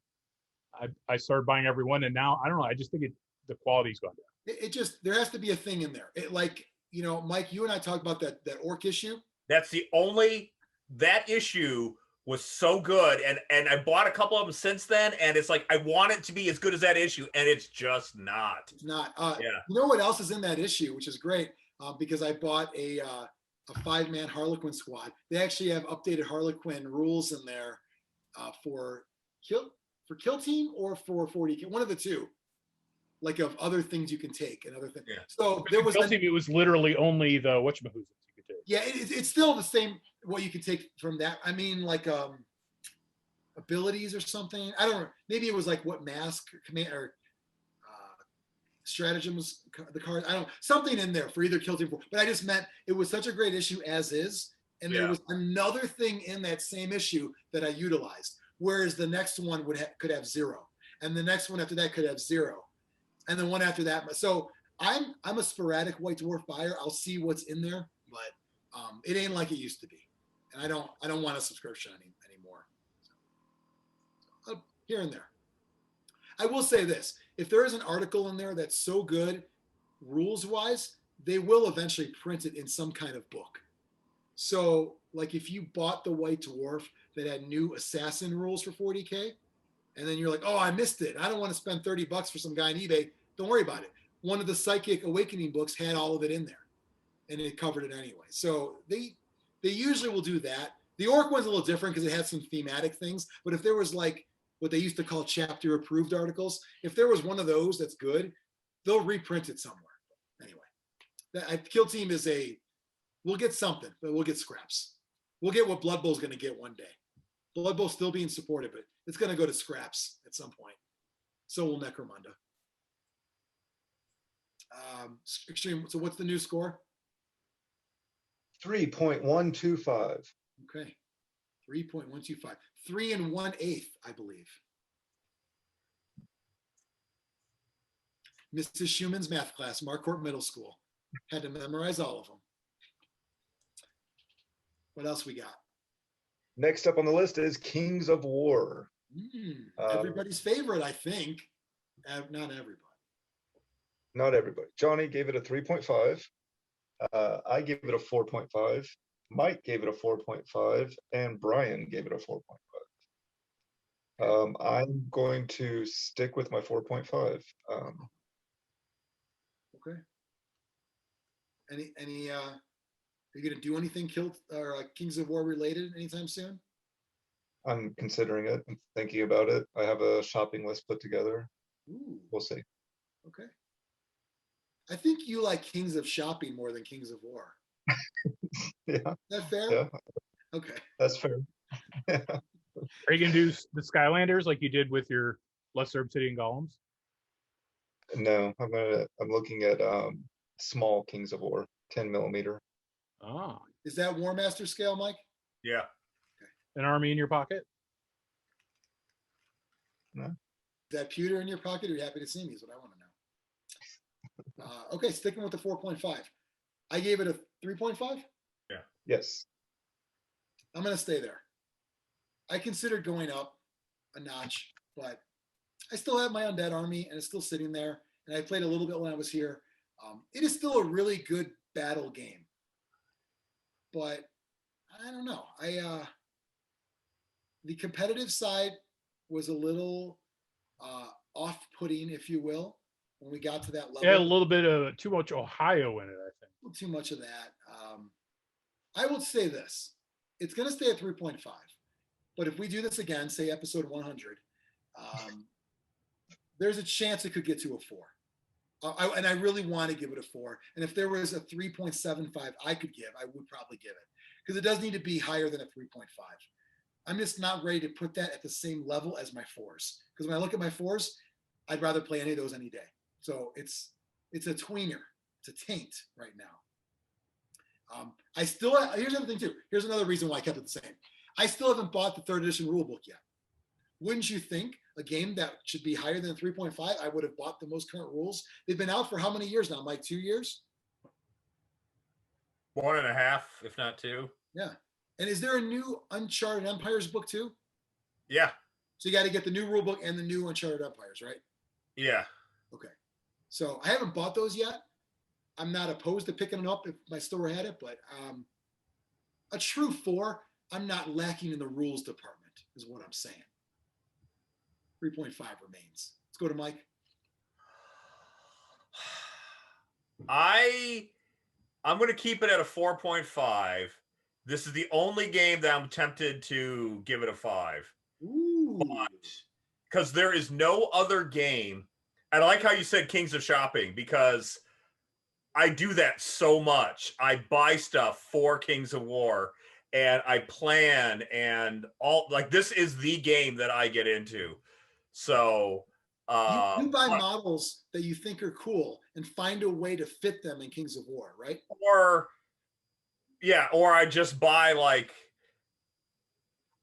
I started buying every one, and now I don't know. I just think the quality's gone down. It just, there has to be a thing in there. It, like, you know, Mike, you and I talked about that orc issue. That's the only, that issue was so good, and I bought a couple of them since then, and it's like I want it to be as good as that issue, and it's just not. It's not. Yeah. You know what else is in that issue, which is great, because I bought a 5-man Harlequin squad. They actually have updated Harlequin rules in there for kill team or for 40K, one of the two. Like of other things you can take and other things. Yeah. So there was it was literally only the whatchamahoozles you could take. Yeah, it's still the same what you can take from that. I mean, like abilities or something. I don't know. Maybe it was like what mask command or stratagems the card. I don't know, something in there for either kill team. But I just meant it was such a great issue as is, and there was another thing in that same issue that I utilized. Whereas the next one could have 0, and the next one after that could have 0. And then one after that. So I'm a sporadic White Dwarf buyer. I'll see what's in there, but it ain't like it used to be. And I don't want a subscription anymore. So, here and there. I will say this: if there is an article in there that's so good, rules wise, they will eventually print it in some kind of book. So, like if you bought the White Dwarf that had new assassin rules for 40K, and then you're like, oh, I missed it. I don't want to spend $30 for some guy on eBay. Don't worry about it. One of the Psychic Awakening books had all of it in there, and it covered it anyway. So they usually will do that. The Orc one's a little different because it had some thematic things. But if there was like what they used to call chapter approved articles, if there was one of those that's good, they'll reprint it somewhere. Anyway, Kill Team is we'll get something, but we'll get scraps. We'll get what Blood Bowl's going to get one day. Blood Bowl's still being supported, but it's going to go to scraps at some point. So will Necromunda. Xtreme. So what's the new score? 3.125. Okay. 3.125. 3 1/8, I believe. Mrs. Schumann's math class, Marquardt Middle School. Had to memorize all of them. What else we got? Next up on the list is Kings of War. Everybody's favorite, I think. Not everybody. Not everybody. Johnny gave it a 3.5. I gave it a 4.5. Mike gave it a 4.5, and Brian gave it a 4.5. I'm going to stick with my 4.5. Okay. Any are you going to do anything Kings of War related anytime soon? I'm considering it. I'm thinking about it. I have a shopping list put together. Ooh. We'll see. Okay. I think you like Kings of Shopping more than Kings of War. Yeah. Is that fair? Yeah. Okay. That's fair. Are you going to do the Skylanders like you did with your Lesser Obsidian Golems? No, I'm looking at small Kings of War, 10 millimeter. Oh. Is that War Master scale, Mike? Yeah. An army in your pocket? No. Is that pewter in your pocket? Or are you happy to see me? Is what I want to know. Okay, sticking with the 4.5. I gave it a 3.5. Yeah. Yes. I'm going to stay there. I considered going up a notch, but I still have my undead army, and it's still sitting there. And I played a little bit when I was here. It is still a really good battle game, but I don't know. The competitive side was a little off-putting, if you will, when we got to that level. Yeah, a little bit of too much Ohio in it, I think. Too much of that. I will say this. It's going to stay at 3.5. But if we do this again, say episode 100, there's a chance it could get to a 4. And I really want to give it a 4. And if there was a 3.75 I could give, I would probably give it. Because it does need to be higher than a 3.5. I'm just not ready to put that at the same level as my 4s. Because when I look at my 4s, I'd rather play any of those any day. So it's a tweener. It's a taint right now. Here's the other thing too. Here's another reason why I kept it the same. I still haven't bought the 3rd edition rulebook yet. Wouldn't you think a game that should be higher than 3.5, I would have bought the most current rules? They've been out for how many years now, Mike? 2 years? 1.5, if not 2. Yeah. And is there a new Uncharted Empires book too? Yeah. So you got to get the new rulebook and the new Uncharted Empires, right? Yeah. Okay. So I haven't bought those yet. I'm not opposed to picking them up if my store had it, but a true 4, I'm not lacking in the rules department, is what I'm saying. 3.5 remains. Let's go to Mike. I'm going to keep it at a 4.5. This is the only game that I'm tempted to give it a 5. Ooh. Because there is no other game. And I like how you said Kings of Shopping, because I do that so much. I buy stuff for Kings of War and I plan and all, like, this is the game that I get into. So you buy models that you think are cool and find a way to fit them in Kings of War, right? Or I just buy like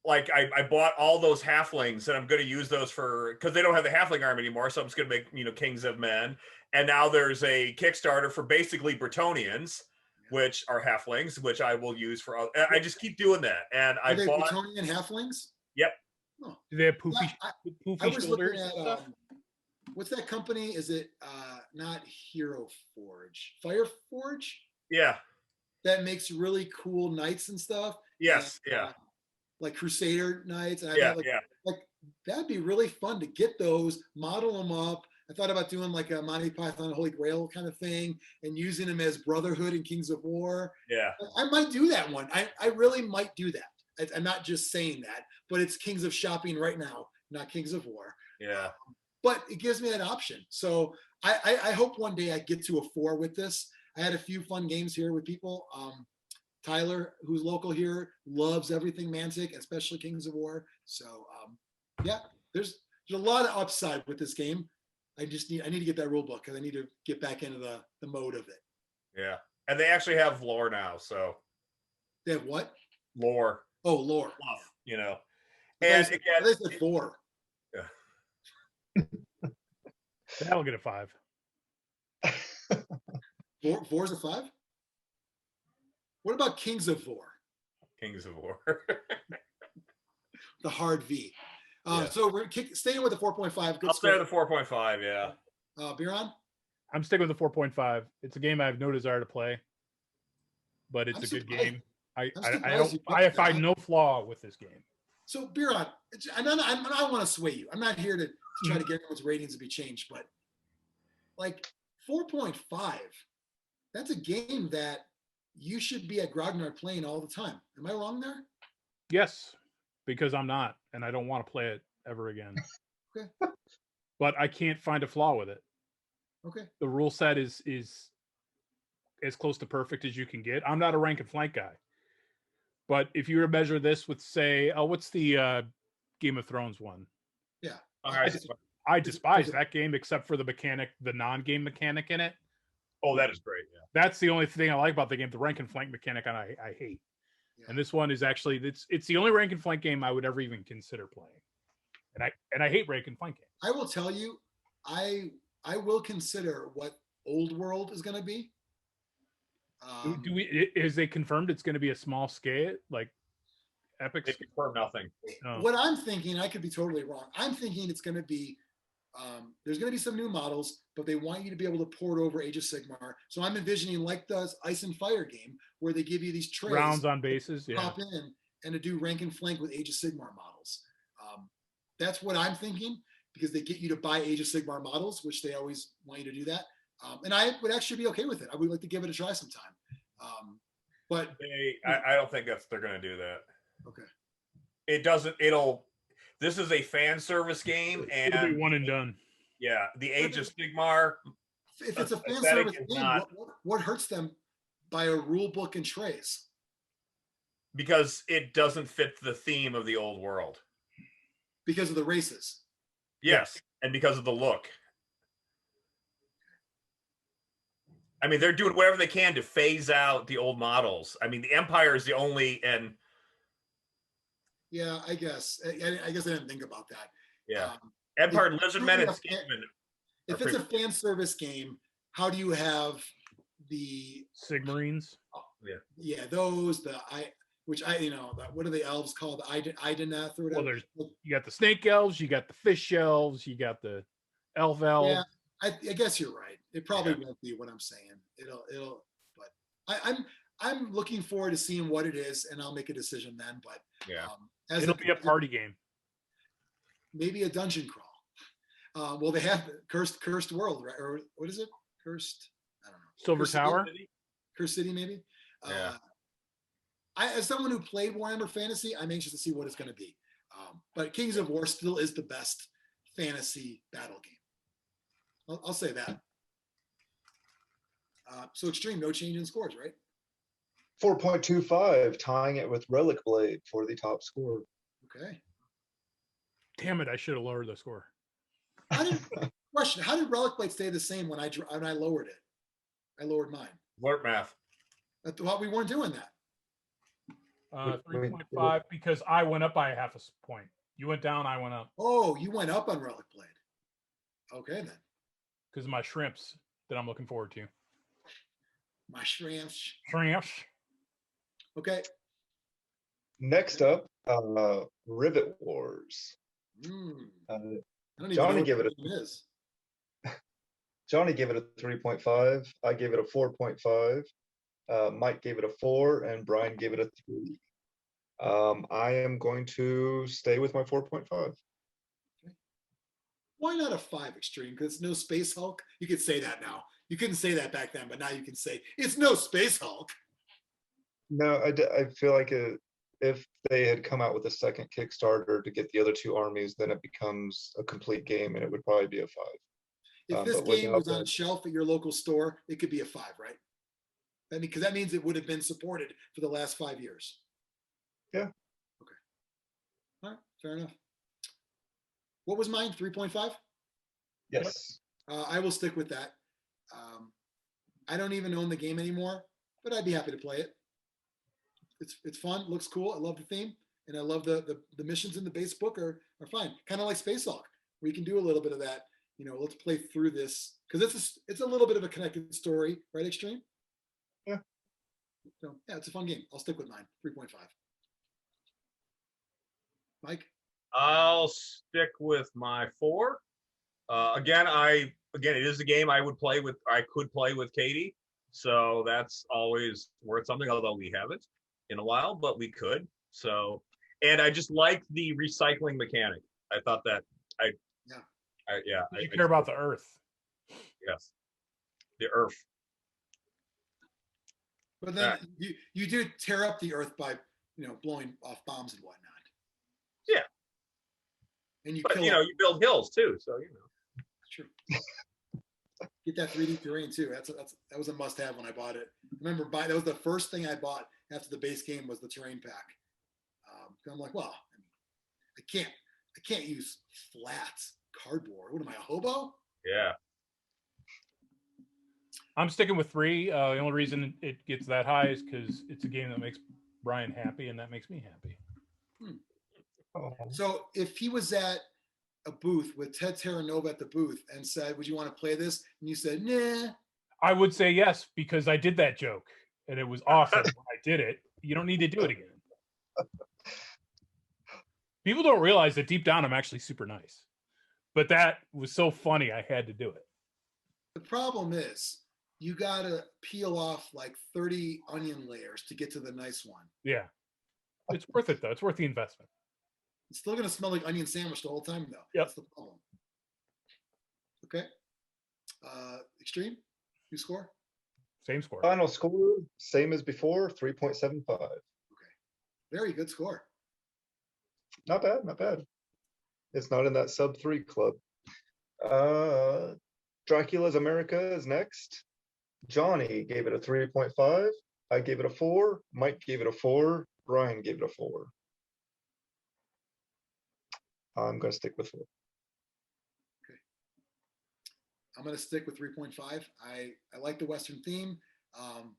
I bought all those halflings and I'm going to use those for, because they don't have the halfling army anymore, so I'm just going to make, you know, Kings of Men. And now there's a Kickstarter for basically Bretonians, which are halflings, which I will use for. I just keep doing that, and I bought Bretonian halflings. Yep. Oh. Do they have poofy, poofy I was looking at what's that company? Is it not Hero Forge? Fire Forge? Yeah. That makes really cool knights and stuff. Yes. And, yeah. Like Crusader knights. And I yeah. thought, yeah. Like that'd be really fun to get those, model them up. I thought about doing like a Monty Python Holy Grail kind of thing and using them as Brotherhood and Kings of War. Yeah. I might do that one. I really might do that. I'm not just saying that, but it's Kings of Shopping right now, not Kings of War. Yeah. But it gives me that option. So I hope one day I get to a 4 with this. I had a few fun games here with people. Tyler, who's local here, loves everything Mantic, especially Kings of War. So yeah, there's a lot of upside with this game. I need to get that rule book because I need to get back into the mode of it. Yeah. And they actually have lore now, so. They have what? Lore. Oh, lore. Fluff, you know. And again, they said 4. Yeah. That'll get a 5. 4's a 5? What about Kings of War? Kings of War. The hard V. Yeah. So we're staying with the 4.5. I'll stay with the 4.5, yeah. Biran? I'm sticking with the 4.5. It's a game I have no desire to play, but it's a good game. I find no flaw with this game. So Biran, I don't want to sway you. I'm not here to try to get everyone's ratings to be changed, but like 4.5, that's a game that you should be at Grognard playing all the time. Am I wrong there? Yes, because I'm not, and I don't want to play it ever again. Okay. But I can't find a flaw with it. Okay. The rule set is as close to perfect as you can get. I'm not a rank and flank guy. But if you were to measure this with, say, what's the Game of Thrones one? Yeah. I despise that game except for the mechanic, the non-game mechanic in it. Oh, that is great. Yeah. That's the only thing I like about the game. The rank and flank mechanic I hate. Yeah. And this one is actually it's the only rank and flank game I would ever even consider playing. And I hate rank and flank games. I will tell you, I will consider what Old World is going to be. Is they confirmed it's going to be a small scale, like epic? They confirmed nothing. Oh. What I'm thinking, I could be totally wrong. I'm thinking it's going to be there's going to be some new models, but they want you to be able to port over Age of Sigmar. So I'm envisioning like the Ice and Fire game, where they give you these trays, rounds on bases, pop in, and to do rank and flank with Age of Sigmar models. That's what I'm thinking, because they get you to buy Age of Sigmar models, which they always want you to do that. And I would actually be okay with it. I would like to give it a try sometime. But I don't think they're going to do that. Okay. It doesn't. This is a fan service game, and it'll be one and done. Yeah, the Age of Sigmar. If it's a fan service game, what hurts them by a rule book and trays? Because it doesn't fit the theme of the Old World. Because of the races. Yes, and because of the look. I mean, they're doing whatever they can to phase out the old models. I mean, the Empire is the only, and yeah, I guess I didn't think about that. Yeah, Empire, Lizardmen, and Skatemen. If it's a fan service game, how do you have the Sigmarines? Yeah, those what are the elves called? Ideneth or whatever. Well, you got the snake elves, you got the fish elves, you got the elf elves. Yeah, I guess you're right. It probably won't be what I'm saying. But I'm looking forward to seeing what it is, and I'll make a decision then. But it'll be a party game. Maybe a dungeon crawl. Well, they have Cursed World, right? Or what is it? Cursed? I don't know. Silver Cursed Tower? City? Cursed City, maybe? Yeah. As someone who played Warhammer Fantasy, I'm anxious to see what it's going to be. But Kings of War still is the best fantasy battle game. I'll say that. So Xtreme, no change in scores, right? 4.25, tying it with Relic Blade for the top score. Okay. Damn it! I should have lowered the score. How did Relic Blade stay the same when I lowered it? I lowered mine. What math? I thought we weren't doing that. 3.5 because I went up by a half a point. You went down, I went up. Oh, you went up on Relic Blade. Okay then. Because of my shrimps that I'm looking forward to. My shrimps. Shrimps. Okay. Next up, Rivet Wars. Johnny gave it Johnny gave it a 3.5. I gave it a 4.5. Mike gave it a 4, and Brian gave it a 3. I am going to stay with my 4.5. Okay. Why not a 5 Xtreme? Because it's no Space Hulk. You could say that now. You couldn't say that back then, but now you can say it's no Space Hulk. No, I feel like if they had come out with a second Kickstarter to get the other 2 armies, then it becomes a complete game, and it would probably be a 5. If this game was on a shelf at your local store, it could be a 5, right? Because that means it would have been supported for the last 5 years. Yeah. Okay. All right. Fair enough. What was mine? 3.5? Yes. I will stick with that. I don't even own the game anymore, but I'd be happy to play it. It's fun. Looks cool. I love the theme, and I love the missions in the base book are fine. Kind of like Space Hulk, where you can do a little bit of that. You know, let's play through this because it's a little bit of a connected story, right, Xtreme? Yeah. So yeah, it's a fun game. I'll stick with mine. 3.5. Mike? I'll stick with my 4. Again, it is a game I could play with Katie. So that's always worth something, although we haven't in a while, but we could. So, and I just like the recycling mechanic. I thought that You care about the earth. Yes. The earth. But then you do tear up the earth by, blowing off bombs and whatnot. Yeah. And you you build hills too, so True. Get that 3D terrain too. That was a must-have when I bought it. I remember that was the first thing I bought after the base game was the terrain pack. I'm like, well, I can't use flat cardboard. What am I, a hobo? Yeah. I'm sticking with 3. The only reason it gets that high is because it's a game that makes Brian happy, and that makes me happy. So if he was at a booth with Ted Terranova at the booth and said, would you want to play this? And you said, nah. I would say yes, because I did that joke, and it was awesome when I did it. You don't need to do it again. People don't realize that deep down I'm actually super nice. But that was so funny, I had to do it. The problem is, you got to peel off like 30 onion layers to get to the nice one. Yeah. It's worth it, though. It's worth the investment. It's still going to smell like onion sandwich the whole time, though. Yep. That's the problem. Okay. Xtreme, you score? Same score. Final score, same as before, 3.75. Okay. Very good score. Not bad, not bad. It's not in that sub 3 club. Dracula's America is next. Johnny gave it a 3.5. I gave it a 4. Mike gave it a 4. Brian gave it a 4. I'm going to stick with 4. Okay. I'm going to stick with 3.5. I like the Western theme,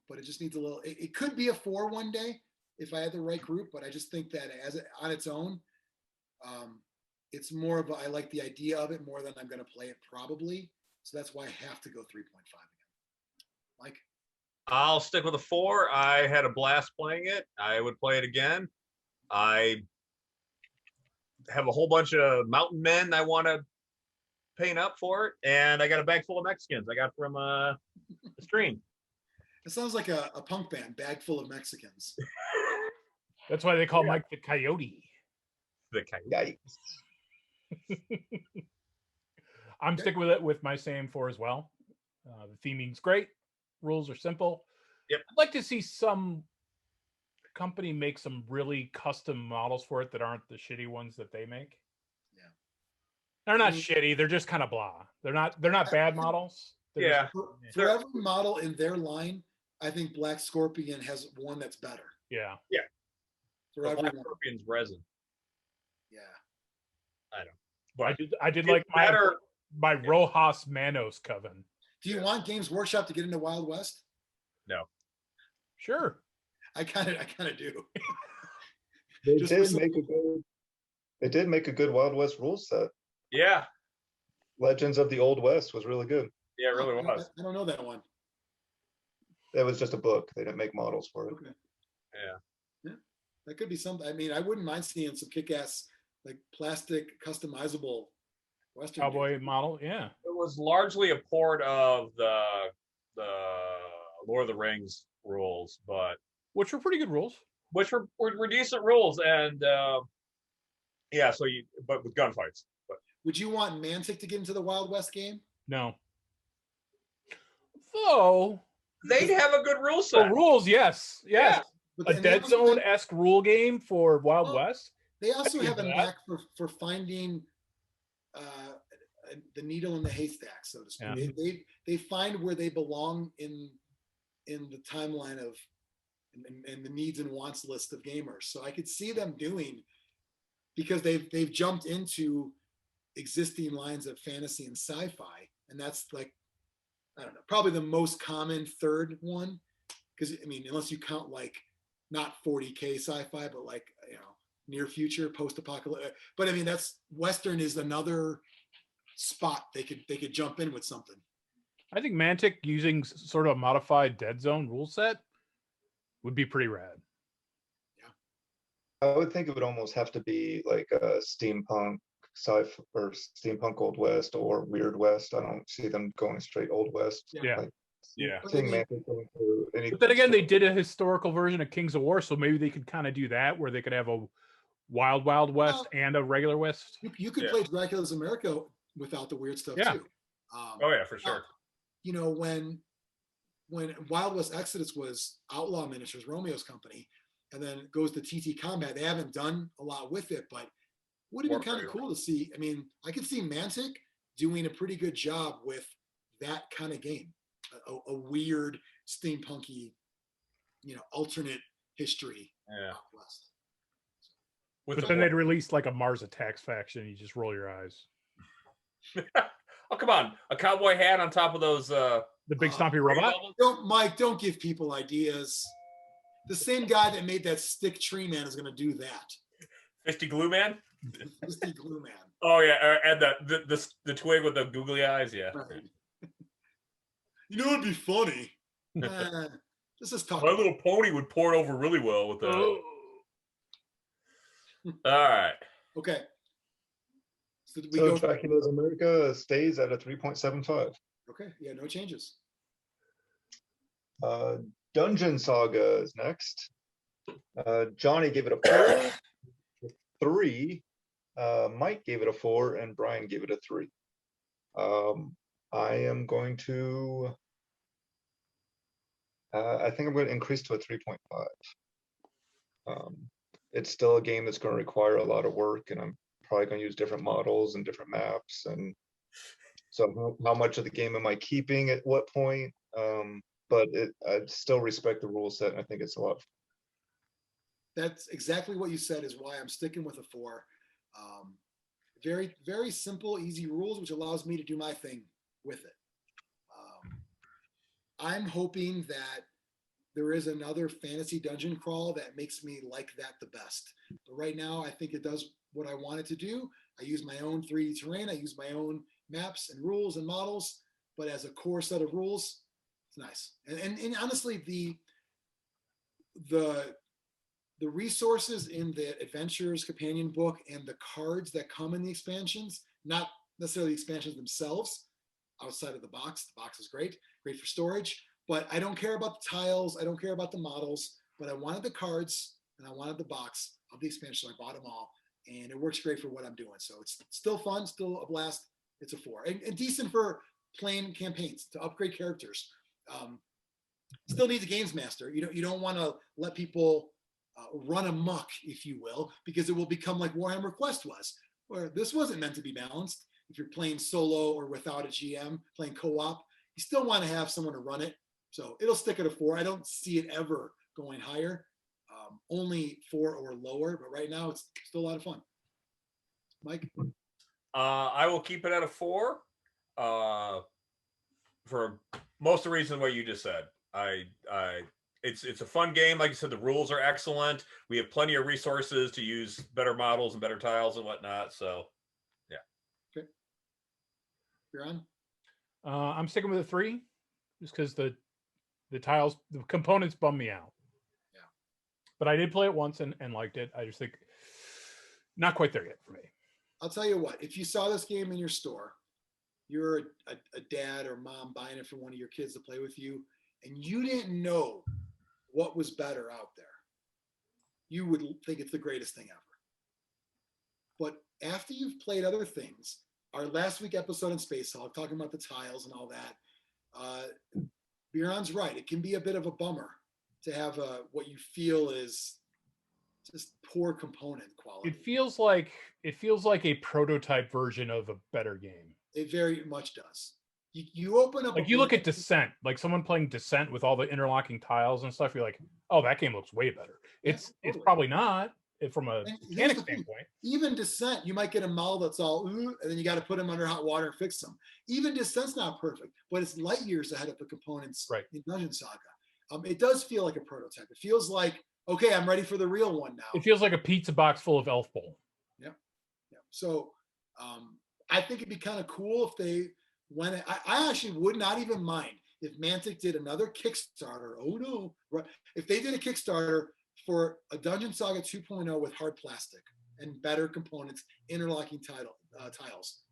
but it just needs a little. It could be a 4 one day if I had the right group, but I just think that on its own, it's more of I like the idea of it more than I'm going to play it probably. So that's why I have to go 3.5 again. Mike? I'll stick with a 4. I had a blast playing it. I would play it again. I have a whole bunch of mountain men I want to paying up for it, and I got a bag full of Mexicans I got from Xtreme. It sounds like a punk band, bag full of Mexicans. That's why they call Mike the Coyote. The Coyote. I'm sticking with it with my same 4 as well. The theming's great. Rules are simple. Yep. I'd like to see some company make some really custom models for it that aren't the shitty ones that they make. Yeah. They're not shitty. They're just kind of blah. They're not bad models. Yeah. For every model in their line, I think Black Scorpion has one that's better. Yeah. Yeah. For Black everyone. Scorpion's resin. Yeah. I don't. But I did like my Rojas Manos coven. Do you want Games Workshop to get into Wild West? No. Sure. I kind of do. They did make a good Wild West rule set. Yeah. Legends of the Old West was really good. Yeah, it really was. I don't know that one. That was just a book. They didn't make models for it. Okay. Yeah. That could be something. I mean, I wouldn't mind seeing some kick-ass, like plastic customizable Western Cowboy games. model. Yeah. It was largely a port of the Lord of the Rings rules, but Which were pretty good rules. which were decent rules, and yeah. So but with gunfights. But Would you want Mantic to get into the Wild West game? No. Though they'd have a good rule the set. rules, yes. Yeah. A Dead Zone-esque rule game for Wild West. They also I'd have a give knack for finding the needle in the haystack, so to speak. Yeah. They find where they belong in the timeline of and the needs and wants list of gamers. So I could see them doing, because they've jumped into existing lines of fantasy and sci-fi, and that's like, I don't know, probably the most common third one. Because I mean, unless you count like not 40K sci-fi, but like, you know, near future, post-apocalyptic. But I mean, that's Western is another spot they could jump in with something. I think Mantic using sort of a modified Dead Zone rule set would be pretty rad. I would think it would almost have to be like a steampunk sci-fi or steampunk Old West or Weird West. I don't see them going straight Old West. Yeah. Like, Yeah. seeing Mantic going through any. But then again, they did a historical version of Kings of War, so maybe they could kind of do that, where they could have a Wild West and a regular West. You could play Dracula's America without the weird stuff too. Oh yeah, for sure. You know, when Wild West Exodus was Outlaw Miniatures, Romeo's company, and then it goes to TT Combat. They haven't done a lot with it, but would have been kind of cool to see. I mean, I could see Mantic doing a pretty good job with that kind of game, a weird steampunky, you know, alternate history. Yeah. Out West. But then they'd release like a Mars Attacks faction. You just roll your eyes. Oh come on, a cowboy hat on top of those. The big stompy robot. Don't give people ideas. The same guy that made that stick tree man is going to do that. Fisty Glue Man. Fisty Glue Man. Oh yeah, and the twig with the googly eyes. Yeah. Right. You know, it'd be funny. This is tough. My Little Pony would pour it over really well with that. All right. Okay. So Dracula's America stays at a 3.75. Okay. Yeah, no changes. Dungeon Saga is next. Johnny gave it a 4, 3. Mike gave it a 4, and Brian gave it a 3. I am going to. I think I'm going to increase to a 3.5. It's still a game that's going to require a lot of work, and I'm probably going to use different models and different maps. And so, how much of the game am I keeping at what point? But I still respect the rule set, and I think it's a lot. That's exactly what you said is why I'm sticking with a 4. Very, very simple, easy rules, which allows me to do my thing with it. I'm hoping that there is another fantasy dungeon crawl that makes me like that the best. But right now, I think it does what I want it to do. I use my own 3D terrain. I use my own maps and rules and models. But as a core set of rules, it's nice. And honestly, the resources in the Adventures companion book and the cards that come in the expansions, not necessarily the expansions themselves outside of the box. The box is great for storage, but I don't care about the tiles. I don't care about the models, but I wanted the cards and I wanted the box of the expansion. So I bought them all, and it works great for what I'm doing. So it's still fun, still a blast. It's a 4 and decent for playing campaigns to upgrade characters. Still needs a games master. You don't want to let people run amok, if you will, because it will become like Warhammer Quest was, where this wasn't meant to be balanced. If you're playing solo or without a GM, playing co-op, you still want to have someone to run it. So it'll stick at a 4. I don't see it ever going higher, only 4 or lower, but right now it's still a lot of fun. Mike? I will keep it at a 4 for most of the reasons what you just said. It's a fun game. Like you said, the rules are excellent. We have plenty of resources to use better models and better tiles and whatnot. So, yeah. Okay. Biran? I'm sticking with a 3, just because the tiles, the components bum me out. Yeah. But I did play it once and liked it. I just think not quite there yet for me. I'll tell you what, if you saw this game in your store, you're a dad or mom buying it for one of your kids to play with you, and you didn't know what was better out there, you would think it's the greatest thing ever. But after you've played other things, our last week episode in Space Hulk, talking about the tiles and all that, Biran's right. It can be a bit of a bummer to have what you feel is just poor component quality. It feels like a prototype version of a better game. It very much does. You open up, like you look at Descent, like someone playing Descent with all the interlocking tiles and stuff. You're like, oh, that game looks way better. It's probably not from a mechanic standpoint. Even Descent, you might get a model that's all and then you got to put them under hot water and fix them. Even Descent's not perfect, but it's light years ahead of the components in Dungeon Saga. It does feel like a prototype. It feels like, okay, I'm ready for the real one now. It feels like a pizza box full of Elf Bowl. Yep. So I think it'd be kind of cool if they went. I actually would not even mind if Mantic did another Kickstarter. Oh no! If they did a Kickstarter for a Dungeon Saga 2.0 with hard plastic and better components, interlocking tiles,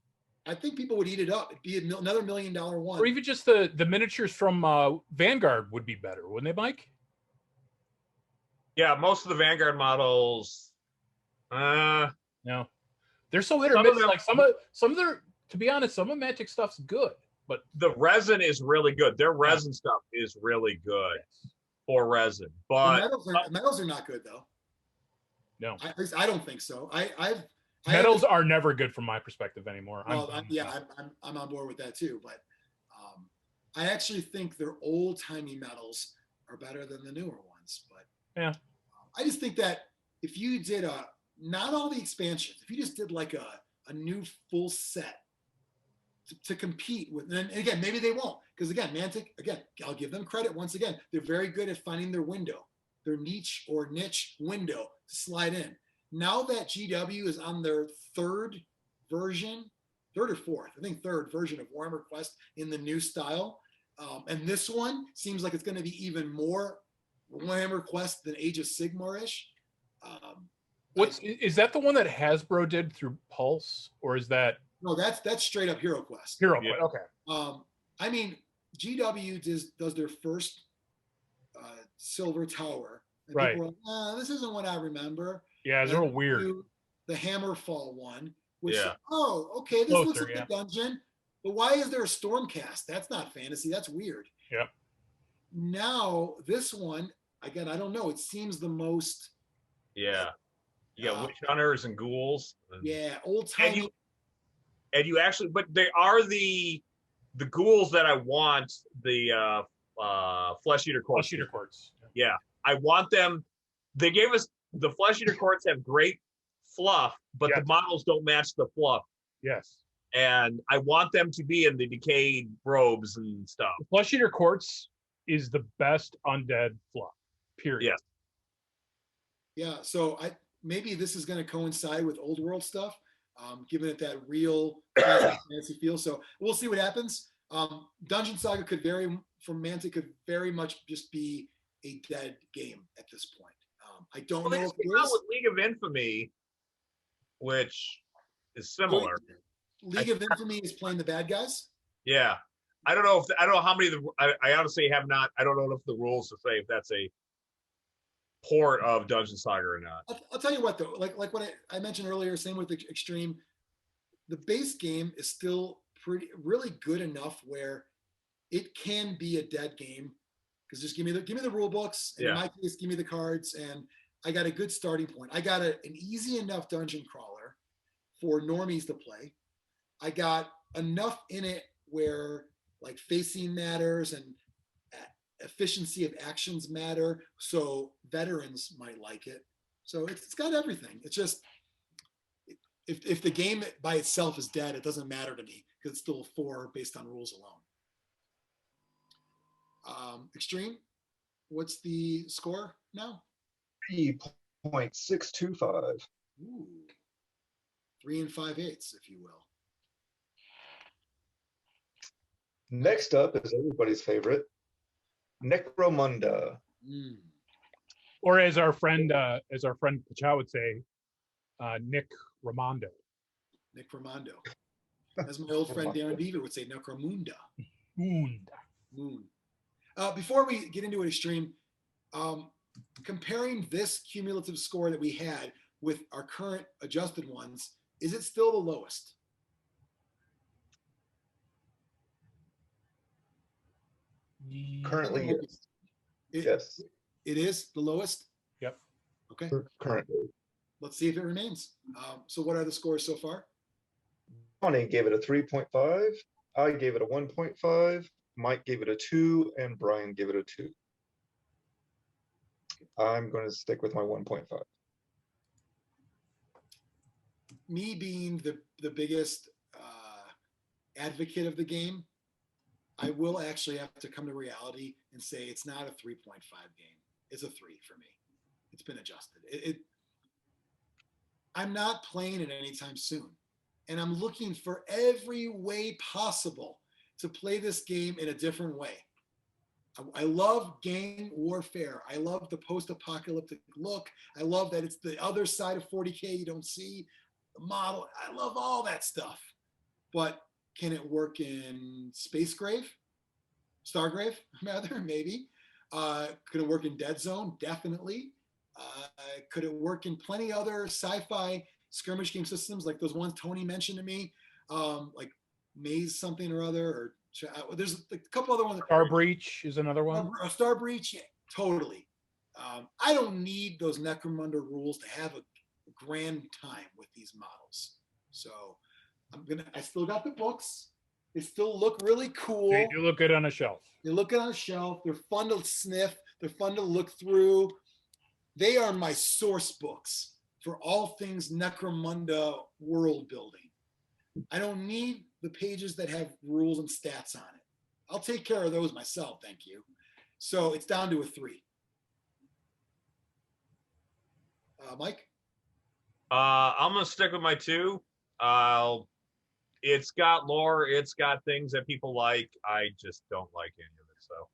I think people would eat it up. It'd be another $1 million one. Or even just the miniatures from Vanguard would be better, wouldn't they, Mike? Yeah, most of the Vanguard models. No, they're so hit or miss. Like some of their, to be honest, some of Mantic stuff's good, but the resin is really good. Their resin stuff is really good for resin. But metals are not good though. No, at least I don't think so. Metals are never good from my perspective anymore. Well, I'm on board with that too. But I actually think their old timey metals are better than the newer ones. But yeah, I just think that if you did not all the expansions, if you just did like a new full set to compete with, and again, maybe they won't, because again, Mantic, again, I'll give them credit once again. They're very good at finding their window, their niche window to slide in. Now that GW is on their third or fourth, I think third version of Warhammer Quest in the new style, and this one seems like it's going to be even more Warhammer Quest than Age of Sigmar-ish. Is that the one that Hasbro did through Pulse, or is that? No, that's straight up Hero Quest. Hero Quest, okay. I mean, GW does their first Silver Tower, and right? People are like, this isn't what I remember. Yeah, it's real weird. The Hammerfall one, which okay, this Closer, looks like a dungeon, but why is there a Stormcast? That's not fantasy. That's weird. Yeah. Now this one, again, I don't know. It seems the most. Yeah. You got witch hunters and ghouls. Old time. And you actually, but they are the ghouls that I want. The flesh eater courts. Flesh eater courts. Yeah, I want them. They gave us the flesh eater courts have great fluff, but the models don't match the fluff. Yes. And I want them to be in the decayed robes and stuff. The flesh eater courts is the best undead fluff. Period. Yes. Yeah. So maybe this is going to coincide with old world stuff, giving it that real fantasy feel. So we'll see what happens. Dungeon Saga could from Mantic could very much just be a dead game at this point. I don't know if it is. With League of Infamy, which is similar. League of Infamy is playing the bad guys. Yeah, I don't know how many of the. I honestly have not. I don't know if the rules to say if that's a port of Dungeon Saga or not. I'll tell you what though, like what I mentioned earlier, same with the Xtreme. The base game is still really good enough where it can be a dead game because just give me the rule books, and in my case, give me the cards, and I got a good starting point. I got an easy enough dungeon crawler for normies to play. I got enough in it where like facing matters and efficiency of actions matter, so veterans might like it. So it's got everything. It's just if the game by itself is dead, it doesn't matter to me because it's still a 4 based on rules alone. Xtreme, what's the score now? 3.625. Ooh, 3 5/8, if you will. Next up is everybody's favorite, Necromunda. Or as our friend Pachow would say, Nick Ramondo. Nick Ramondo. As my old friend Darren Beaver would say, Necromunda. Moon. Before we get into it, Xtreme, comparing this cumulative score that we had with our current adjusted ones, is it still the lowest? Currently, yes. It is the lowest? Yep. Okay. Currently. Let's see if it remains. So what are the scores so far? Jonny gave it a 3.5. I gave it a 1.5. Mike gave it a 2, and Brian gave it a 2. I'm going to stick with my 1.5. Me being the biggest advocate of the game, I will actually have to come to reality and say it's not a 3.5 game. It's a 3 for me. It's been adjusted. I'm not playing it anytime soon. And I'm looking for every way possible to play this game in a different way. I love gang warfare. I love the post-apocalyptic look. I love that it's the other side of 40K you don't see. The model. I love all that stuff. But can it work in Spacegrave? Stargrave, rather, maybe. Could it work in Dead Zone? Definitely. Could it work in plenty other sci-fi skirmish game systems like those ones Tony mentioned to me, like Maze something or other, or there's a couple other ones. Star Breach is another one. Star Breach, yeah, totally. I don't need those Necromunda rules to have a grand time with these models. So I still got the books. They still look really cool. They do look good on a shelf. They look good on a shelf. They're fun to sniff. They're fun to look through. They are my source books for all things Necromunda world building. I don't need the pages that have rules and stats on it. I'll take care of those myself, thank you. So it's down to a 3. Mike? I'm going to stick with my 2. It's got lore. It's got things that people like. I just don't like any of it. So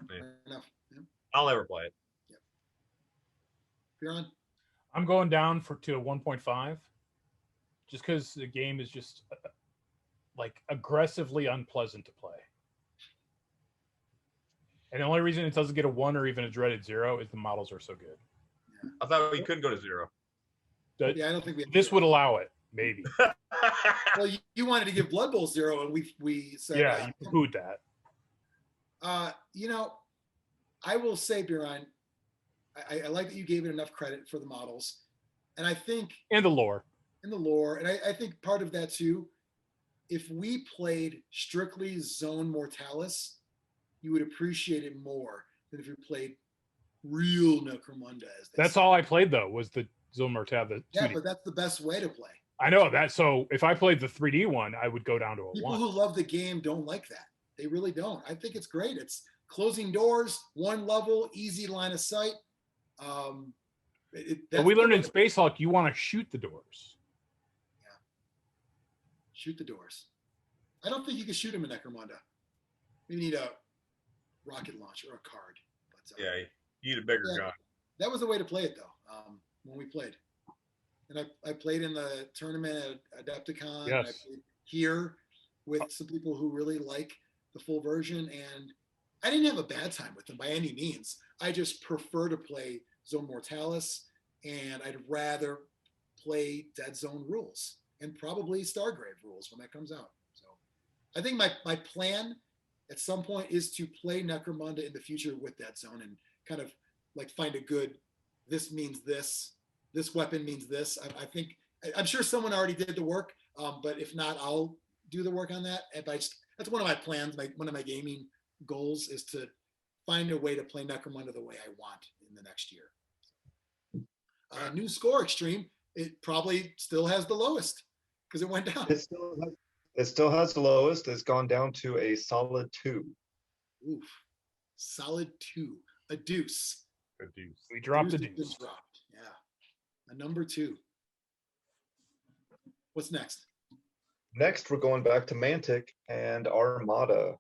Fair enough. Yeah. I'll never play it. Yeah. Biran? I'm going down to a 1.5 just because the game is just like aggressively unpleasant to play. And the only reason it doesn't get a 1 or even a dreaded 0 is the models are so good. Yeah. I thought we couldn't go to 0. Yeah, I don't think this would allow it. Maybe. Well, you wanted to give Blood Bowl 0, and we said you pooed that. I will say, Biran, I like that you gave it enough credit for the models, and I think and the lore, and I think part of that too. If we played strictly Zone Mortalis, you would appreciate it more than if you played real Necromunda. That's all I played though was the Zone Mortalis. Yeah, but that's the best way to play. I know that. So if I played the 3D one, I would go down to a 1. People who love the game don't like that. They really don't. I think it's great. It's closing doors, one level, easy line of sight. But we learned in Space Hulk, you want to shoot the doors. Yeah. Shoot the doors. I don't think you can shoot them in Necromunda. You need a rocket launcher or a card. But, yeah, you need a bigger gun. That was the way to play it, though, when we played. and I played in the tournament at Adepticon. Yes. And I played here with some people who really like the full version, and I didn't have a bad time with them by any means. I just prefer to play Zone Mortalis, and I'd rather play Dead Zone rules and probably Stargrave rules when that comes out. So I think my plan at some point is to play Necromunda in the future with Dead Zone and kind of like find a good, this means this weapon means this. I'm sure someone already did the work, but if not, I'll do the work on that. That's one of my plans. One of my gaming goals is to find a way to play Necromunda the way I want in the next year. New score, Xtreme. It probably still has the lowest because it went down. It still has the lowest. It's gone down to a solid 2. Oof. Solid 2. A deuce. A deuce. We dropped a deuce. Dropped. Yeah. A number 2. What's next? Next, we're going back to Mantic and Armada.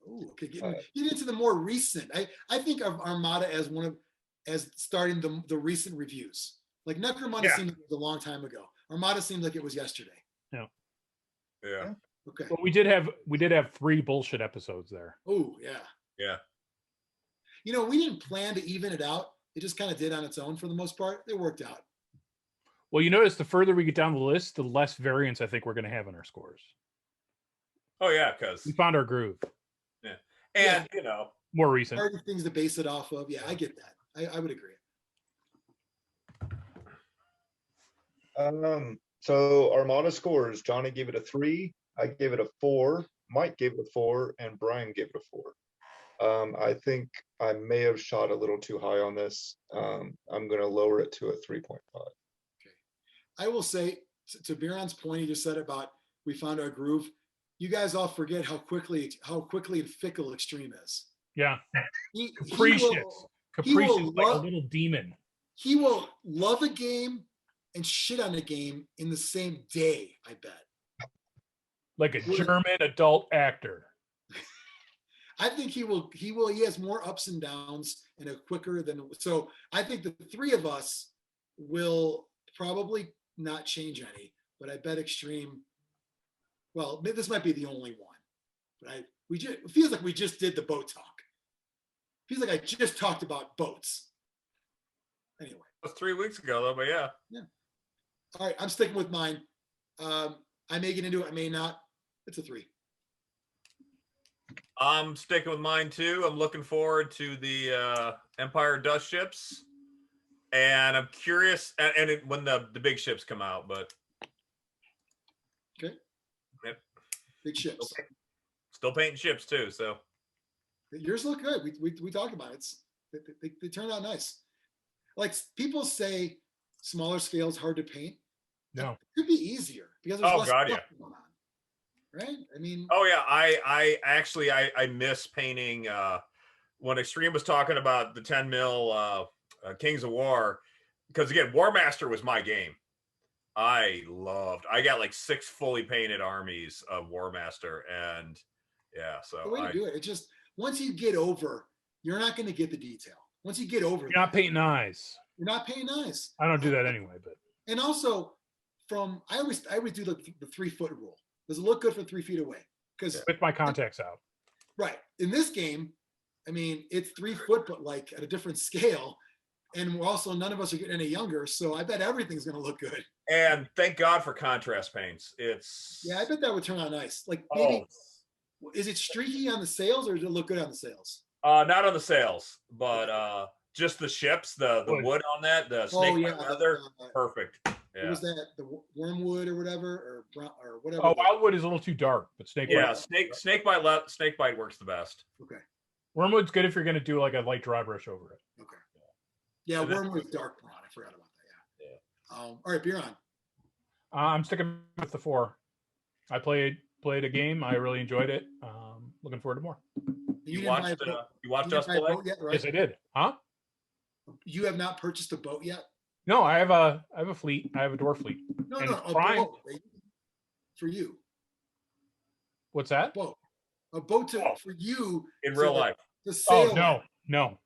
Oh, okay. Get into the more recent. I think of Armada as starting the recent reviews. Like Necromunda seemed like it was a long time ago. Armada seemed like it was yesterday. Yeah. Okay. Well, we did have 3 bullshit episodes there. Oh, yeah. Yeah. You know, we didn't plan to even it out. It just kind of did on its own for the most part. It worked out. Well, you notice the further we get down the list, the less variance I think we're going to have in our scores. Oh yeah, because we found our groove. Yeah, and you know, more recent harder things to base it off of. Yeah, I get that. I would agree. So Armada scores. Johnny gave it a 3. I gave it a 4. Mike gave it a 4, and Brian gave it a 4. I think I may have shot a little too high on this. I'm going to lower it to a 3.5. I will say to Biran's point, he just said about we found our groove. You guys all forget how quickly and fickle Xtreme is. Yeah, Capricious like a little demon. He will love a game and shit on a game in the same day. I bet. Like a German adult actor. I think he will. He has more ups and downs and a quicker than. So I think the 3 of us will probably not change any, but I bet Xtreme. Well, this might be the only one, but it feels like we just did the boat talk. Feels like I just talked about boats. Anyway, that was 3 weeks ago, though. But yeah. All right, I'm sticking with mine. I may get into it, I may not. It's a 3. I'm sticking with mine too. I'm looking forward to the Empire dust ships, and I'm curious when the big ships come out. But okay, yep. Big ships. Still painting ships too. So yours look good. We talked about it. They turned out nice. Like people say, smaller scale is hard to paint. No, it could be easier because there's less stuff going on. Right? I mean, oh yeah, I actually miss painting when Xtreme was talking about the 10 mil Kings of War, because again, War Master was my game. I got like 6 fully painted armies of War Master, and yeah, so the way to do it. It just once you get over, you're not going to get the detail. Once you get over, you're not painting eyes. You're not painting eyes. I don't do that anyway, but and also I always do the 3-foot rule. Does it look good from 3 feet away? Because with my contacts out. Right. In this game, I mean, it's 3 foot, but like at a different scale. And we're also, none of us are getting any younger. So I bet everything's going to look good. And thank God for contrast paints. Yeah, I bet that would turn out nice. Like maybe, is it streaky on the sails or does it look good on the sails? Not on the sails, but just the ships, the wood on that, the snake leather, perfect. Yeah. What was that? The wormwood or whatever, or whatever. Oh, wildwood is a little too dark, but snake. Yeah, snake bite works the best. Okay. Wormwood's good if you're going to do like a light dry brush over it. Okay. Yeah, wormwood's dark brown. I forgot about that. Yeah. All right, Biran. I'm sticking with the 4. I played a game. I really enjoyed it. Looking forward to more. You watched us play? Yet, right? Yes, I did. Huh? You have not purchased a boat yet? No, I have a fleet. I have a dwarf fleet. No, a boat for you. What's that? A boat for you in real life. Oh no.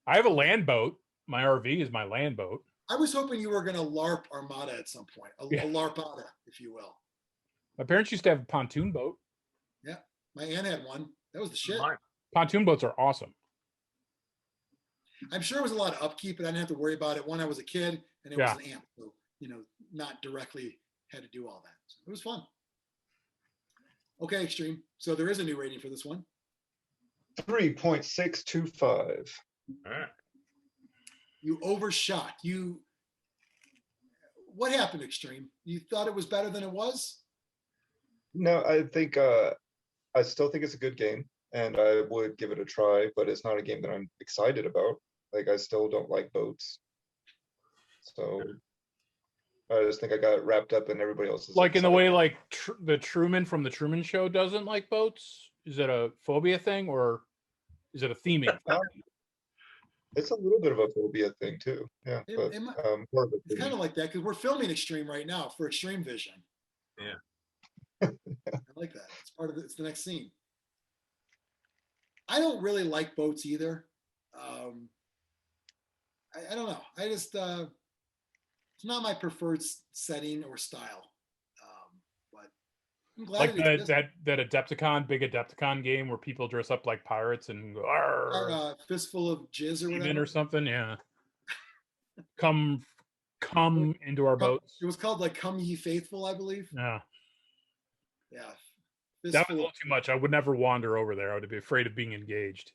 I have a land boat. My RV is my land boat. I was hoping you were going to LARP Armada at some point, a LARPada, if you will. My parents used to have a pontoon boat. Yeah, my aunt had one. That was the shit. Pontoon boats are awesome. I'm sure it was a lot of upkeep, but I didn't have to worry about it. One, I was a kid, and it was an amp, so not directly had to do all that. So it was fun. Okay, Xtreme. So there is a new rating for this one. 3.625. All right. You overshot. What happened, Xtreme? You thought it was better than it was? No, I think I still think it's a good game, and I would give it a try, but it's not a game that I'm excited about. Like, I still don't like boats. So I just think I got wrapped up in everybody else's. Like, in the way, like, the Truman from the Truman Show doesn't like boats? Is it a phobia thing, or is it a theming thing? It's a little bit of a phobia thing too. Yeah, but it's kind of like that because we're filming Xtreme right now for Xtreme Vision. Yeah, I like that. It's part of it's the next scene. I don't really like boats either. I don't know. I just it's not my preferred setting or style. But I'm glad like that Adepticon, big Adepticon game where people dress up like pirates and go, fistful of jizz or whatever or something. Yeah, come into our boats. It was called like "Come Ye Faithful," I believe. Yeah. That was a little too much. I would never wander over there. I would be afraid of being engaged.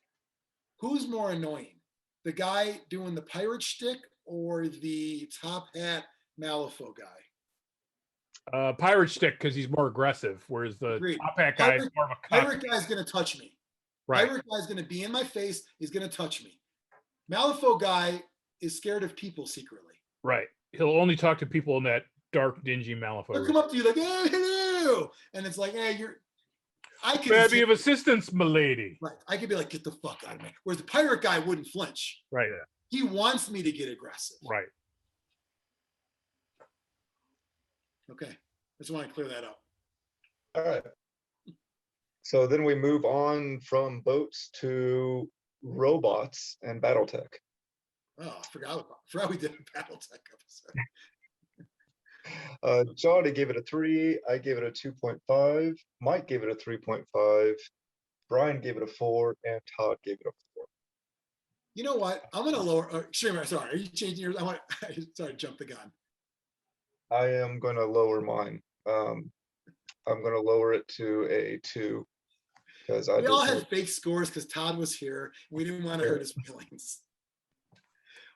Who's more annoying, the guy doing the pirate shtick or the top hat Malifaux guy? Pirate shtick because he's more aggressive, whereas the top hat guy is more of a cut. Pirate guy's gonna touch me. Right. Pirate guy's gonna be in my face. He's gonna touch me. Malifaux guy is scared of people secretly. Right. He'll only talk to people in that dark, dingy Malifaux. He'll come up to you like, "Hey, hello," and it's like, "Hey, I could be of assistance, milady." Right. I could be like, "Get the fuck out of me." Whereas the pirate guy wouldn't flinch. Right. He wants me to get aggressive. Right. Okay. I just want to clear that up. All right. So then we move on from boats to robots and BattleTech. Oh, I forgot we did a BattleTech episode. Jonny gave it a 3. I gave it a 2.5. Mike gave it a 3.5. Brian gave it a 4, and Todd gave it a 4. You know what? I'm gonna lower. Sorry, are you changing yours? Sorry, jump the gun. I am going to lower mine. I'm going to lower it to a 2 because we all had fake scores because Todd was here. We didn't want to hurt his feelings.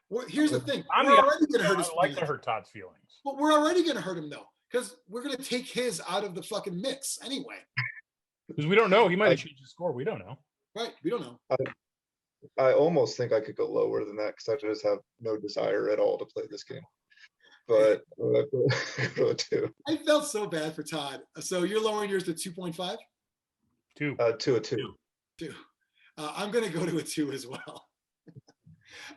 Well, here's the thing. We're already going to hurt his feelings. I like to hurt Todd's feelings. But we're already going to hurt him though, because we're going to take his out of the fucking mix anyway. Because we don't know. He might have changed his score. We don't know. Right. We don't know. I almost think I could go lower than that because I just have no desire at all to play this game. But I felt so bad for Todd. So you're lowering yours to 2.5? 2. To a 2. 2. I'm going to go to a 2 as well.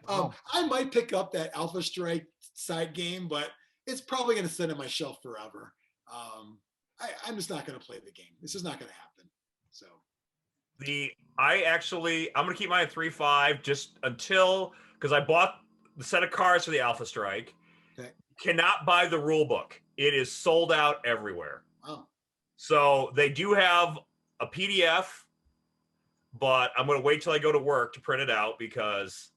I might pick up that Alpha Strike side game, but it's probably going to sit on my shelf forever. I'm just not going to play the game. This is not going to happen. So I'm going to keep mine at 3.5 just until, because I bought the set of cards for the Alpha Strike. Okay. Cannot buy the rule book. It is sold out everywhere. Oh. So they do have a PDF, but I'm going to wait till I go to work to print it out because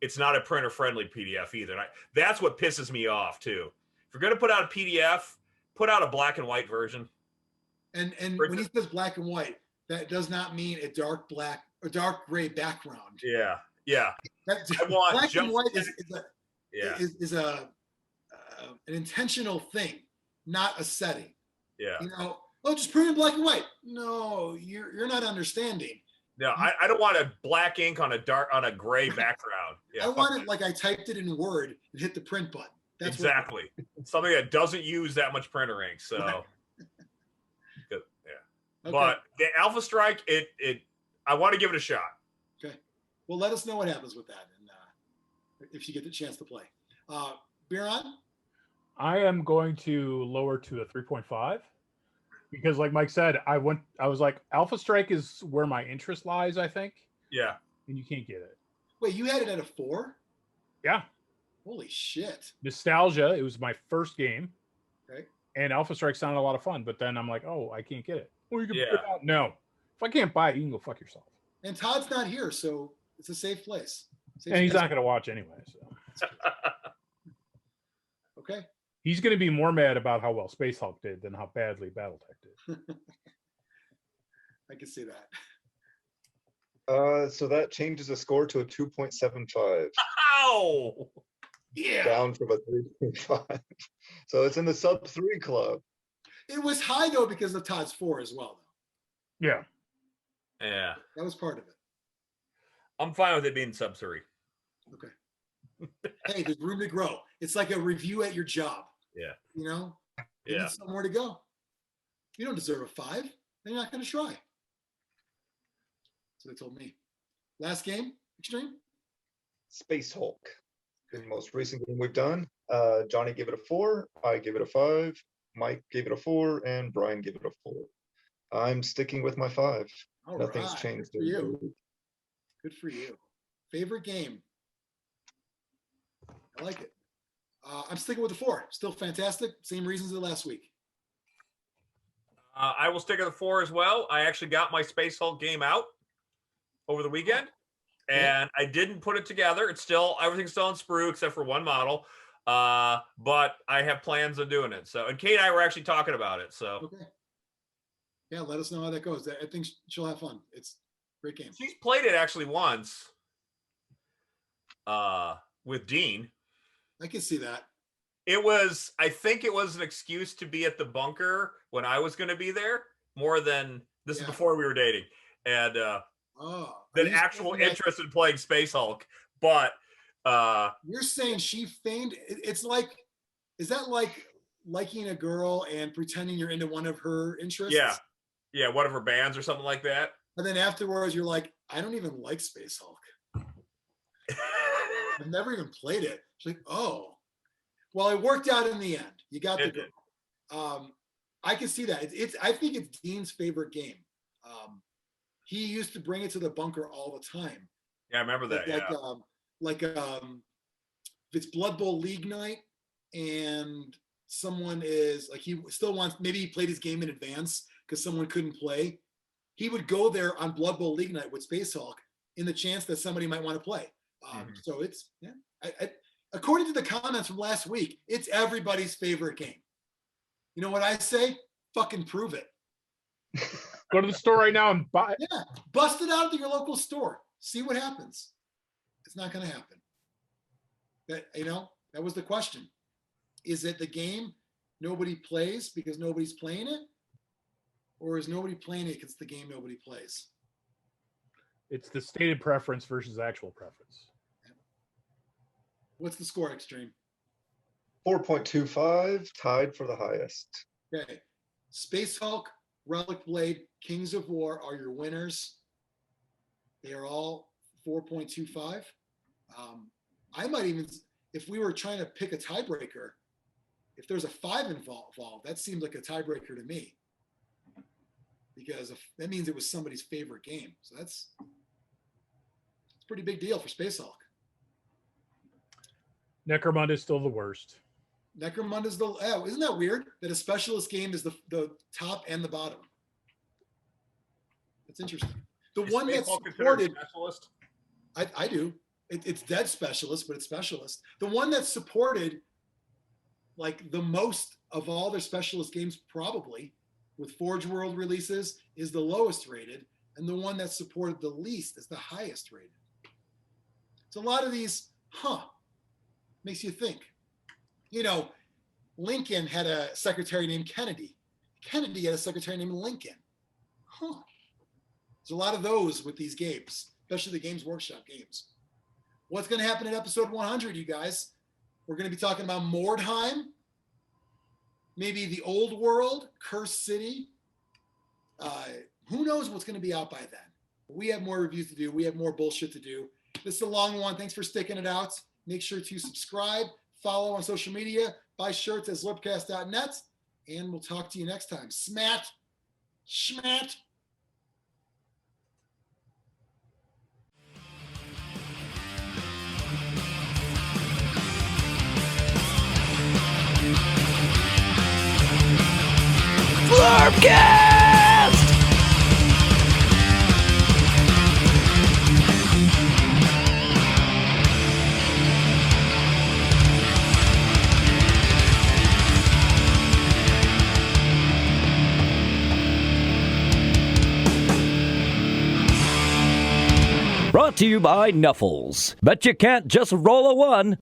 it's not a printer-friendly PDF either. That's what pisses me off too. If you're going to put out a PDF, put out a black and white version. And when he says black and white, that does not mean a dark black or dark gray background. Yeah. Black and white is an intentional thing, not a setting. Yeah. Just print in black and white. No, you're not understanding. No, I don't want a black ink on a gray background. Yeah, I want it like I typed it in Word and hit the print button. That's exactly. Something that doesn't use that much printer ink. So right. Yeah. Okay. But the Alpha Strike, I want to give it a shot. Okay. Well, let us know what happens with that, and if you get the chance to play. Biran? I am going to lower to a 3.5 because, like Mike said, I was like, Alpha Strike is where my interest lies, I think. Yeah. And you can't get it. Wait, you had it at a 4? Yeah. Holy shit. Nostalgia. It was my first game. Okay. And Alpha Strike sounded a lot of fun, but then I'm like, oh, I can't get it. Well, you can Yeah. put it out. No. If I can't buy it, you can go fuck yourself. And Todd's not here, so it's a safe place. Safe And he's space. not going to watch anyway. So. Okay. He's going to be more mad about how well Space Hulk did than how badly Battletech did. I can see that. So that changes the score to a 2.75. Ow! Yeah. Down from a 3.5. So it's in the sub 3 club. It was high though because of Todd's 4 as well, though. Yeah. Yeah. That was part of it. I'm fine with it being sub 3. Okay. Hey, there's room to grow. It's like a review at your job. Yeah. You know? You Yeah. need somewhere to go. You don't deserve a 5. Then you're not going to try. So they told me. Last game, Xtreme? Space Hulk. The most recent game we've done. Jonny gave it a 4. I gave it a 5. Mike gave it a 4. And Brian gave it a 4. I'm sticking with my 5. All Nothing's right. changed. Good for you. Good for you. Favorite game? I like it. I'm sticking with the 4. Still fantastic. Same reasons as last week. I will stick with the 4 as well. I actually got my Space Hulk game out over the weekend, and I didn't put it together. It's still, everything's still in sprue except for one model, but I have plans of doing it. So, and Kate and I were actually talking about it. So, Okay. Yeah, let us know how that goes. I think she'll have fun. It's a great game. she's played it actually once with Dean. I can see that. It was, I think it was an excuse to be at the bunker when I was going to be there more than, this is before we were dating, and than actual interest in playing Space Hulk. But you're saying she feigned, it's like, is that like liking a girl and pretending you're into one of her interests? Yeah, one of her bands or something like that. And then afterwards you're like, I don't even like Space Hulk. I've never even played it. She's like, oh. Well, it worked out in the end. You got the girl. I can see that. I think it's Dean's favorite game. He used to bring it to the bunker all the time. Yeah, I remember that. If it's Blood Bowl League night and someone is like, he still wants, maybe he played his game in advance because someone couldn't play. He would go there on Blood Bowl League night with Space Hulk in the chance that somebody might want to play. So it's, according to the comments from last week, it's everybody's favorite game. You know what I say? Fucking prove it. Go to the store right now and buy it. Yeah, bust it out to your local store. See what happens. It's not going to happen. That was the question. Is it the game nobody plays because nobody's playing it? Or is nobody playing it because it's the game nobody plays? It's the stated preference versus actual preference. What's the score, Xtreme? 4.25, tied for the highest. Okay. Space Hulk, Relic Blade, Kings of War are your winners. They are all 4.25. I might even, if we were trying to pick a tiebreaker, if there's a 5 involved, that seems like a tiebreaker to me. Because that means it was somebody's favorite game. So it's a pretty big deal for Space Hulk. Necromunda is still the worst. Necromunda's isn't that weird that a specialist game is the top and the bottom? That's interesting. The one that's supported, specialist? I do. It's dead specialist, but it's specialist. The one that's supported like the most of all their specialist games, probably with Forge World releases, is the lowest rated, and the one that's supported the least is the highest rated. So a lot of these, makes you think. Lincoln had a secretary named Kennedy. Kennedy had a secretary named Lincoln. There's a lot of those with these games, especially the Games Workshop games. What's going to happen in episode 100, you guys? We're going to be talking about Mordheim, maybe the Old World, Cursed City. Who knows what's going to be out by then? We have more reviews to do. We have more bullshit to do. This is a long one. Thanks for sticking it out. Make sure to subscribe, follow on social media, buy shirts at zlurpcast.net, and we'll talk to you next time. Smat. Schmat. Zlurpcast! Brought to you by Nuffles. Bet you can't just roll a one.